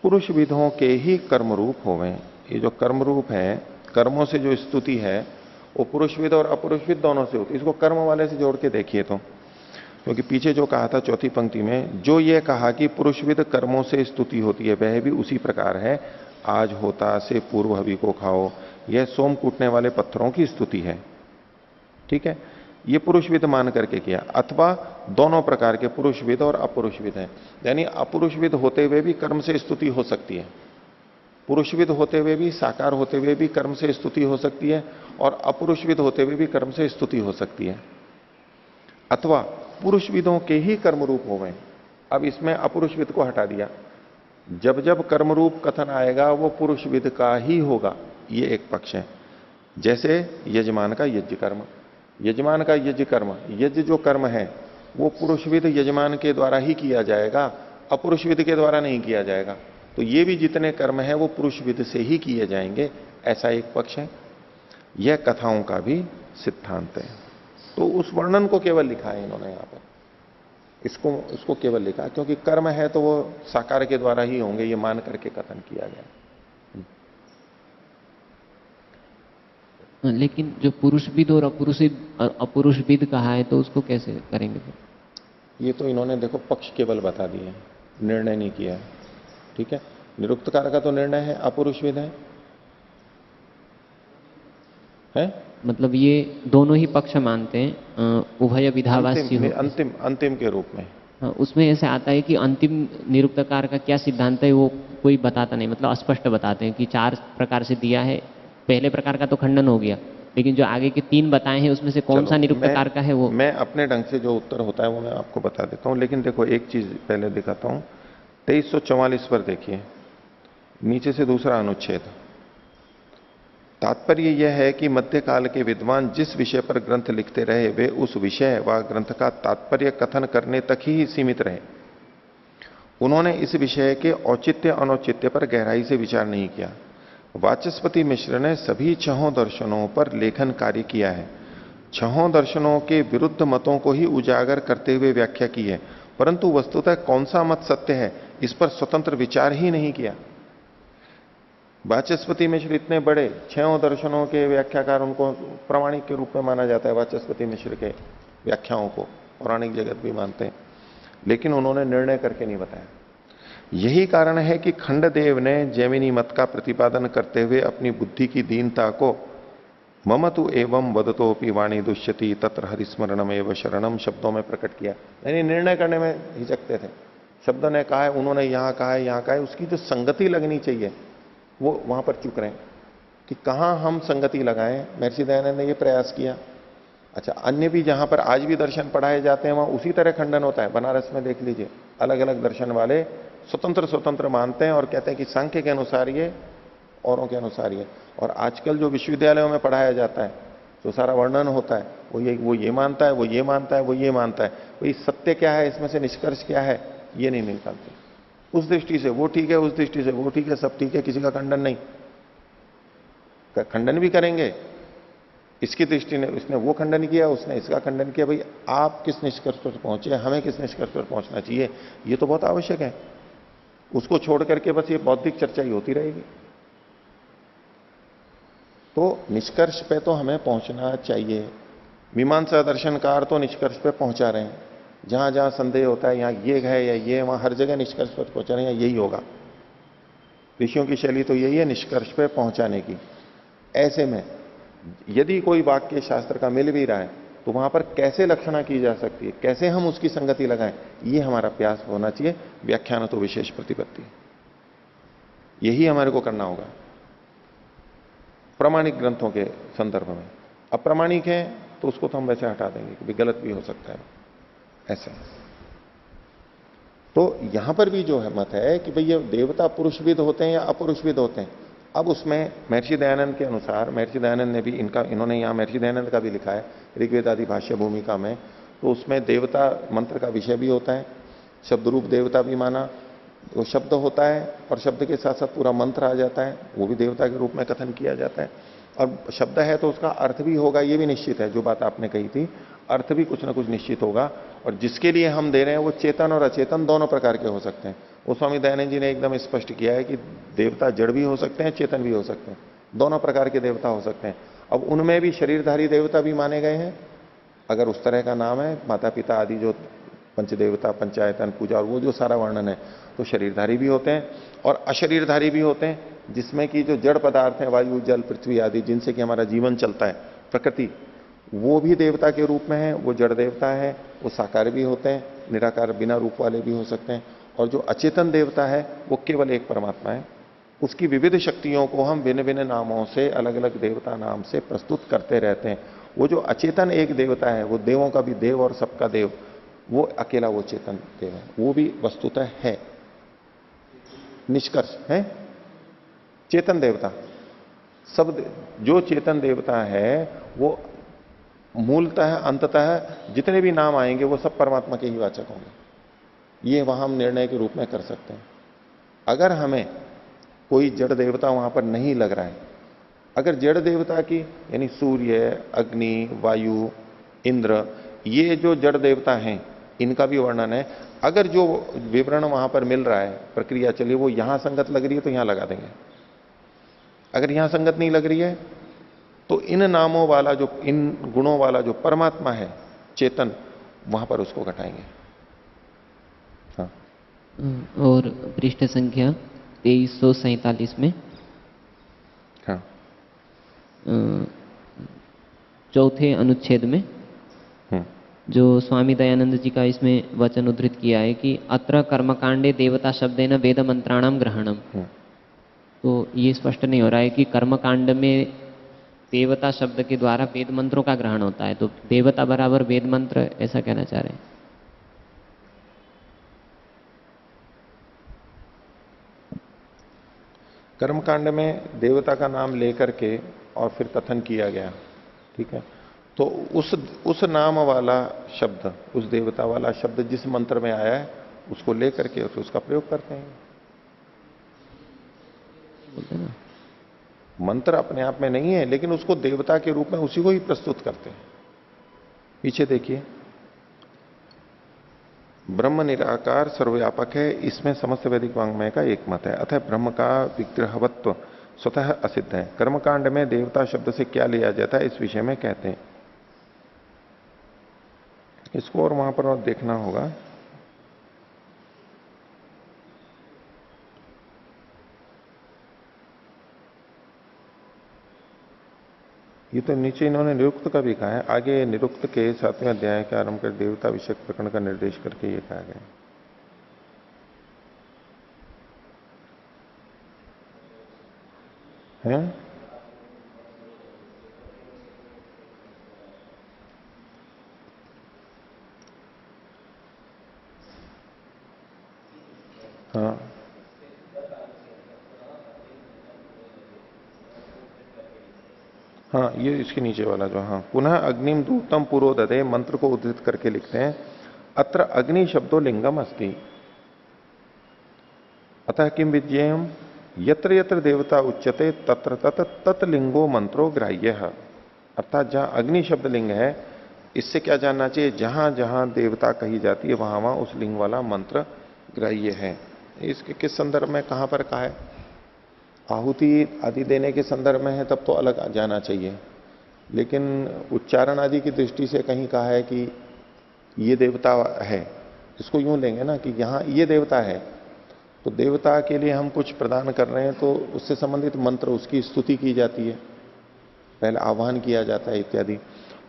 पुरुषविदों के ही कर्मरूप होवे। ये जो कर्मरूप है, कर्मों से जो स्तुति है वो पुरुषविद और अपुरुषविद दोनों से होती है। इसको कर्म वाले से जोड़ के देखिए तो, क्योंकि पीछे जो कहा था चौथी पंक्ति में, जो ये कहा कि पुरुषविद कर्मों से स्तुति होती है, वह भी उसी प्रकार है। आज होता से पूर्व हवि को खाओ, यह सोम कूटने वाले पत्थरों की स्तुति है। ठीक है, ये पुरुषविद मान करके किया। अथवा दोनों प्रकार के पुरुषविद और अपुरुषविद हैं, यानी अपुरुषविद होते हुए भी कर्म से स्तुति हो सकती है, पुरुषविद होते हुए भी, साकार होते हुए भी कर्म से स्तुति हो सकती है, और अपुरुषविद होते हुए भी कर्म से स्तुति हो सकती है। अथवा पुरुषविदों के ही कर्मरूप हो गए। अब इसमें अपुरुषविद को हटा दिया। जब जब कर्मरूप कथन आएगा वो पुरुषविद का ही होगा, ये एक पक्ष है। जैसे यजमान का यज्ञ कर्म, यजमान का यज्ञ कर्म, यज्ञ जो कर्म है वो पुरुषविद यजमान के द्वारा ही किया जाएगा, अपुरुषविद के द्वारा नहीं किया जाएगा। तो ये भी जितने कर्म है वो पुरुषविद से ही किए जाएंगे, ऐसा एक पक्ष है। यह कथाओं का भी सिद्धांत है। तो उस वर्णन को केवल लिखा है इन्होंने यहां पर, इसको केवल लिखा, क्योंकि कर्म है तो वो साकार के द्वारा ही होंगे, ये मान करके कथन किया गया। लेकिन जो पुरुषविद और अपुरुषविद कहा है तो उसको कैसे करेंगे फिर? ये तो इन्होंने देखो पक्ष केवल बता दिए, निर्णय नहीं किया है। ठीक है, निरुक्तकार का तो निर्णय है अपुरुषविद है? मतलब ये दोनों ही पक्ष मानते हैं, उभय विधावासी हो। अंतिम के रूप में। हाँ, उसमें ऐसे आता है कि अंतिम निरुक्तकार का क्या सिद्धांत है वो कोई बताता नहीं, मतलब अस्पष्ट बताते हैं कि 4 प्रकार से दिया है। पहले प्रकार का तो खंडन हो गया, लेकिन जो आगे के 3 बताए हैं उसमें से कौन सा निरुक्तकार का है वो मैं अपने ढंग से जो उत्तर होता है वो मैं आपको बता देता हूं। लेकिन देखो एक चीज पहले दिखाता हूं, 2344 पर देखिए, नीचे से दूसरा अनुच्छेद। तात्पर्य यह है कि मध्यकाल के विद्वान जिस विषय पर ग्रंथ लिखते रहे वे उस विषय व ग्रंथ का तात्पर्य कथन करने तक ही सीमित रहे। उन्होंने इस विषय के औचित्य अनौचित्य पर गहराई से विचार नहीं किया। वाचस्पति मिश्र ने सभी 6 दर्शनों पर लेखन कार्य किया है, 6 दर्शनों के विरुद्ध मतों को ही उजागर करते हुए व्याख्या की है, परंतु वस्तुतः कौन सा मत सत्य है इस पर स्वतंत्र विचार ही नहीं किया। वाचस्पति मिश्र इतने बड़े 6 दर्शनों के व्याख्याकार, उनको प्रामाणिक के रूप में माना जाता है वाचस्पति मिश्र के व्याख्याओं को, पौराणिक जगत भी मानते हैं, लेकिन उन्होंने निर्णय करके नहीं बताया। यही कारण है कि खंडदेव ने जैमिनी मत का प्रतिपादन करते हुए अपनी बुद्धि की दीनता को मम तु एवं वदतोपि वाणी दुष्यति तत्र हरिस्मरणम एवं शरणम शब्दों में प्रकट किया। यानी निर्णय करने में हिचकते थे। शब्द ने कहा है, उन्होंने यहां कहा है, यहां कहा है, उसकी जो संगति लगनी चाहिए वो वहां पर चुक रहे हैं कि कहां हम संगति लगाएं। महर्षि दयानंद ने यह प्रयास किया। अच्छा, अन्य भी जहां पर आज भी दर्शन पढ़ाए जाते हैं वहां उसी तरह खंडन होता है। बनारस में देख लीजिए, अलग अलग दर्शन वाले स्वतंत्र स्वतंत्र मानते हैं और कहते हैं कि सांख्य के अनुसार ये, औरों के अनुसार ये। और आजकल जो विश्वविद्यालयों में पढ़ाया जाता है, जो सारा वर्णन होता है, वो ये मानता है, वो ये मानता है, वो ये मानता है। वही सत्य क्या है, इसमें से निष्कर्ष क्या है, ये नहीं निकालते। उस दृष्टि से वो ठीक है, उस दृष्टि से वो ठीक है, सब ठीक है, किसी का खंडन नहीं। खंडन भी करेंगे, इसकी दृष्टि ने, इसने वो खंडन किया, उसने इसका खंडन किया। भाई आप किस निष्कर्ष पर पहुंचे, हमें किस निष्कर्ष पर पहुंचना चाहिए, ये तो बहुत आवश्यक है। उसको छोड़ करके बस ये बौद्धिक चर्चा ही होती रहेगी। तो निष्कर्ष पे तो हमें पहुंचना चाहिए। मीमांसा दर्शनकार तो निष्कर्ष पे पहुंचा रहे हैं। जहां जहां संदेह होता है, यहां ये है या ये, वहां हर जगह निष्कर्ष पर पहुंचा रहे हैं, यही होगा। ऋषियों की शैली तो यही है, निष्कर्ष पे पहुंचाने की। ऐसे में यदि कोई वाक्य शास्त्र का मिल भी रहा है तो वहां पर कैसे लक्षणा की जा सकती है, कैसे हम उसकी संगति लगाएं, ये हमारा प्रयास होना चाहिए। व्याख्यान तो विशेष प्रतिपत्ति, यही हमारे को करना होगा प्रामाणिक ग्रंथों के संदर्भ में। अप्रामाणिक है तो उसको तो हम वैसे हटा देंगे, क्योंकि गलत भी हो सकता है ऐसे। तो यहां पर भी जो है मत है कि भाई ये देवता पुरुषविद होते हैं या अपुरुषविद होते हैं। अब उसमें महर्षि दयानंद के अनुसार, महर्षि दयानंद ने भी इन्होंने यहां महर्षि दयानंद का भी लिखा है ऋग्वेद आदि भाष्य भूमिका में। तो उसमें देवता मंत्र का विषय भी होता है, शब्द रूप देवता भी माना। वो शब्द होता है और शब्द के साथ साथ पूरा मंत्र आ जाता है, वो भी देवता के रूप में कथन किया जाता है। और शब्द है तो उसका अर्थ भी होगा, ये भी निश्चित है। जो बात आपने कही थी, अर्थ भी कुछ ना कुछ निश्चित होगा। और जिसके लिए हम दे रहे हैं वो चेतन और अचेतन दोनों प्रकार के हो सकते हैं। वो स्वामी दयानंद जी ने एकदम स्पष्ट किया है कि देवता जड़ भी हो सकते हैं, चेतन भी हो सकते हैं, दोनों प्रकार के देवता हो सकते हैं। अब उनमें भी शरीरधारी देवता भी माने गए हैं, अगर उस तरह का नाम है। माता पिता आदि जो पंचदेवता, पंचायतन, पूजा और वो जो सारा वर्णन है, तो शरीरधारी भी होते हैं और अशरीरधारी भी होते हैं, जिसमें कि जो जड़ पदार्थ हैं, वायु, जल, पृथ्वी आदि, जिनसे कि हमारा जीवन चलता है, प्रकृति, वो भी देवता के रूप में है। वो जड़ देवता है, वो साकार भी होते हैं, निराकार बिना रूप वाले भी हो सकते हैं। और जो अचेतन देवता है वो केवल एक परमात्मा है। उसकी विविध शक्तियों को हम भिन्न भिन्न नामों से, अलग अलग देवता नाम से प्रस्तुत करते रहते हैं। वो जो अचेतन एक देवता है, वो देवों का भी देव और सबका देव, वो अकेला वो चेतन देव है, वो भी वस्तुतः है। निष्कर्ष है चेतन देवता, सब जो चेतन देवता है वो मूलतः अंततः जितने भी नाम आएंगे वो सब परमात्मा के ही वाचक होंगे। ये वहां हम निर्णय के रूप में कर सकते हैं। अगर हमें कोई जड़ देवता वहां पर नहीं लग रहा है, अगर जड़ देवता की यानी सूर्य, अग्नि, वायु, इंद्र, ये जो जड़ देवता हैं, इनका भी वर्णन है, अगर जो विवरण वहां पर मिल रहा है, प्रक्रिया चलिए, वो यहां संगत लग रही है तो यहां लगा देंगे। अगर यहां संगत नहीं लग रही है तो इन नामों वाला जो, इन गुणों वाला जो परमात्मा है चेतन, वहां पर उसको घटाएंगे। हाँ। और पृष्ठ संख्या 2347 में हाँ। चौथे अनुच्छेद में जो स्वामी दयानंद जी का इसमें वचन उद्धृत किया है कि अत्र कर्मकांडे देवता शब्देन वेद मंत्राणाम ग्रहणम। तो ये स्पष्ट नहीं हो रहा है कि कर्मकांड में देवता शब्द के द्वारा वेद मंत्रों का ग्रहण होता है, तो देवता बराबर वेद मंत्र, ऐसा कहना चाह रहे हैं। कर्मकांड में देवता का नाम लेकर के और फिर कथन किया गया, ठीक है। तो उस नाम वाला शब्द, उस देवता वाला शब्द जिस मंत्र में आया है, उसको लेकर के फिर उसका प्रयोग करते हैं। मंत्र अपने आप में नहीं है, लेकिन उसको देवता के रूप में उसी को ही प्रस्तुत करते हैं। पीछे देखिए, ब्रह्म निराकार सर्वव्यापक है, इसमें समस्त वैदिक वांग्मय का एक मत है। अतः ब्रह्म का विग्रहवत्व स्वतः असिद्ध है। कर्मकांड में देवता शब्द से क्या लिया जाता है, इस विषय में कहते हैं। इसको और वहां पर देखना होगा। ये तो नीचे इन्होंने निरुक्त का भी कहा है, आगे निरुक्त के 7वें अध्याय के आरंभ कर देवता विषयक प्रकरण का निर्देश करके ये कहा गया है। हाँ हाँ, ये इसके नीचे वाला जो, हाँ, पुनः अग्निम दूतम पुरोदते मंत्र को उद्धृत करके लिखते हैं, अत्र अग्नि शब्दो लिंगम अस्ति, अतः किम विज्ञेयम यत्र यत्र देवता उच्यते तत्र तत्र तत्लिंगो मंत्रो ग्राह्य। अर्थात जहां अग्नि शब्द लिंग है, इससे क्या जानना चाहिए, जहां जहां देवता कही जाती है वहां वहां उस लिंग वाला मंत्र ग्राह्य है। इसके किस संदर्भ में कहां पर कहा है, आहुति आदि देने के संदर्भ में है तब तो अलग जाना चाहिए, लेकिन उच्चारण आदि की दृष्टि से कहीं कहा है कि ये देवता है, इसको यूं लेंगे ना कि यहां ये देवता है, तो देवता के लिए हम कुछ प्रदान कर रहे हैं तो उससे संबंधित मंत्र, उसकी स्तुति की जाती है, पहले आह्वान किया जाता है इत्यादि।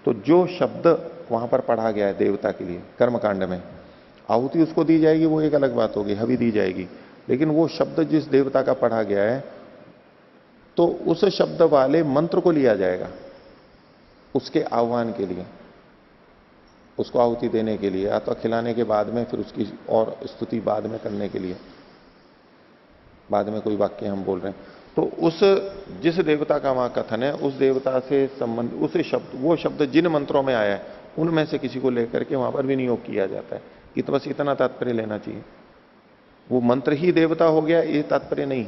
तो जो शब्द वहां पर पढ़ा गया है देवता के लिए कर्मकांड में, आहुति उसको दी जाएगी, वो एक अलग बात होगी, हवि दी जाएगी, लेकिन वो शब्द जिस देवता का पढ़ा गया है तो उस शब्द वाले मंत्र को लिया जाएगा उसके आह्वान के लिए, उसको आहुति देने के लिए, या तो खिलाने के बाद में फिर उसकी और स्तुति बाद में करने के लिए, बाद में कोई वाक्य हम बोल रहे हैं, तो उस जिस देवता का वहां कथन है उस देवता से संबंध उस शब्द, वो शब्द जिन मंत्रों में आया है उनमें से किसी को लेकर के वहां पर विनियोग किया जाता है। ये तो बस इतना तात्पर्य लेना चाहिए, वो मंत्र ही देवता हो गया ये तात्पर्य नहीं।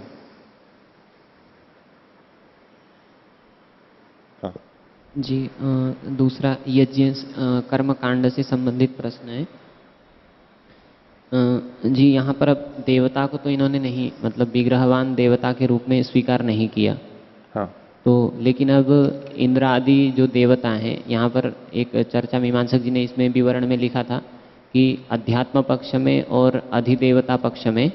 हाँ जी, दूसरा यज्ञ कर्म कांड से संबंधित प्रश्न है। जी, यहाँ पर अब देवता को तो इन्होंने नहीं, मतलब विग्रहवान देवता के रूप में स्वीकार नहीं किया। हाँ, तो लेकिन अब इंद्र आदि जो देवता हैं, यहाँ पर एक चर्चा मीमांसक जी ने इसमें विवरण में लिखा था कि अध्यात्म पक्ष में और अधिदेवता पक्ष में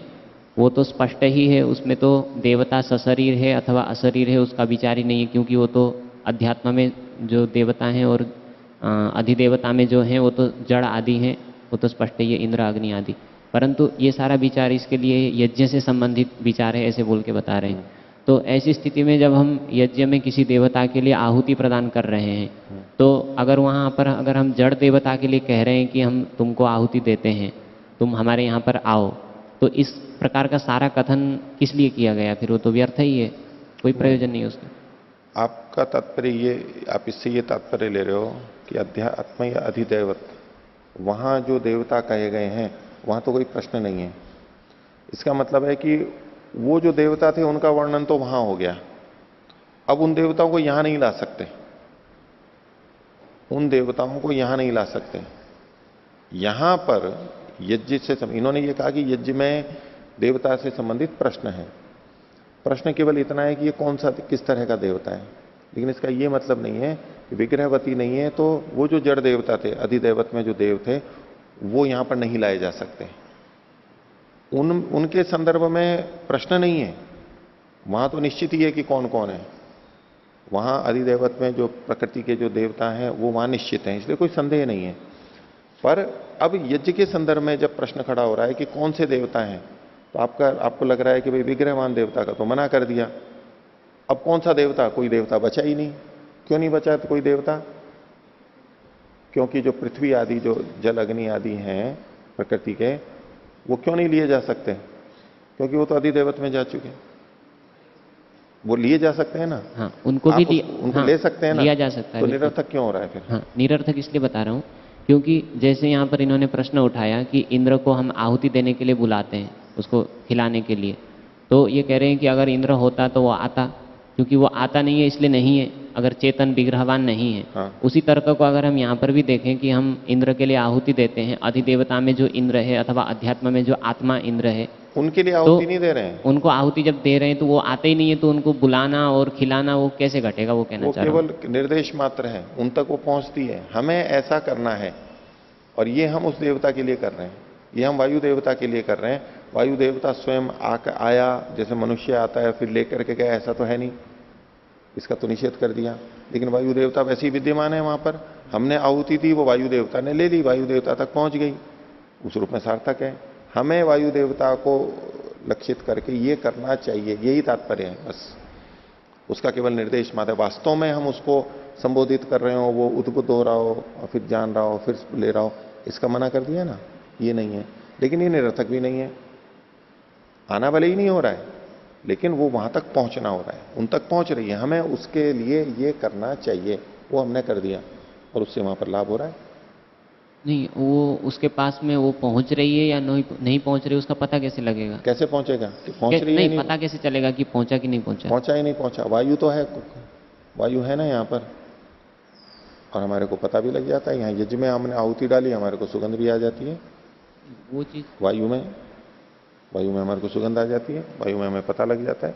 वो तो स्पष्ट ही है, उसमें तो देवता सशरीर है अथवा अशरीर है उसका विचार ही नहीं है, क्योंकि वो तो अध्यात्म में जो देवता हैं और अधिदेवता में जो हैं वो तो जड़ आदि हैं, वो तो स्पष्ट ही है, इंद्र अग्नि आदि। परंतु ये सारा विचार इसके लिए यज्ञ से संबंधित विचार है ऐसे बोल के बता रहे हैं। तो ऐसी स्थिति में जब हम यज्ञ में किसी देवता के लिए आहुति प्रदान कर रहे हैं, तो अगर वहाँ पर अगर हम जड़ देवता के लिए कह रहे हैं कि हम तुमको आहुति देते हैं, तुम हमारे यहाँ पर आओ, तो इस प्रकार का सारा कथन किस लिए किया गया, फिर वो तो व्यर्थ ही है, कोई प्रयोजन नहीं है उसका। आपका तात्पर्य ये, आप इससे ये तात्पर्य ले रहे हो कि अध्यात्म या अधिदैवत, वहां जो देवता कहे गए हैं वहां तो कोई प्रश्न नहीं है। इसका मतलब है कि वो जो देवता थे उनका वर्णन तो वहां हो गया, अब उन देवताओं को यहां नहीं ला सकते, उन देवताओं को यहां नहीं ला सकते। यहां पर यज्ञ से इन्होंने ये कहा कि यज्ञ में देवता से संबंधित प्रश्न है, प्रश्न केवल इतना है कि ये कौन सा किस तरह का देवता है, लेकिन इसका ये मतलब नहीं है कि विग्रहवती नहीं है तो वो जो जड़ देवता थे, अधिदैवत में जो देव थे, वो यहां पर नहीं लाए जा सकते, उनके संदर्भ में प्रश्न नहीं है। वहां तो निश्चित ही है कि कौन कौन है, वहां अधिदैवत में जो प्रकृति के जो देवता हैं वो वहां निश्चित हैं, इसलिए कोई संदेह नहीं है। पर अब यज्ञ के संदर्भ में जब प्रश्न खड़ा हो रहा है कि कौन से देवता हैं, तो आपको लग रहा है कि भाई विग्रहवान देवता का तो मना कर दिया, अब कौन सा देवता, कोई देवता बचा ही नहीं। क्यों नहीं बचा तो कोई देवता, क्योंकि जो पृथ्वी आदि जो जल अग्नि आदि हैं प्रकृति के, वो क्यों नहीं लिए जा सकते, क्योंकि वो तो अधिदेवत में जा चुके, वो लिए जा सकते हैं ना। हाँ, उनको भी उनको हाँ, ले सकते हैं ना, लिया जा सकता है। तो निरर्थक क्यों हो रहा है फिर? हाँ, निरर्थक इसलिए बता रहा हूँ क्योंकि जैसे यहाँ पर इन्होंने प्रश्न उठाया कि इंद्र को हम आहुति देने के लिए बुलाते हैं, उसको खिलाने के लिए, तो ये कह रहे हैं कि अगर इंद्र होता तो वो आता, क्योंकि वो आता नहीं है इसलिए नहीं है, अगर चेतन विग्रहवान नहीं है। हाँ। उसी तर्क को अगर हम यहाँ पर भी देखें कि हम इंद्र के लिए आहुति देते हैं, अधिदेवता में जो इंद्र है अथवा अध्यात्म में जो आत्मा इंद्र है, उनके लिए आहुति नहीं दे रहे हैं, उनको आहुति जब दे रहे हैं तो वो आते ही नहीं है, तो उनको बुलाना और खिलाना वो कैसे घटेगा, वो कहना चाह रहा हूं। केवल निर्देश मात्र है, उन तक वो पहुंचती है, हमें ऐसा करना है, और ये हम उस देवता के लिए कर रहे हैं, ये हम वायु देवता के लिए कर रहे हैं। वायु देवता स्वयं आया, जैसे मनुष्य आता है फिर लेकर के गया, ऐसा तो है नहीं, इसका तो निषेध कर दिया। लेकिन वायु देवता वैसे ही विद्यमान है वहां पर, हमने आहुति दी, वो वायु देवता ने ले ली, वायु देवता तक पहुंच गई, उस रूप में सार्थक है। हमें वायु देवता को लक्षित करके ये करना चाहिए, यही तात्पर्य है बस, उसका केवल निर्देश मात्र। वास्तव में हम उसको संबोधित कर रहे हो, वो उद्बुद्ध हो रहा हो और फिर जान रहा हो, फिर ले रहा हो, इसका मना कर दिया ना, ये नहीं है। लेकिन ये निरर्थक भी नहीं है, आना भले ही नहीं हो रहा है, लेकिन वो वहां तक पहुंचना हो रहा है, उन तक पहुंच रही है, हमें उसके लिए ये करना चाहिए, वो हमने कर दिया और उससे वहां पर लाभ हो रहा है। नहीं, वो उसके पास में वो पहुंच रही है या नहीं पहुंच रही है, उसका पता कैसे लगेगा? कैसे पहुंचेगा कि पहुंच रही है? नहीं, पता कैसे चलेगा कि पहुंचा कि नहीं पहुंचा? पहुंचा ही नहीं पहुंचा, वायु तो है, वायु है ना यहाँ पर, और हमारे को पता भी लग जाता है। यहाँ यज्ञ में हमने आहुति डाली, हमारे को सुगंध भी आ जाती है, वो चीज वायु में हमारे को सुगंध आ जाती है, वायु में हमें पता लग जाता है।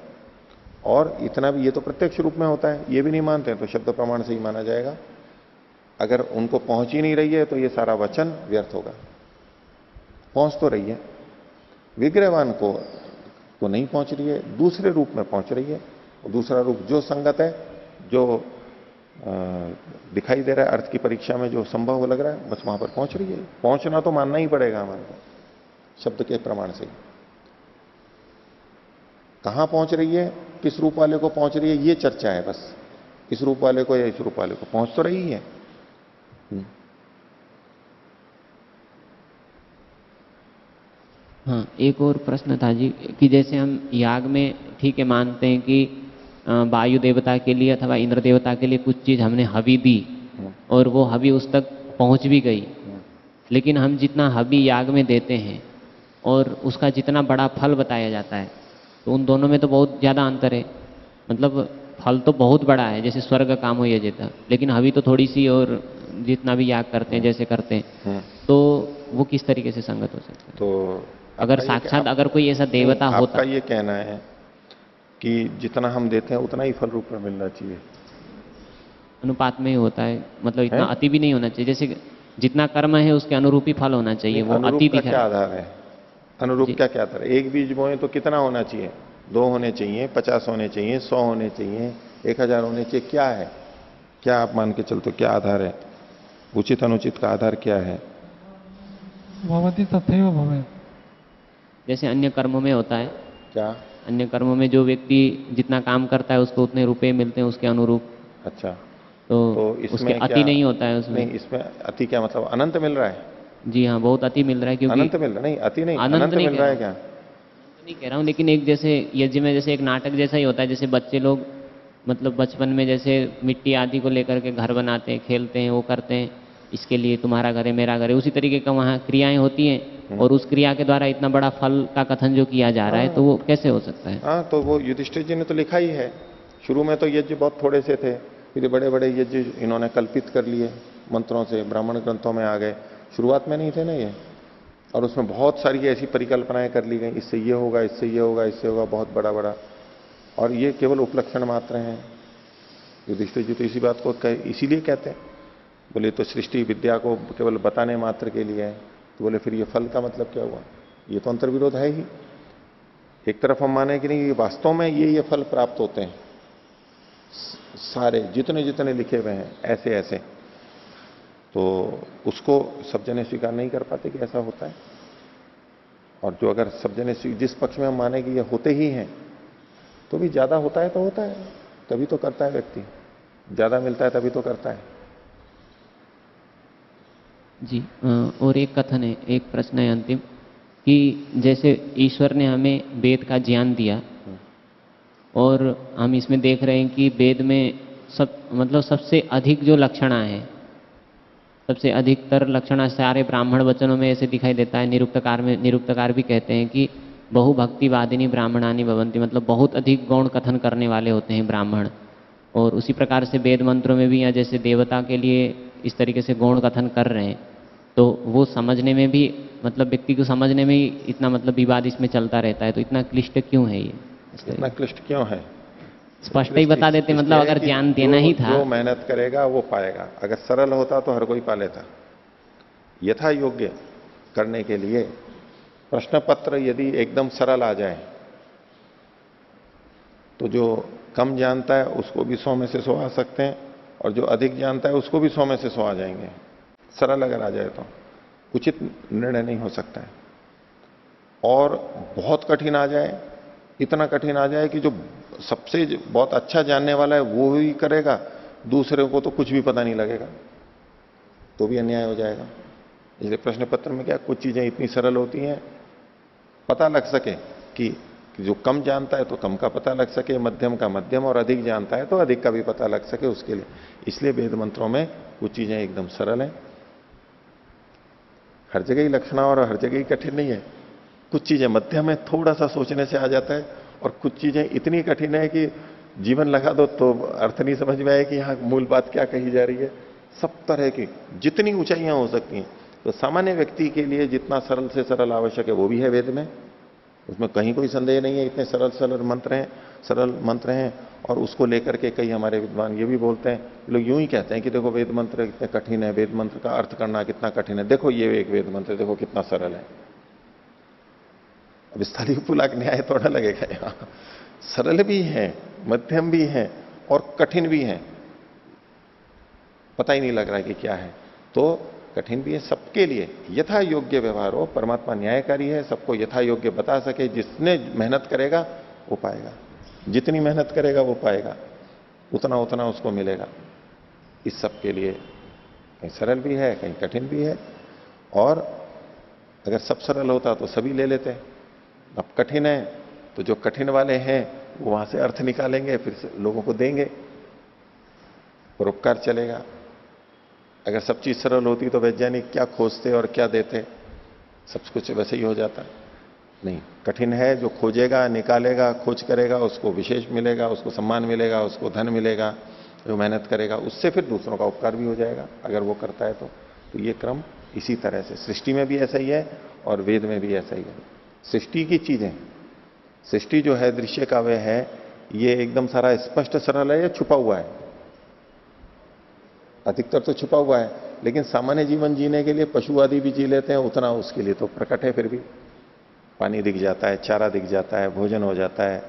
और इतना भी, ये तो प्रत्यक्ष रूप में होता है, ये भी नहीं मानते हैं तो शब्द प्रमाण से ही माना जाएगा। अगर उनको पहुंच ही नहीं रही है तो ये सारा वचन व्यर्थ होगा। पहुंच तो रही है, विग्रहवान को नहीं पहुंच रही है, दूसरे रूप में पहुंच रही है, और दूसरा रूप जो संगत है, जो दिखाई दे रहा है अर्थ की परीक्षा में, जो संभव लग रहा है, बस वहां पर पहुंच रही है। पहुंचना तो मानना ही पड़ेगा हमारे को शब्द के प्रमाण से। कहां पहुंच रही है, किस रूप वाले को पहुंच रही है, ये चर्चा है बस, इस रूप वाले को या इस रूप वाले को, पहुंच तो रही है। हाँ, एक और प्रश्न था जी, कि जैसे हम याग में ठीक है मानते हैं कि वायु देवता के लिए अथवा इंद्र देवता के लिए कुछ चीज हमने हवि दी और वो हवि उस तक पहुंच भी गई, लेकिन हम जितना हवि याग में देते हैं और उसका जितना बड़ा फल बताया जाता है, तो उन दोनों में तो बहुत ज़्यादा अंतर है। मतलब फल तो बहुत बड़ा है, जैसे स्वर्ग काम हो ये था, लेकिन हवि तो थोड़ी सी, और जितना भी याग करते हैं जैसे करते हैं, तो वो किस तरीके से संगत हो सकता है? तो अगर साक्षात अगर कोई ऐसा देवता होता, आपका ये कहना है कि जितना हम देते हैं उतना ही फल रूप में मिलना चाहिए, अनुपात में ही होता है, मतलब इतना अति भी नहीं होना चाहिए, जैसे जितना कर्म है उसके अनुरूप ही फल होना चाहिए, वो अति दिखा। क्या आधार है? अनुरूप क्या क्या आधार है? एक बीज बोए तो कितना होना चाहिए? 2 होने चाहिए, 50 होने चाहिए, 100 होने चाहिए, 1000 होने चाहिए, क्या है? क्या आप मान के चलते, क्या आधार है? उचित अनुचित का आधार क्या है? भवति तथैव भवेत्। जैसे अन्य कर्मों में होता है, क्या? अन्य कर्मों में जो व्यक्ति जितना काम करता है उसको उतने रुपए मिलते हैं उसके अनुरूप। अच्छा, तो इसमें उसके अति नहीं होता है उसमें। नहीं, इसमें अति क्या मतलब? अनंत मिल रहा है? जी हाँ, बहुत अति मिल रहा है, क्योंकि अनंत मिल रहा नहीं, अति नहीं, अनंत नहीं मिल रहा है क्या? नहीं कह रहा हूँ, लेकिन एक जैसे यज्ञ में जैसे एक नाटक जैसा ही होता है, जैसे बच्चे लोग मतलब बचपन में जैसे मिट्टी आदि को लेकर के घर बनाते हैं, खेलते हैं, वो करते हैं, इसके लिए तुम्हारा घर है मेरा घर है, उसी तरीके का वहाँ क्रियाएं होती हैं, और उस क्रिया के द्वारा इतना बड़ा फल का कथन जो किया जा रहा है, तो वो कैसे हो सकता है? हाँ, तो वो युधिष्ठिर जी ने तो लिखा ही है। शुरू में तो यज्ञ बहुत थोड़े से थे, फिर बड़े बड़े यज्ञ इन्होंने कल्पित कर लिए मंत्रों से, ब्राह्मण ग्रंथों में आ गए। शुरुआत में नहीं थे ना ये, और उसमें बहुत सारी ऐसी परिकल्पनाएं कर ली गई, इससे ये होगा, इससे ये होगा, इससे होगा, बहुत बड़ा बड़ा। और ये केवल उपलक्षण मात्र हैं। युधिष्ठिर जी तो इसी बात को इसीलिए कहते हैं, बोले तो सृष्टि विद्या को केवल बताने मात्र के लिए है, तो बोले फिर ये फल का मतलब क्या हुआ? ये तो अंतर्विरोध है ही। एक तरफ हम माने कि नहीं, वास्तव में ये फल प्राप्त होते हैं, सारे जितने जितने लिखे हुए हैं ऐसे ऐसे, तो उसको सब जने स्वीकार नहीं कर पाते कि ऐसा होता है। और जो अगर सब जने जिस पक्ष में हम माने कि ये होते ही हैं, तो भी ज्यादा होता है तो होता है, तभी तो करता है व्यक्ति, ज्यादा मिलता है तभी तो करता है। जी, और एक कथन है, एक प्रश्न है अंतिम, कि जैसे ईश्वर ने हमें वेद का ज्ञान दिया, और हम इसमें देख रहे हैं कि वेद में मतलब सबसे अधिक जो लक्षणा है, सबसे अधिकतर लक्षणा सारे ब्राह्मण वचनों में ऐसे दिखाई देता है। निरुक्तकार भी कहते हैं कि बहुभक्तिवादिनी ब्राह्मणानी भवंती, मतलब बहुत अधिक गौण कथन करने वाले होते हैं ब्राह्मण। और उसी प्रकार से वेद मंत्रों में भी यहाँ जैसे देवता के लिए इस तरीके से गौण कथन कर रहे हैं, तो वो समझने में भी, मतलब व्यक्ति को समझने में ही इतना मतलब विवाद इसमें चलता रहता है, तो इतना क्लिष्ट क्यों है ये? इतना क्लिष्ट क्यों है? स्पष्ट ही बता देते, मतलब अगर ज्ञान देना ही था, जो मेहनत करेगा वो पाएगा। अगर सरल होता तो हर कोई पा लेता। यथा योग्य करने के लिए प्रश्न पत्र यदि एकदम सरल आ जाए, तो जो कम जानता है उसको भी 100 में से 100 आ सकते हैं, और जो अधिक जानता है उसको भी 100 में से 100 आ जाएंगे। सरल अगर आ जाए तो उचित निर्णय नहीं हो सकता है। और बहुत कठिन आ जाए, इतना कठिन आ जाए कि जो सबसे बहुत अच्छा जानने वाला है वो ही करेगा, दूसरे को तो कुछ भी पता नहीं लगेगा, तो भी अन्याय हो जाएगा। इसलिए प्रश्न पत्र में क्या कुछ चीजें इतनी सरल होती हैं, पता लग सके कि जो कम जानता है तो कम का पता लग सके, मध्यम का मध्यम, और अधिक जानता है तो अधिक का भी पता लग सके उसके लिए। इसलिए वेद मंत्रों में कुछ चीजें एकदम सरल हैं, हर जगह ही लक्षणा और हर जगह ही कठिन नहीं है। कुछ चीजें मध्यम है, थोड़ा सा सोचने से आ जाता है, और कुछ चीजें इतनी कठिन है कि जीवन लगा दो तो अर्थ नहीं समझ में आए कि यहां मूल बात क्या कही जा रही है। सब तरह की जितनी ऊंचाइयां हो सकती हैं, तो सामान्य व्यक्ति के लिए जितना सरल से सरल आवश्यक है वो भी है वेद में, उसमें कहीं कोई संदेह नहीं है। इतने सरल सरल मंत्र हैं, और उसको लेकर के कई हमारे विद्वान ये भी बोलते हैं, लोग यूं ही कहते हैं कि देखो वेद मंत्र कितने कठिन है, वेद मंत्र का अर्थ करना कितना कठिन है, देखो ये एक वेद मंत्र देखो कितना सरल है। अब स्थालीय पुलाक न्याय थोड़ा लगेगा यहां, सरल भी है, मध्यम भी है और कठिन भी है, पता ही नहीं लग रहा है कि क्या है। तो कठिन भी है सबके लिए, यथा योग्य व्यवहार हो। परमात्मा न्यायकारी है, सबको यथा योग्य बता सके। जिसने मेहनत करेगा वो पाएगा, जितनी मेहनत करेगा वो पाएगा, उतना उतना उसको मिलेगा। इस सब के लिए कहीं सरल भी है, कहीं कठिन भी है। और अगर सब सरल होता तो सभी ले लेते। अब कठिन है तो जो कठिन वाले हैं वो वहां से अर्थ निकालेंगे, फिर से लोगों को देंगे, परोपकार चलेगा। अगर सब चीज सरल होती तो वैज्ञानिक क्या खोजते और क्या देते, सब कुछ वैसे ही हो जाता। नहीं, कठिन है, जो खोजेगा, निकालेगा, खोज करेगा उसको विशेष मिलेगा, उसको सम्मान मिलेगा, उसको धन मिलेगा। जो मेहनत करेगा उससे फिर दूसरों का उपकार भी हो जाएगा अगर वो करता है तो ये क्रम इसी तरह से सृष्टि में भी ऐसा ही है और वेद में भी ऐसा ही है। सृष्टि की चीजें, सृष्टि जो है दृश्य काव्य है, ये एकदम सारा स्पष्ट सरल है या छुपा हुआ है? अधिकतर तो छुपा हुआ है, लेकिन सामान्य जीवन जीने के लिए पशु आदि भी जी लेते हैं, उतना उसके लिए तो प्रकट है। फिर भी पानी दिख जाता है, चारा दिख जाता है, भोजन हो जाता है,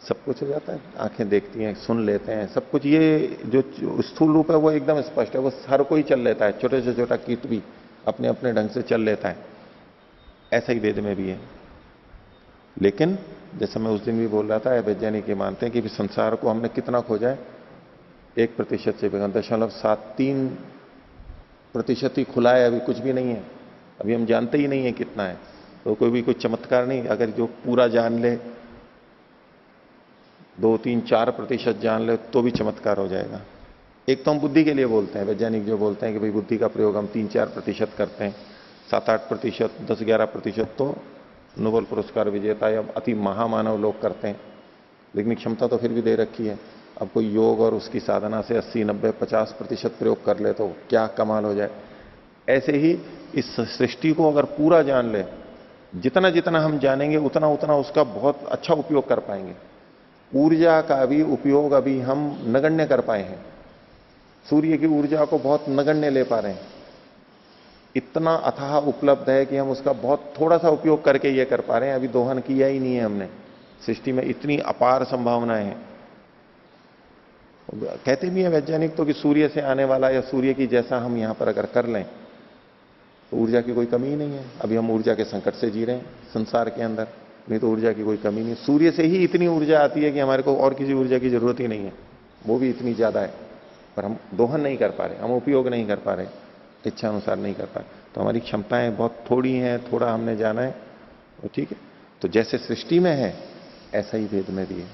सब कुछ हो जाता है, आंखें देखती हैं, सुन लेते हैं, सब कुछ। ये जो स्थूल रूप है वो एकदम स्पष्ट है, वो हर कोई चल लेता है, छोटे से छोटा कीट भी अपने अपने ढंग से चल लेता है। ऐसा ही वेद में भी है। लेकिन जैसे मैं उस दिन भी बोल रहा था, वैज्ञानिक ये मानते हैं कि संसार को हमने कितना खोजा है, 1% से 0.73% ही खुला है, अभी कुछ भी नहीं है, अभी हम जानते ही नहीं है कितना है। तो कोई भी कोई चमत्कार नहीं, अगर जो पूरा जान ले, 2, 3, 4% जान ले तो भी चमत्कार हो जाएगा। एक तो हम बुद्धि के लिए बोलते हैं, वैज्ञानिक जो बोलते हैं कि भाई बुद्धि का प्रयोग हम 3-4% करते हैं, 7-8%, 10-11% तो नोबेल पुरस्कार विजेता या अति महामानव लोग करते हैं, लेकिन क्षमता तो फिर भी दे रखी है। अब कोई योग और उसकी साधना से 80, 90, 50% प्रयोग कर ले तो क्या कमाल हो जाए। ऐसे ही इस सृष्टि को अगर पूरा जान ले, जितना जितना हम जानेंगे उतना उतना उसका बहुत अच्छा उपयोग कर पाएंगे। ऊर्जा का भी उपयोग अभी हम नगण्य कर पाए हैं, सूर्य की ऊर्जा को बहुत नगण्य ले पा रहे हैं। इतना अथाह उपलब्ध है कि हम उसका बहुत थोड़ा सा उपयोग करके ये कर पा रहे हैं, अभी दोहन किया ही नहीं है हमने। सृष्टि में इतनी अपार संभावनाएं हैं। कहते भी हैं वैज्ञानिक तो कि सूर्य से आने वाला या सूर्य की जैसा हम यहां पर अगर कर लें तो ऊर्जा की कोई कमी ही नहीं है। अभी हम ऊर्जा के संकट से जी रहे हैं संसार के अंदर, नहीं तो ऊर्जा की कोई कमी नहीं। सूर्य से ही इतनी ऊर्जा आती है कि हमारे को और किसी ऊर्जा की जरूरत ही नहीं है, वो भी इतनी ज्यादा है, पर हम दोहन नहीं कर पा रहे, हम उपयोग नहीं कर पा रहे, इच्छा अनुसार नहीं कर पा रहे। तो हमारी क्षमताएं बहुत थोड़ी हैं, थोड़ा हमने जाना है, तो ठीक है। तो जैसे सृष्टि में है ऐसा ही वेद में भी है।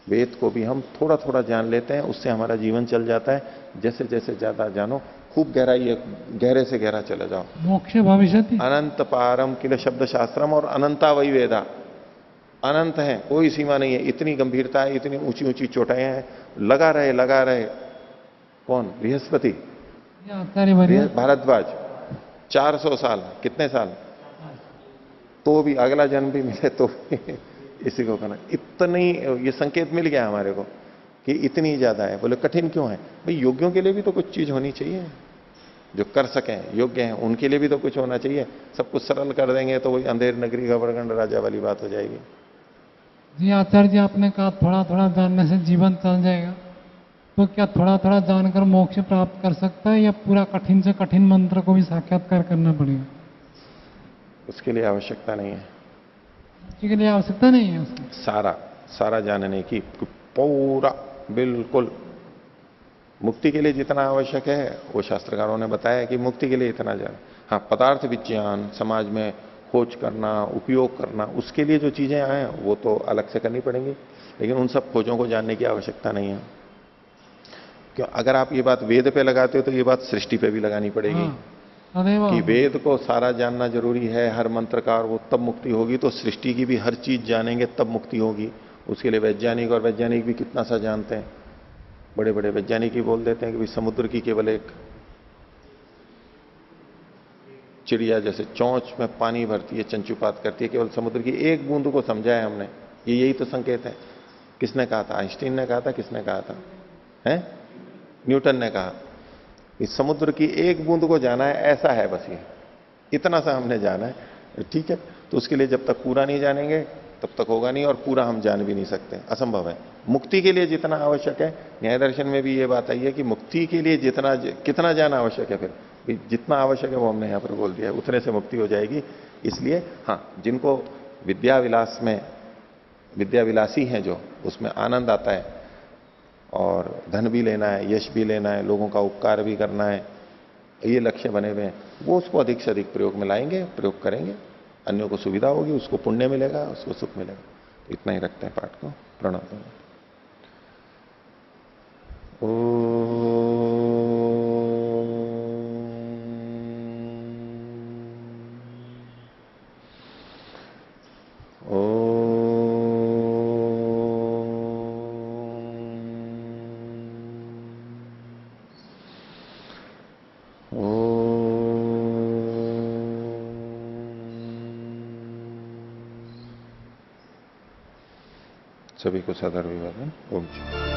वेद को भी हम थोड़ा थोड़ा जान लेते हैं, उससे हमारा जीवन चल जाता है। जैसे जैसे ज्यादा जानो, खूब गहराई, गहरे से गहरा चले जाओ। मोक्ष भविष्यति अनंत पारम किल शब्द शास्त्रम, और अनंता वही वेदा, अनंत है, कोई सीमा नहीं है। इतनी गंभीरता है, इतनी ऊंची ऊंची चोटाइयां हैं, लगा रहे। कौन? बृहस्पति, भारद्वाज, 400 साल, कितने साल, तो भी अगला जन्म भी मिले तो इसी को करना। इतनी ये संकेत मिल गया हमारे को कि इतनी ज्यादा है। बोले कठिन क्यों है? भाई योग्यों के लिए भी तो कुछ चीज होनी चाहिए, जो कर सकें, योग्य हैं, उनके लिए भी तो कुछ होना चाहिए। सब कुछ सरल कर देंगे तो वही अंधेर नगरी का वरगंड राजा वाली बात हो जाएगी। जी आचार्य जी, आपने कहा थोड़ा थोड़ा जानने से जीवन चल जाएगा, तो क्या थोड़ा थोड़ा जानकर मोक्ष प्राप्त कर सकता है या पूरा कठिन से कठिन मंत्र को भी साक्षात्कार करना पड़ेगा? उसके लिए आवश्यकता नहीं है। इसी के लिए आवश्यकता नहीं है उसकी? सारा सारा जानने की पूरा, बिल्कुल। मुक्ति के लिए जितना आवश्यक है वो शास्त्रकारों ने बताया कि मुक्ति के लिए इतना जान। हाँ, पदार्थ विज्ञान, समाज में खोज करना, उपयोग करना, उसके लिए जो चीजें आए वो तो अलग से करनी पड़ेंगी, लेकिन उन सब खोजों को जानने की आवश्यकता नहीं है। क्यों? अगर आप ये बात वेद पे लगाते हो तो ये बात सृष्टि पे भी लगानी पड़ेगी। हाँ, तदेव कि वेद को सारा जानना जरूरी है, हर मंत्र का, और वो तब मुक्ति होगी, तो सृष्टि की भी हर चीज जानेंगे तब मुक्ति होगी। उसके लिए वैज्ञानिक, और वैज्ञानिक भी कितना सा जानते हैं। बड़े बड़े वैज्ञानिक ही बोल देते हैं कि भाई समुद्र की केवल एक चिड़िया जैसे चोंच में पानी भरती है, चंचुपात करती है, केवल समुद्र की एक बूंद को समझा है हमने। ये यही तो संकेत है। किसने कहा था? आइंस्टीन ने कहा था? किसने कहा था? हैं? न्यूटन ने कहा। इस समुद्र की एक बूंद को जाना है, ऐसा है बस ये, इतना सा हमने जाना है। ठीक है, तो उसके लिए जब तक पूरा नहीं जानेंगे तब तक होगा नहीं, और पूरा हम जान भी नहीं सकते, असंभव है। मुक्ति के लिए जितना आवश्यक है, न्याय दर्शन में भी ये बात आई है कि मुक्ति के लिए जितना कितना जाना आवश्यक है, फिर जितना आवश्यक है वो हमने यहां पर बोल दिया है, उतने से मुक्ति हो जाएगी। इसलिए हाँ, जिनको विद्या विलास में, विद्या विलासी हैं जो, उसमें आनंद आता है, और धन भी लेना है, यश भी लेना है, लोगों का उपकार भी करना है, ये लक्ष्य बने हुए हैं, वो उसको अधिक से अधिक प्रयोग में लाएंगे, प्रयोग करेंगे, अन्यों को सुविधा होगी, उसको पुण्य मिलेगा, उसको सुख मिलेगा। तो इतना ही रखते हैं पाठ को। प्रणाम। सभी को सदर अभिवादन। ओम।